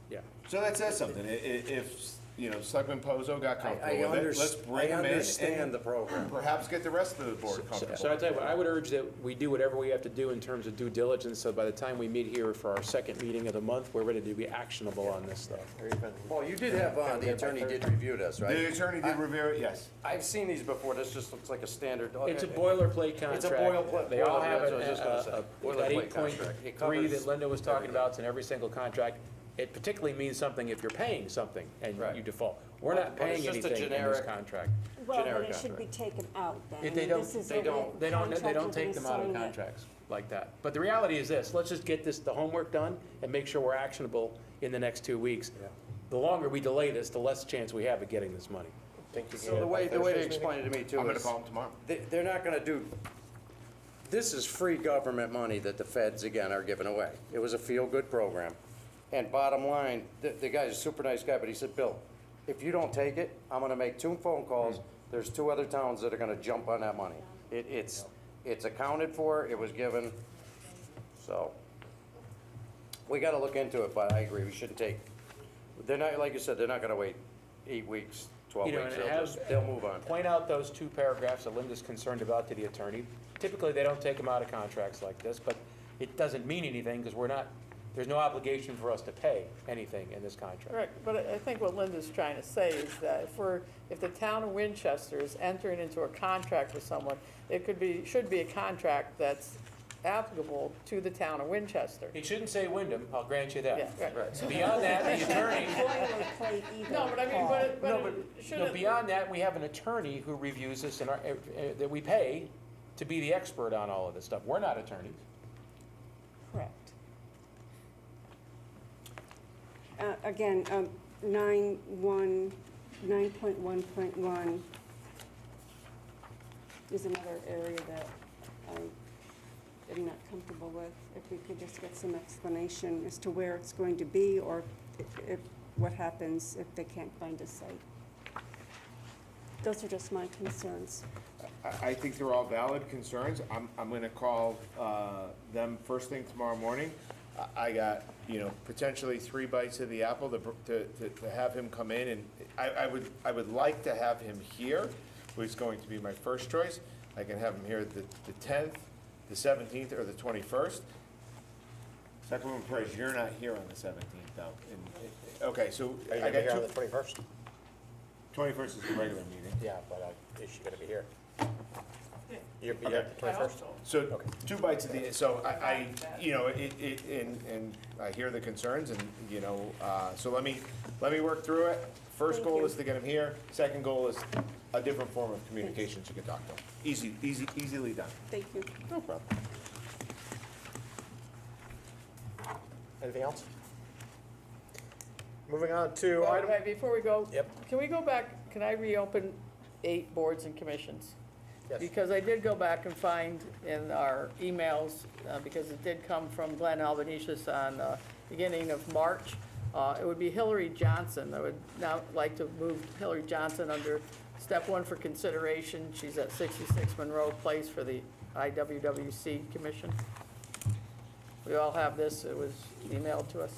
Yeah. So that says something. If Selectman Pozo got comfortable with it, let's bring him in. I understand the program. Perhaps get the rest of the board comfortable. So I tell you what, I would urge that we do whatever we have to do in terms of due diligence, so by the time we meet here for our second meeting of the month, we're ready to be actionable on this stuff. Well, you did have, the attorney did review this, right? The attorney did review it, yes. I've seen these before. This just looks like a standard. It's a boilerplate contract. It's a boilerplate. They all have That's what I was just gonna say. that Boilerplate contract. It 8.3 covers that Linda was talking everything. about. It's in every single contract. It particularly means something if you're paying something and Right. you default. We're not But it's paying just a anything in this generic- contract. Well, Generic then it should be taken out then. If I they mean, don't, this is they a don't contract, take you're them out of gonna sign it. contracts like that. But the reality is this, let's just get the homework done and make sure we're actionable in the next 2 weeks. The longer we delay this, the less chance we have of getting this money. So the way they explained it to me too I'm gonna is, call him tomorrow. they're not gonna do, this is free government money that the feds, again, are giving away. It was a feel-good program. And bottom line, the guy's a super nice guy, but he said, Bill, if you don't take it, I'm gonna make 2 phone calls. There's 2 other towns that are gonna jump on that money. It's accounted for, it was given, so. We gotta look into it, but I agree, we shouldn't take, they're not, like you said, they're not gonna wait 8 weeks, 12 You know, weeks, and they'll move on. Point out those 2 paragraphs that Linda's concerned about to the attorney. Typically, they don't take them out of contracts like this, but it doesn't mean anything because we're not There's no obligation for us to pay anything in this contract. Right, but I think what Linda's trying to say is that if the town of Winchester is entering into a contract with someone, it should be a contract that's applicable to the town of Winchester. It shouldn't say Wyndham, I'll grant you that. Yeah, right. Beyond that, the attorney, Boilerplate either. No, but I mean, but no, it but shouldn't. beyond that, we have an attorney who reviews this and that we pay to be the expert on all of this stuff. We're not attorneys. Correct. Again, 9.1.1 is another area that I am not comfortable with. If we could just get some explanation as to where it's going to be, or what happens if they can't find a site. Those are just my concerns. I think they're all valid concerns. I'm gonna call them first thing tomorrow morning. I got, potentially 3 bites of the apple to have him come in, and I would like to have him here, who's going to be my first choice. I can have him here the 10th, the 17th, or the 21st. Selectwoman Perez, you're not here on the 17th, though. Okay, so Are you I gonna be got here on two. the 21st? 21st is the regular meeting. Yeah, but is she gonna be here? You'll be here the 21st? So 2 bites of the, so and I hear the concerns, and, so let me work through it. First goal is to get him here. Second goal is a different form of communication so you can talk to him. Easily done. Thank you. No problem. Anything else? Moving on to item, Okay, before we go. Yep. Can we go back, can I reopen 8 boards and commissions? Yes. Because I did go back and find in our emails, because it did come from Glenn Albanese on beginning of March. It would be Hillary Johnson. I would now like to move Hillary Johnson under step 1 for consideration. She's at 66 Monroe Place for the IWWC Commission. We all have this. It was emailed to us.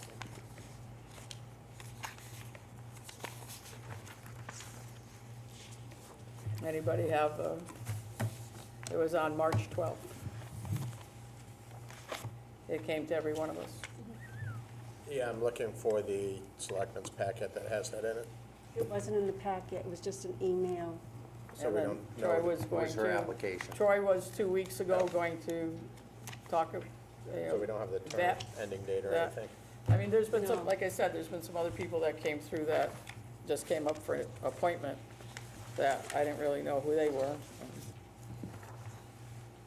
Anybody have, it was on March 12th. It came to every one of us. yeah, I'm looking for the selectmen's packet that has that in it. It wasn't in the packet, it was just an email. So And we then don't Troy know was What going was her to, application? Troy was 2 weeks ago going to talk, So we don't have the term that- ending date or that- anything. I mean, there's been No. some, like I said, there's been some other people that came through that just came up for appointment that I didn't really know who they were.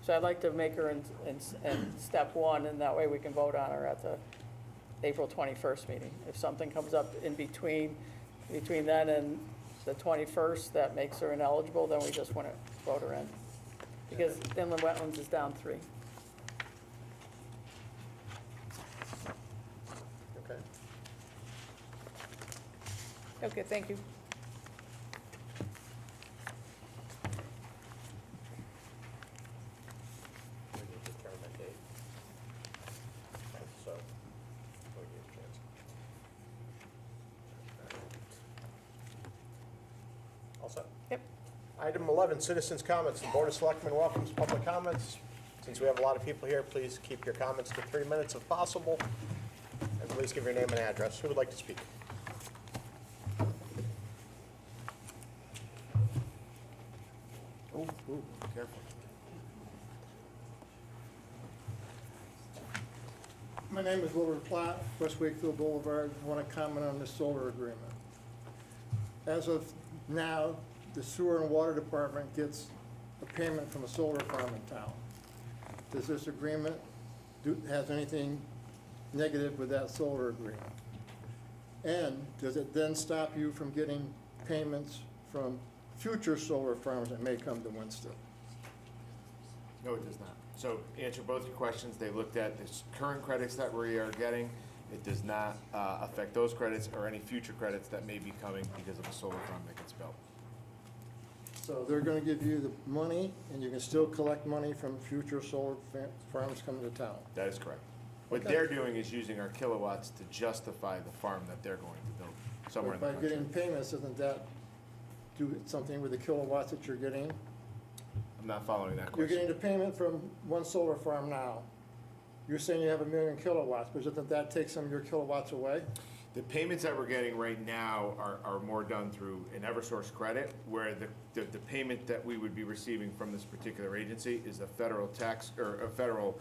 So I'd like to make her in step 1, and that way we can vote on her at the April 21st meeting. If something comes up in between then and the 21st that makes her ineligible, then we just want to vote her in. Because inland wetlands is down 3. Okay. Okay, thank you. We need to determine a date. So, we'll give a chance. All set? Yep. Item 11, citizens' comments. The Board of Selectmen welcomes public comments. Since we have a lot of people here, please keep your comments to 3 minutes if possible. And please give your name and address. Who would like to speak? Ooh, careful. My name is Willard Platt, West Wakefield Boulevard. I want to comment on the solar agreement. As of now, the sewer and water department gets a payment from a solar farm in town. Does this agreement has anything negative with that solar agreement? And does it then stop you from getting payments from future solar farms that may come to Winston? No, it does not. So answer both your questions. They looked at the current credits that we are getting. It does not affect those credits or any future credits that may be coming because of a solar farm that gets built. So they're gonna give you the money, and you can still collect money from future solar farms coming to town? That is correct. What Okay. they're doing is using our kilowatts to justify the farm that they're going to build somewhere in the By country. getting payments, doesn't that do something with the kilowatts that you're getting? I'm not following that You're question. getting the payment from one solar farm now. you're saying you have 1,000,000 kilowatts, but doesn't that take some of your kilowatts away? The payments that we're getting right now are more done through an Eversource credit, where the payment that we would be receiving from this particular agency is a federal tax, or a federal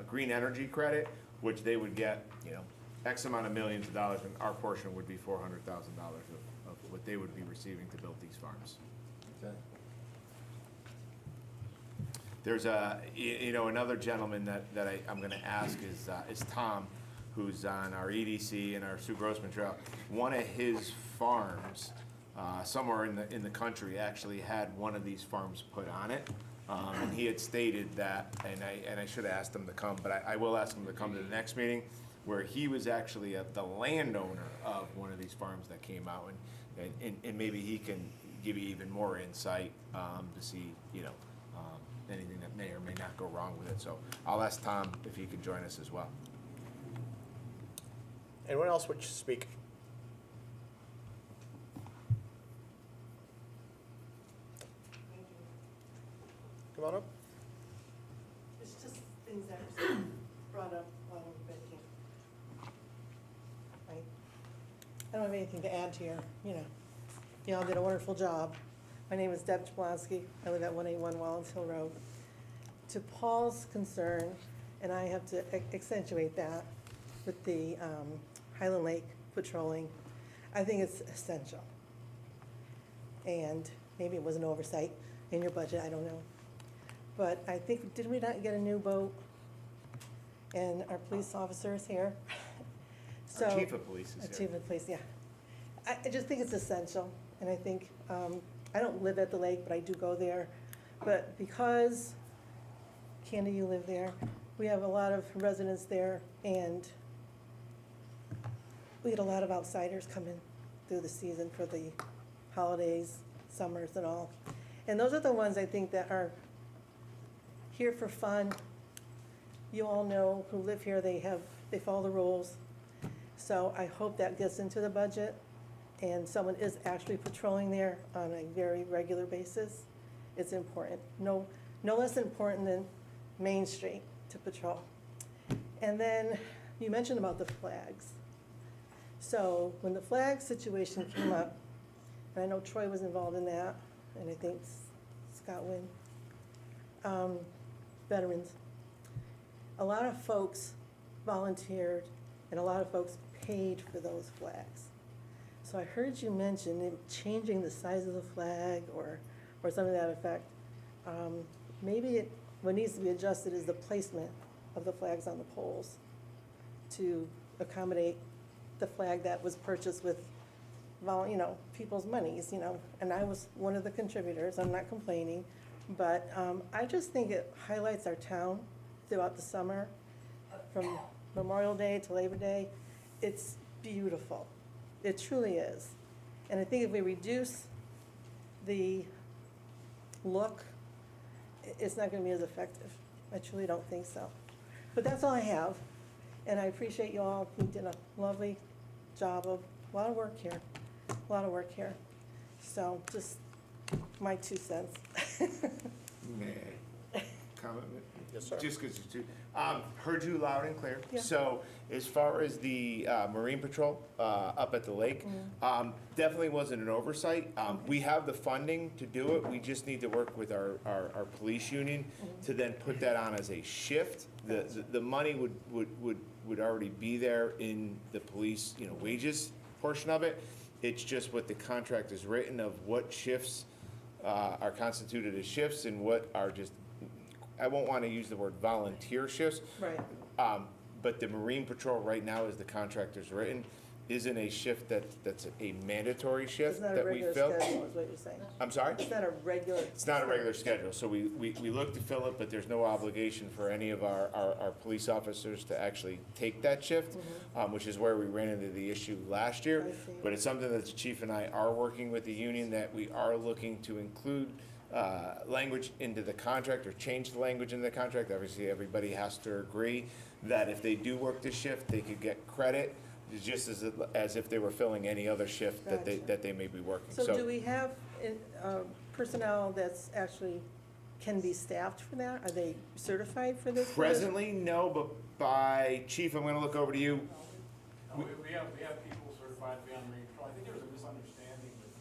green energy credit, which they would get, you know, X amount of millions of dollars, and our portion would be $400,000 of what they would be receiving to build these farms. Okay. There's another gentleman that I'm gonna ask is Tom, who's on our EDC and our Sue Grossman Trail. One of his farms, somewhere in the country, actually had one of these farms put on it. And he had stated that, and I should have asked him to come, but I will ask him to come to the next meeting, where he was actually the landowner of one of these farms that came out, and maybe he can give you even more insight to see, anything that may or may not go wrong with it. So I'll ask Tom if he could join us as well. Anyone else wish to speak? Come on up. It's just things that were brought up while we've been here. I don't have anything to add here, You all did a wonderful job. My name is Deb Jablonski. I live at 181 Wallens Hill Road. To Paul's concern, and I have to accentuate that with the Highland Lake patrolling, I think it's essential. And maybe it was an oversight in your budget, I don't know. But I think, did we not get a new boat? And our police officer is here. So, Our chief of police is here. Chief of police, yeah. I just think it's essential, and I think, I don't live at the lake, but I do go there. But because, Candy, you live there, we have a lot of residents there, and we get a lot of outsiders coming through the season for the holidays, summers and all. And those are the ones I think that are here for fun. You all know who live here, they follow the rules. So I hope that gets into the budget, and someone is actually patrolling there on a very regular basis. It's important. No less important than Main Street to patrol. And then you mentioned about the flags. So when the flag situation came up, and I know Troy was involved in that, and I think Scott Wynn, veterans, a lot of folks volunteered, and a lot of folks paid for those flags. So I heard you mention changing the size of the flag or something to that effect. Maybe what needs to be adjusted is the placement of the flags on the poles to accommodate the flag that was purchased with people's monies, and I was one of the contributors. I'm not complaining, but I just think it highlights our town throughout the summer, from Memorial Day to Labor Day. It's beautiful. It truly is. And I think if we reduce the look, it's not going to be as effective. I truly don't think so. But that's all I have. And I appreciate you all. You did a lovely job of a lot of work here. A lot of work here. So just my 2 cents. May I comment? Yes, sir. Just because you heard you loud and clear. Yeah. So as far as the Marine Patrol up at the lake, definitely wasn't an oversight. We have the funding to do it. We just need to work with our police union to then put that on as a shift. The money would already be there in the police, wages portion of it. It's just what the contract is written of what shifts are constituted as shifts and what are just, I won't want to use the word volunteer shifts. Right. But the Marine Patrol right now, as the contract is written, isn't a shift that's a mandatory shift that we fill. It's not a regular schedule, is what you're saying. I'm sorry? It's not a regular. It's not a regular schedule, so we look to fill it, but there's no obligation for any of our police officers to actually take that shift, which is where we ran into the issue last year. I see. But it's something that the chief and I are working with the union, that we are looking to include language into the contract, or change the language in the contract. Obviously, everybody has to agree that if they do work the shift, they could get credit, just as if they were filling any other shift that they may be working. So do we have personnel that's actually can be staffed for that? Are they certified for this? Presently, no, but by chief, I'm gonna look over to you. We have people certified to be on marine patrol. I think there was a misunderstanding with,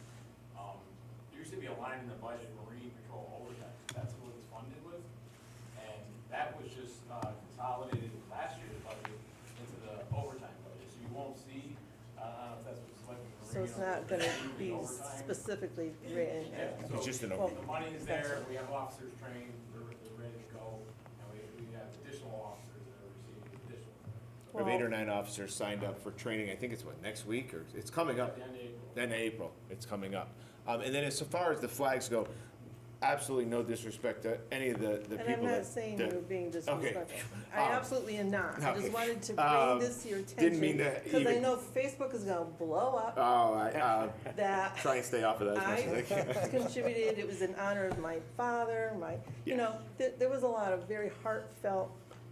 there used to be a line in the budget, marine patrol overtime. That's what it's funded with. And that was just consolidated last year's budget into the overtime budget. So you won't see, I don't know if that's what's like with So it's not gonna be specifically written? It's just an The overtime. money is there, we have officers trained, they're ready to go, and we have additional officers that are receiving additional. We have 8 or 9 officers signed up for training. I think it's what, next week, or it's coming up? At the end of April. Then April, it's coming up. And then as far as the flags go, absolutely no disrespect to any of the people that. And I'm not saying you were being disrespectful. I absolutely am not. I okay. just wanted to bring this to your attention. Didn't mean to Because I even- know Facebook is gonna blow up. Oh, that try and stay off of that as much as I I can. contributed, it was in honor of my father, you know, there was a lot of very heartfelt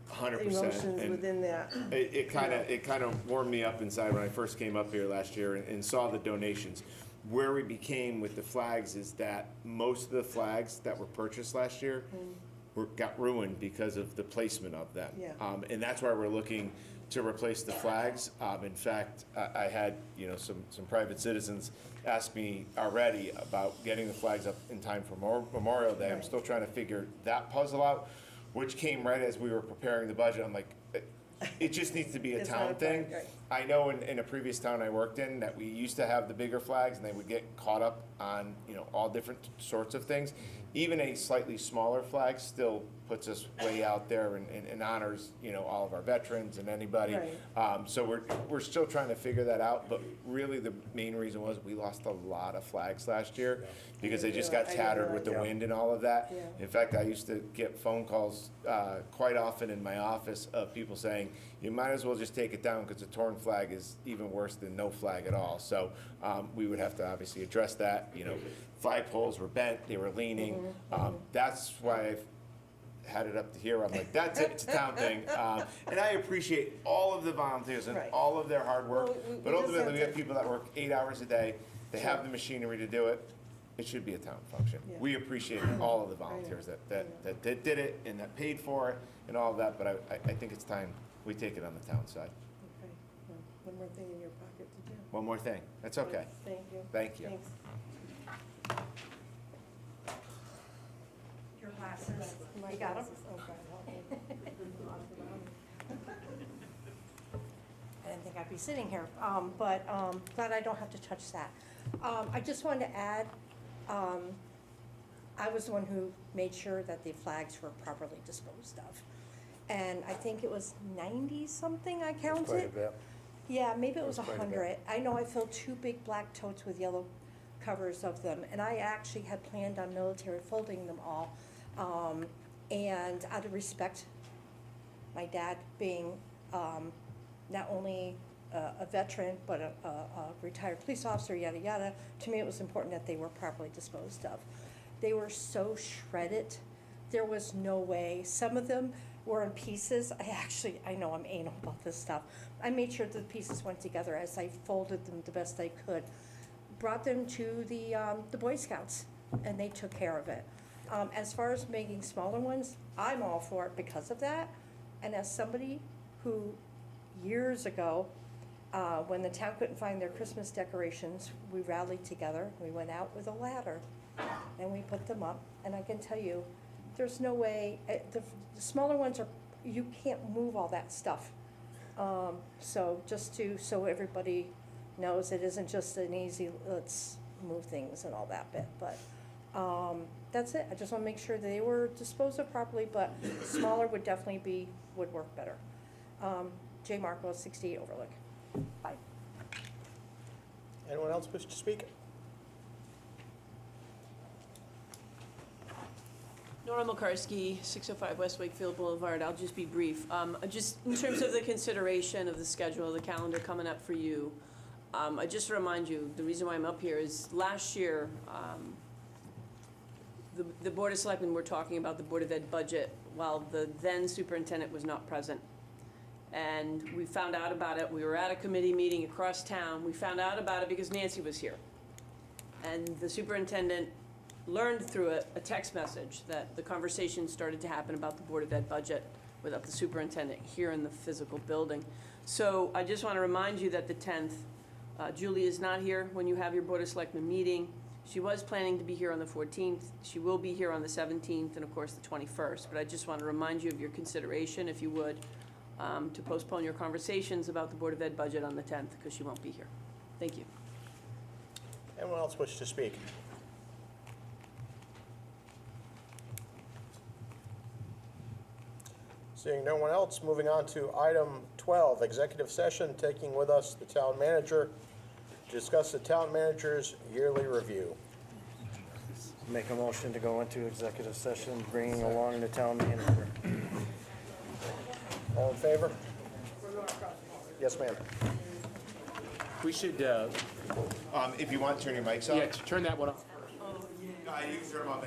100%. emotions And within that. It kind of warmed me up inside when I first came up here last year and saw the donations. Where we became with the flags is that most of the flags that were purchased last year got ruined because of the placement of them. Yeah. And that's why we're looking to replace the flags. In fact, I had, some private citizens ask me already about getting the flags up in time for Memorial Day. I'm still trying to figure that puzzle out, which came right as we were preparing the budget. I'm like, it just needs to be a It's town not a thing. flag, right. I know in a previous town I worked in that we used to have the bigger flags and they would get caught up on, all different sorts of things. Even a slightly smaller flag still puts us way out there and honors, all of our veterans and anybody. Right. So we're still trying to figure that out, but really the main reason was we lost a lot of flags last year because they just got tattered with the wind and all of that. Yeah. In fact, I used to get phone calls quite often in my office of people saying, you might as well just take it down because a torn flag is even worse than no flag at all. So we would have to obviously address that. Flag poles were bent, they were leaning. That's why I've had it up to here. I'm like, that's it, it's a town thing. And I appreciate all of the volunteers and Right. all of their hard work. Well, we But just ultimately, have we to- have people that work 8 hours a day. They have the machinery to do it. It should be a town function. Yeah. We appreciate all of the volunteers that did it and that paid for it and all of that. But I think it's time we take it on the town side. Okay, well, one more thing in your pocket to do. One more thing. That's okay. Thank you. Thank you. Thanks. Your glasses, My you got them? glasses. Oh, God, help me. I didn't think I'd be sitting here, but glad I don't have to touch that. I just wanted to add, I was the one who made sure that the flags were properly disposed of. And I think it was 90-something I counted. Quite a bit. Yeah, maybe it was That's quite a bit. 100. I know I filled 2 big black totes with yellow covers of them, and I actually had planned on military folding them all. And out of respect, my dad being not only a veteran, but a retired police officer, yada, yada, to me it was important that they were properly disposed of. They were so shredded, there was no way. Some of them were in pieces. I know I'm anal about this stuff. I made sure the pieces went together as I folded them the best I could. Brought them to the Boy Scouts, and they took care of it. As far as making smaller ones, I'm all for it because of that. And as somebody who, years ago, when the town couldn't find their Christmas decorations, we rallied together, we went out with a ladder, and we put them up. And I can tell you, there's no way, the smaller ones you can't move all that stuff. So so everybody knows it isn't just an easy, let's move things and all that bit, but that's it. I just wanna make sure they were disposed of properly, but smaller would definitely would work better. J. Marco, 68 Overlook. Bye. Anyone else wish to speak? Nora Makarski, 605 West Wakefield Boulevard. I'll just be brief. Just in terms of the consideration of the schedule, the calendar coming up for you, I just remind you, the reason why I'm up here is last year, the Board of Selectmen were talking about the Board of Ed budget while the then superintendent was not present. And we found out about it. We were at a committee meeting across town. We found out about it because Nancy was here. And the superintendent learned through a text message that the conversation started to happen about the Board of Ed budget without the superintendent here in the physical building. So I just want to remind you that the 10th, Julie is not here when you have your Board of Selectmen meeting. She was planning to be here on the 14th. She will be here on the 17th and, of course, the 21st. But I just want to remind you of your consideration, if you would, to postpone your conversations about the Board of Ed budget on the 10th, because she won't be here. Thank you. Anyone else wish to speak? Seeing no one else, moving on to item 12, executive session, taking with us the town manager to discuss the town manager's yearly review. Make a motion to go into executive session, bringing along the town manager. All in favor? Yes, ma'am. We should, If you want, turn your mics off. yeah, turn that one off. You can turn them off.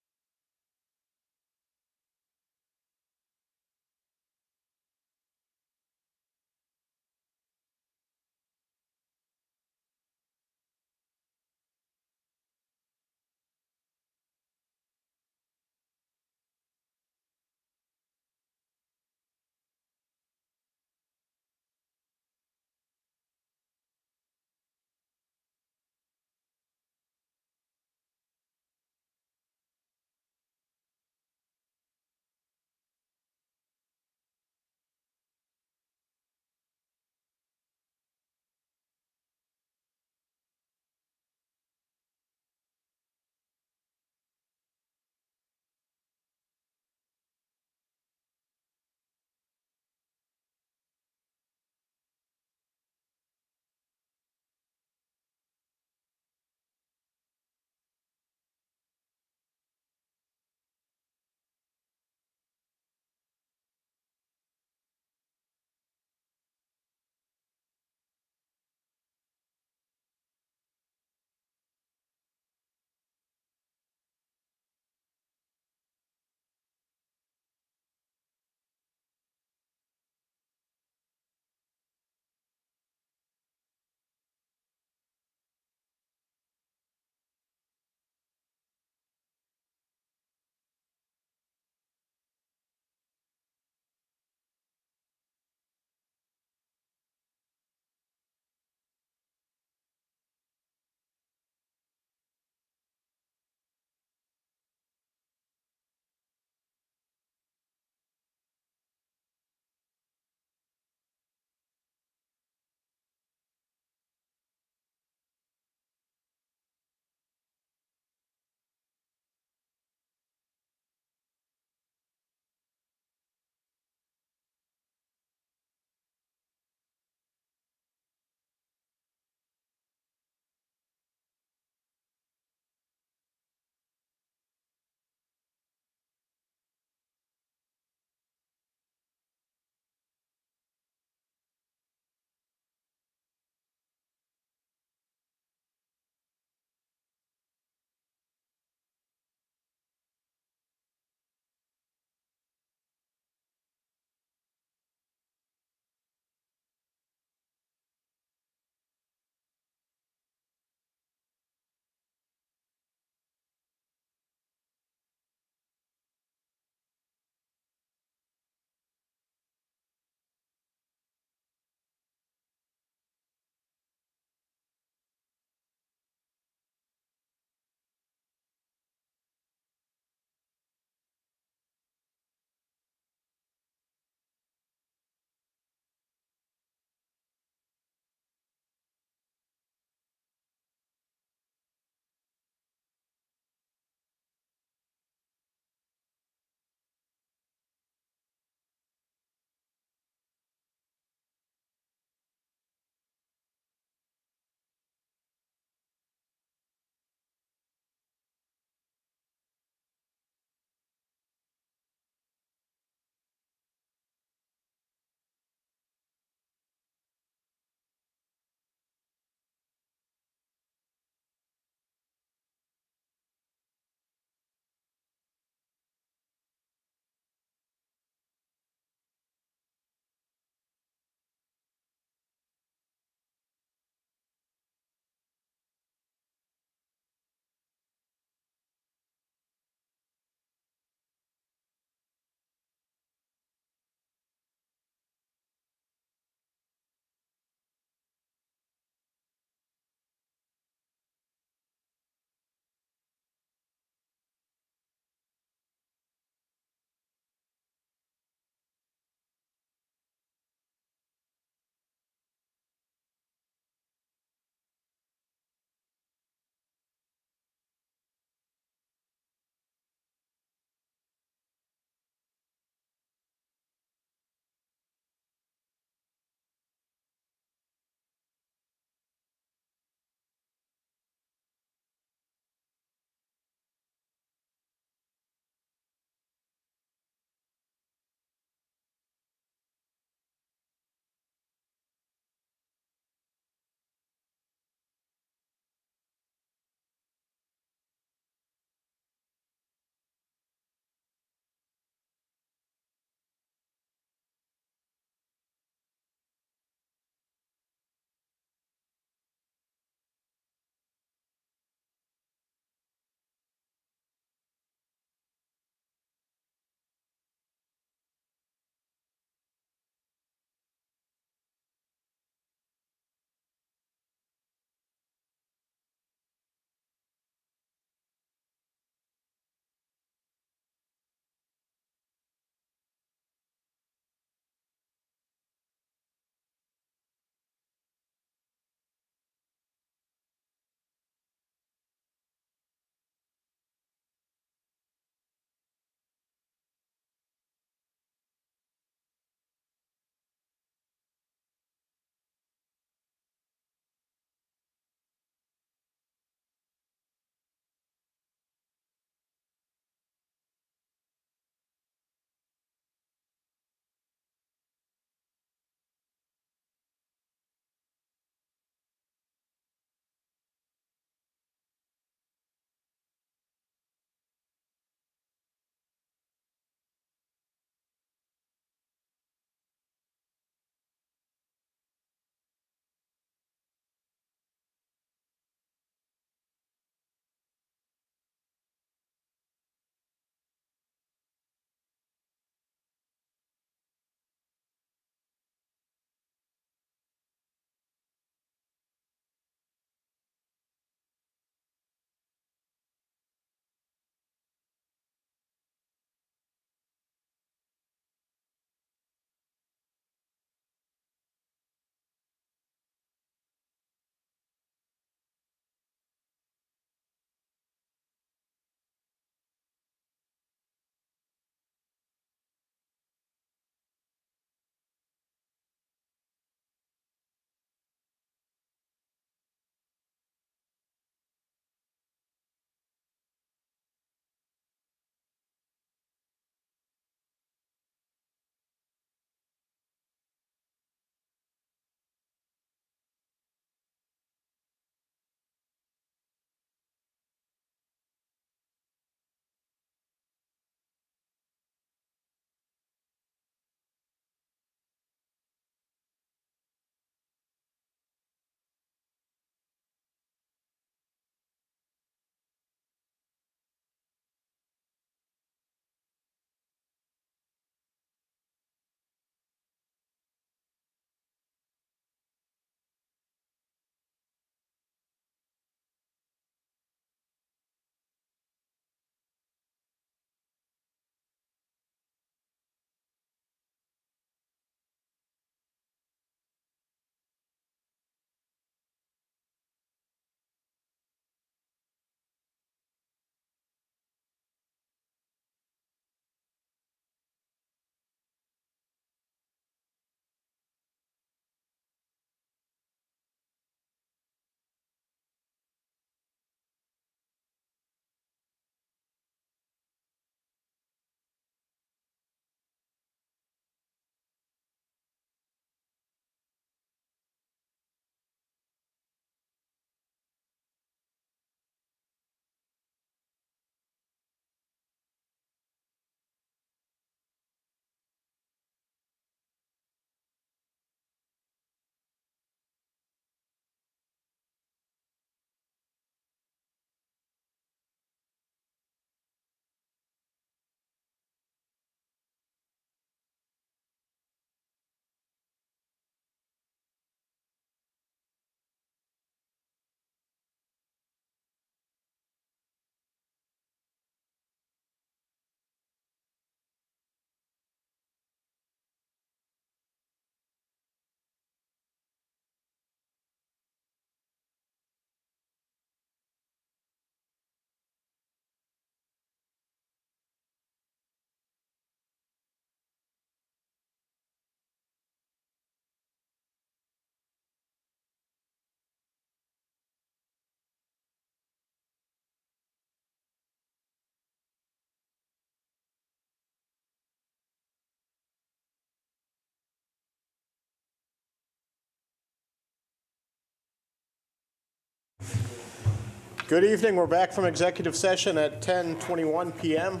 Good evening. We're back from executive session at 10:21 PM.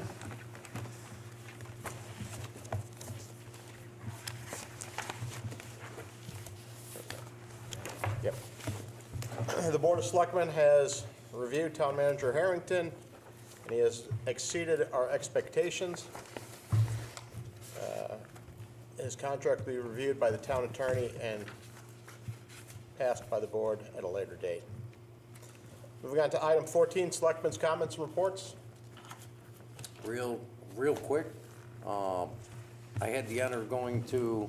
Yep. The Board of Selectmen has reviewed Town Manager Harrington, and he has exceeded our expectations. His contract will be reviewed by the town attorney and passed by the board at a later date. Moving on to item 14, Selectmen's comments and reports. Real quick, I had the honor of going to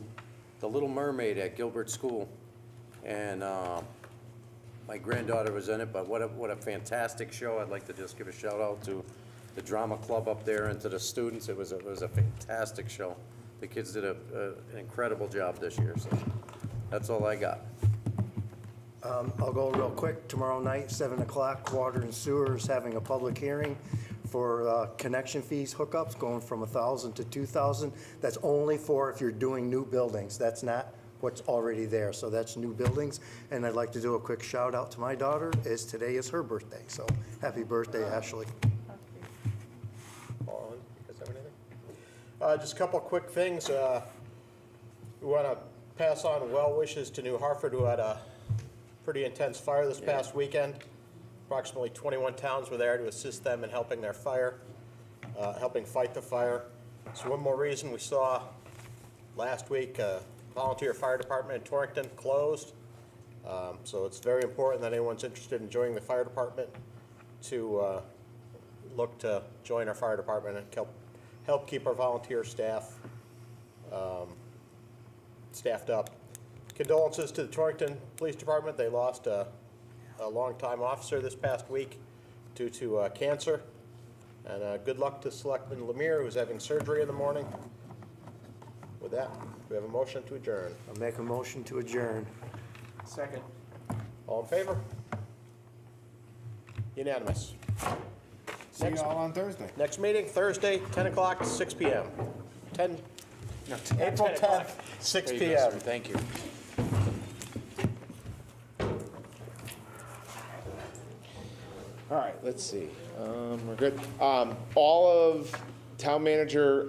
The Little Mermaid at Gilbert School, and my granddaughter was in it, but what a fantastic show. I'd like to just give a shout out to the drama club up there and to the students. It was a fantastic show. The kids did an incredible job this year, so that's all I got. I'll go real quick. Tomorrow night, 7 o'clock, Water and Sewer is having a public hearing for connection fees hookups going from 1,000 to 2,000. That's only for if you're doing new buildings. That's not what's already there. So that's new buildings. And I'd like to do a quick shout out to my daughter, as today is her birthday. So happy birthday, Ashley. Just a couple of quick things. We want to pass on well wishes to New Hartford, who had a pretty intense fire this past weekend. Approximately 21 towns were there to assist them in helping their fire, helping fight the fire. So one more reason, we saw last week volunteer fire department in Torrington closed. So it's very important that anyone's interested in joining the fire department to look to join our fire department and help keep our volunteer staff staffed up. Condolences to the Torrington Police Department. They lost a longtime officer this past week due to cancer. And good luck to Selectman Lemire, who's having surgery in the morning. With that, we have a motion to adjourn. I'll make a motion to adjourn. Second. All in favor? Unanimous. See you all on Thursday. Next meeting, Thursday, 10 o'clock, 6 p.m. April 10th, 6 There you go, p.m. sir. Thank you. All right, let's see. We're good. All of town manager